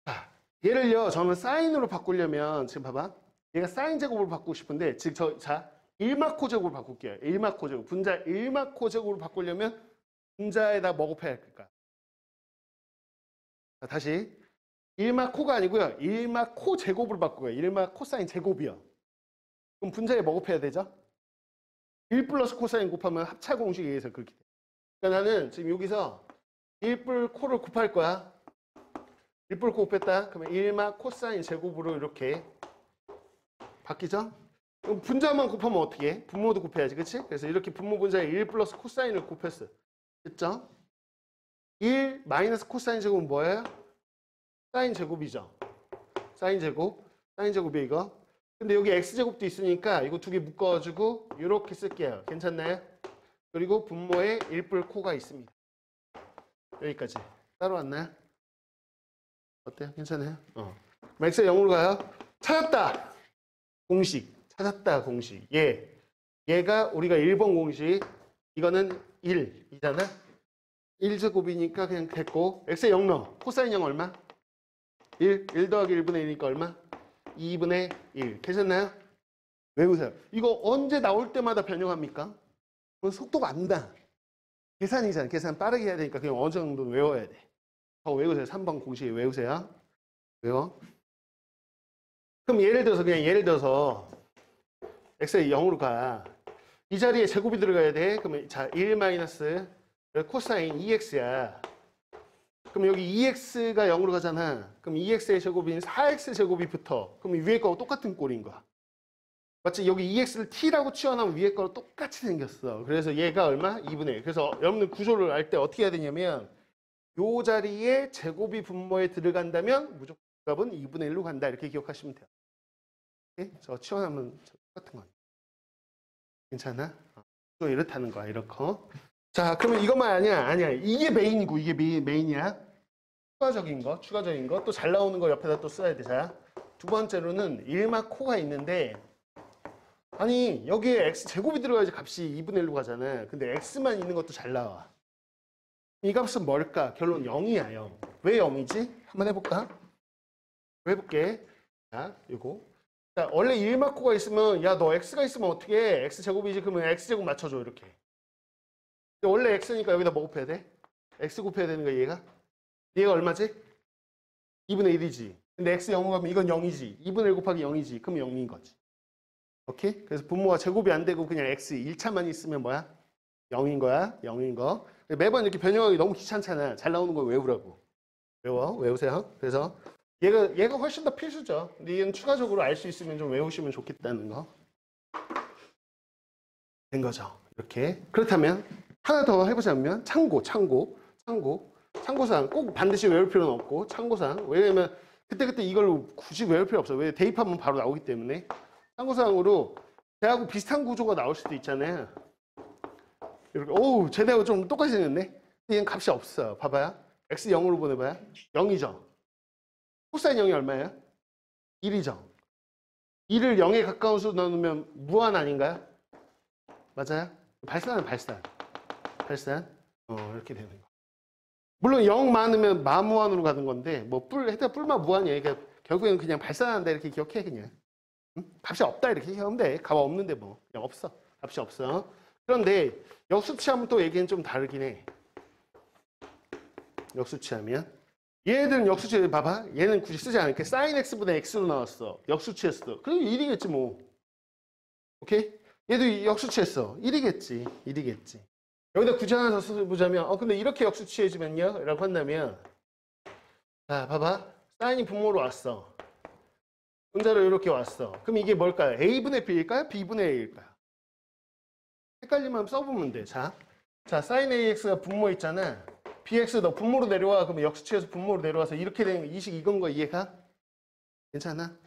자, 얘를요. 저는 사인으로 바꾸려면 지금 봐봐. 얘가 사인 제곱으로 바꾸고 싶은데 즉 자 1마코 제곱으로 바꿀게요. 1마코 제곱. 분자 1마코 제곱으로 바꾸려면 분자에다 뭐 곱해야 할까? 자, 다시 1마코가 아니고요. 1마코 제곱으로 바꾸고요. 1마 코사인 제곱이요. 그럼 분자에 뭐 곱해야 되죠? 1 플러스 코사인 곱하면 합차 공식에 의해서 그렇게 돼. 그러니까 나는 지금 여기서 1불 코를 곱할 거야. 1불 코 곱했다. 그러면 1마 코사인 제곱으로 이렇게 바뀌죠? 그럼 분자만 곱하면 어떻게 해? 분모도 곱해야지. 그치? 그래서 이렇게 분모 분자에 1 플러스 코사인을 곱했어. 됐죠? 1 마이너스 코사인 제곱은 뭐예요? 사인 제곱이죠. 사인 제곱. 사인 제곱이 이거. 근데 여기 x제곱도 있으니까 이거 두 개 묶어가지고 이렇게 쓸게요. 괜찮나요? 그리고 분모에 1불 코가 있습니다. 여기까지. 따로 왔나요? 어때요? 괜찮아요? 그럼 x에 0으로 가요. 찾았다. 공식. 찾았다. 공식. 얘가 우리가 1번 공식. 이거는 1이잖아. 1제곱이니까 그냥 됐고 x에 0 넣어. 코사인 0 얼마? 1 더하기 1분의 1이니까 얼마? 2분의 1. 괜찮나요? 외우세요. 이거 언제 나올 때마다 변형합니까? 그건 속도가 안 나. 계산이잖아. 계산 빠르게 해야 되니까 그냥 어느 정도는 외워야 돼. 더 외우세요. 3번 공식 외우세요. 외워. 그럼 예를 들어서 x에 0으로 가. 이 자리에 제곱이 들어가야 돼. 그러면 자, 1 마이너스 코사인 2x야. 그럼 여기 2x가 0으로 가잖아. 그럼 2x의 제곱인 4x 제곱이 붙어. 그럼 위에 거하고 똑같은 꼴인 거야. 맞지? 여기 2x를 t라고 치환하면 위에 거랑 똑같이 생겼어. 그래서 얘가 얼마? 2분의 1. 그래서 여러분들 구조를 알 때 어떻게 해야 되냐면 요 자리에 제곱이 분모에 들어간다면 무조건 값은 2분의 1로 간다. 이렇게 기억하시면 돼요. 오케이? 저 치환하면 똑같은 거야. 괜찮아? 또 이렇다는 거야. 이렇게. 자, 그러면 이것만 아니야. 이게 메인이고 이게 메인이야. 추가적인 거. 또 잘 나오는 거 옆에다 또 써야 돼. 자, 두 번째로는 1마 코가 있는데 아니 여기에 x 제곱이 들어가야지 값이 2분의 1로 가잖아. 근데 x만 있는 것도 잘 나와. 이 값은 뭘까? 결론 0이야. 0. 왜 0이지? 한번 해볼까? 해볼게. 자, 이거. 자, 원래 1마 코가 있으면 야 너 x가 있으면 어떻게 해? x 제곱이지. 그러면 x 제곱 맞춰줘. 이렇게. 원래 x니까 여기다 뭐 곱해야 돼? x 곱해야 되는 거야 얘가? 얘가 얼마지? 2분의 1이지. 근데 x 0으로 가면 이건 0이지. 2분의 1 곱하기 0이지. 그럼 0인 거지. 오케이? 그래서 분모가 제곱이 안 되고 그냥 x 1차만 있으면 뭐야? 0인 거야. 0인 거. 매번 이렇게 변형하기 너무 귀찮잖아. 잘 나오는 거 외우라고. 외우세요. 그래서 얘가 훨씬 더 필수죠. 근데 얘는 추가적으로 알 수 있으면 좀 외우시면 좋겠다는 거. 된 거죠. 이렇게. 그렇다면 하나 더 해보자면 참고사항 꼭 반드시 외울 필요는 없고 참고사항. 왜냐면 그때 이걸 굳이 외울 필요 없어. 왜 대입하면 바로 나오기 때문에. 참고사항으로 쟤하고 비슷한 구조가 나올 수도 있잖아요. 이렇게 쟤네하고 좀 똑같이 생겼네. 얘는 값이 없어. 봐봐요. x 0으로 보내봐요. 0이죠. 코사인 0이 얼마예요? 1이죠. 1을 0에 가까운 수 넣으면 무한 아닌가요? 맞아요? 발산. 이렇게 되는 거. 물론 0 많으면 마무한으로 가는 건데 뭐 뿔만 무한이에요. 그러니까 결국에는 그냥 발산한다 이렇게 기억해 그냥. 값이 없다 이렇게 기억하면 돼. 값 없는데 뭐 그냥 없어. 값이 없어. 그런데 역수치하면 또 얘기는 좀 다르긴 해. 역수치하면 얘들은 역수치 봐봐. 얘는 굳이 쓰지 않을게. sin x분의 x로 나왔어. 역수치했어. 그럼 1이겠지 뭐. 오케이? 얘도 역수치했어. 1이겠지. 여기다 굳이 하나 더 써보자면 근데 이렇게 역수치해주면요? 라고 한다면 자 봐봐. 사인이 분모로 왔어. 분자로 이렇게 왔어. 그럼 이게 뭘까요? a분의 b일까요? b분의 a일까요? 헷갈리면 써보면 돼. 자 sin ax가 분모 있잖아. bx 너 분모로 내려와. 그러면 역수치에서 분모로 내려와서 이렇게 되는 이식 이건 거 이해가? 괜찮아?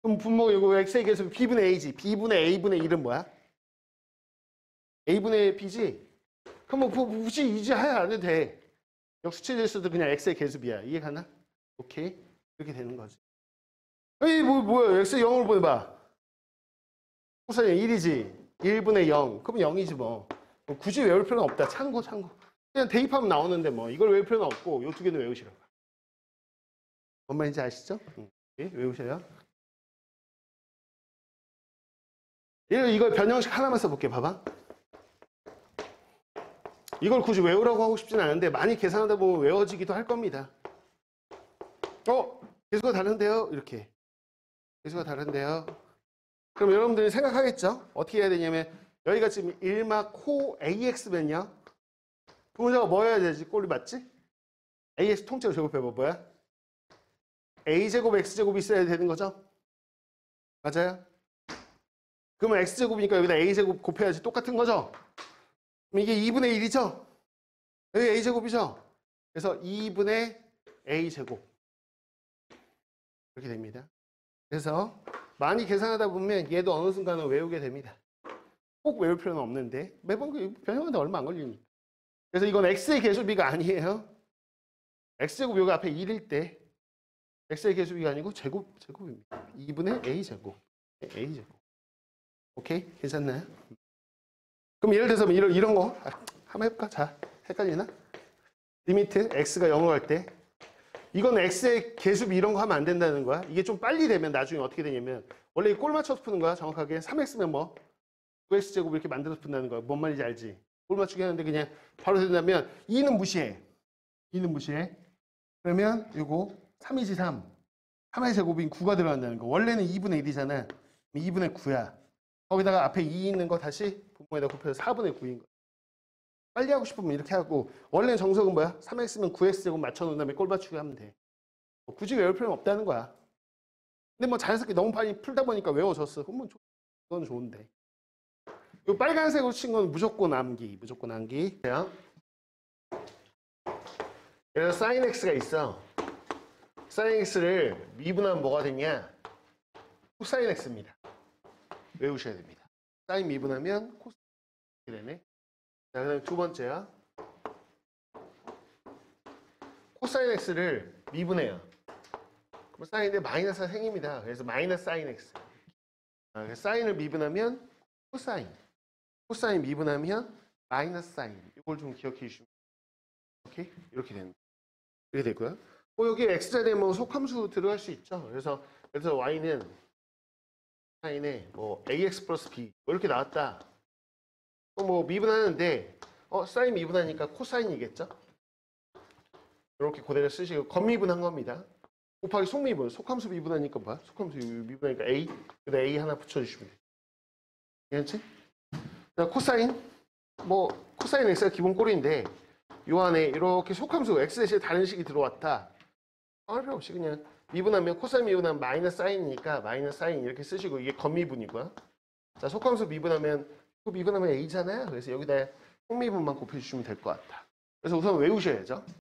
그럼 분모 이거 x의 계속 b분의 a지. b분의 a분의 1은 뭐야? a분의 b지? 그럼 뭐 굳이 이제 안 해도 돼. 역수치에서도 그냥 x의 계수비야. 이해 가나? 오케이. 이렇게 되는 거지. 에이 뭐야? x 0을 보내봐. 코사인 1이지. 1분의 0. 그럼 0이지 뭐. 굳이 외울 필요는 없다. 참고. 그냥 대입하면 나오는데 뭐. 이걸 외울 필요는 없고 이 두 개는 외우시라고. 뭔 말인지 아시죠? 네, 외우셔요. 이걸 변형식 하나만 써볼게. 봐봐. 이걸 굳이 외우라고 하고 싶진 않은데 많이 계산하다 보면 외워지기도 할 겁니다. 계수가 다른데요? 이렇게. 계수가 다른데요? 그럼 여러분들이 생각하겠죠? 어떻게 해야 되냐면 여기가 지금 1막 코 AX면요. 분모자가 뭐 해야 되지? 꼴이 맞지? AX 통째로 제곱해봐. 뭐야? A제곱 X제곱이 있어야 되는 거죠? 맞아요? 그러면 X제곱이니까 여기다 A제곱 곱해야지 똑같은 거죠? 그럼 이게 2분의 1이죠? 여기 A제곱이죠? 그래서 2분의 A제곱 이렇게 됩니다. 그래서 많이 계산하다 보면 얘도 어느 순간은 외우게 됩니다. 꼭 외울 필요는 없는데 매번 변형하는데 얼마 안 걸리니까. 그래서 이건 x의 계수비가 아니에요. x제곱 여기 앞에 1일 때 x의 계수비가 아니고 제곱입니다. 2분의 a제곱. 오케이? 괜찮나요? 그럼 예를 들어서 이런 거 한번 해볼까? 자, 헷갈리나? 리미트 x가 0으로 갈 때 이건 x의 계수비 이런 거 하면 안 된다는 거야. 이게 좀 빨리 되면 나중에 어떻게 되냐면 원래 꼴 맞춰서 푸는 거야. 정확하게 3x면 뭐 9x제곱 이렇게 만들어서 푼다는 거야. 뭔 말인지 알지? 꼴 맞추기 하는데 그냥 바로 된다면 2는 무시해. 그러면 이거 3이지 3. 3의 제곱인 9가 들어간다는 거. 원래는 2분의 1이잖아. 2분의 9야. 거기다가 앞에 2 있는 거 다시 분모에다 곱해서 4분의 9인 거야. 빨리 하고 싶으면 이렇게 하고 원래 정석은 뭐야? 3x면 9x제곱 맞춰놓은 다음에 꼴 맞추기 하면 돼. 굳이 외울 필요는 없다는 거야. 근데 뭐 자연스럽게 너무 많이 풀다 보니까 외워졌어. 그건 그건 좋은데. 이 빨간색으로 친 건 무조건 암기. 그래서 sin x가 있어. sin x를 미분하면 뭐가 되냐? 코사인 x입니다. 외우셔야 됩니다. sin 미분하면 코사인 되네. 자, 그다음 두 번째야. 코사인 x를 미분해요. 그럼 사인인데 마이너스가 생깁니다. 그래서 마이너스 사인 x. 그래서 사인을 미분하면 코사인 미분하면 마이너스 사인. 이걸 좀 기억해 주시면. 오케이? 이렇게 되고요. 여기 x자리에 뭐 속함수 들어갈 수 있죠. 그래서 y는 사인에 뭐 ax 플러스 b 뭐 이렇게 나왔다. 뭐 미분하는데 사인 미분하니까 코사인이겠죠? 이렇게 그대로 쓰시고 겉미분한 겁니다. 곱하기 속미분, 속함수 미분하니까 뭐야? 속함수 미분하니까 a, 그다음 a 하나 붙여주시면 돼요. 괜찮지? 코사인, 코사인 x가 기본 꼴인데 요 안에 이렇게 속함수 x 대신에 다른 식이 들어왔다. 할 필요 없이 그냥 미분하면 코사인 미분하면 마이너스 사인이니까 마이너스 사인 이렇게 쓰시고 이게 겉미분이고요. 자, 속함수 미분하면 a잖아요. 그래서 여기다 속미분만 곱해주시면 될 것 같다. 그래서 우선 외우셔야죠.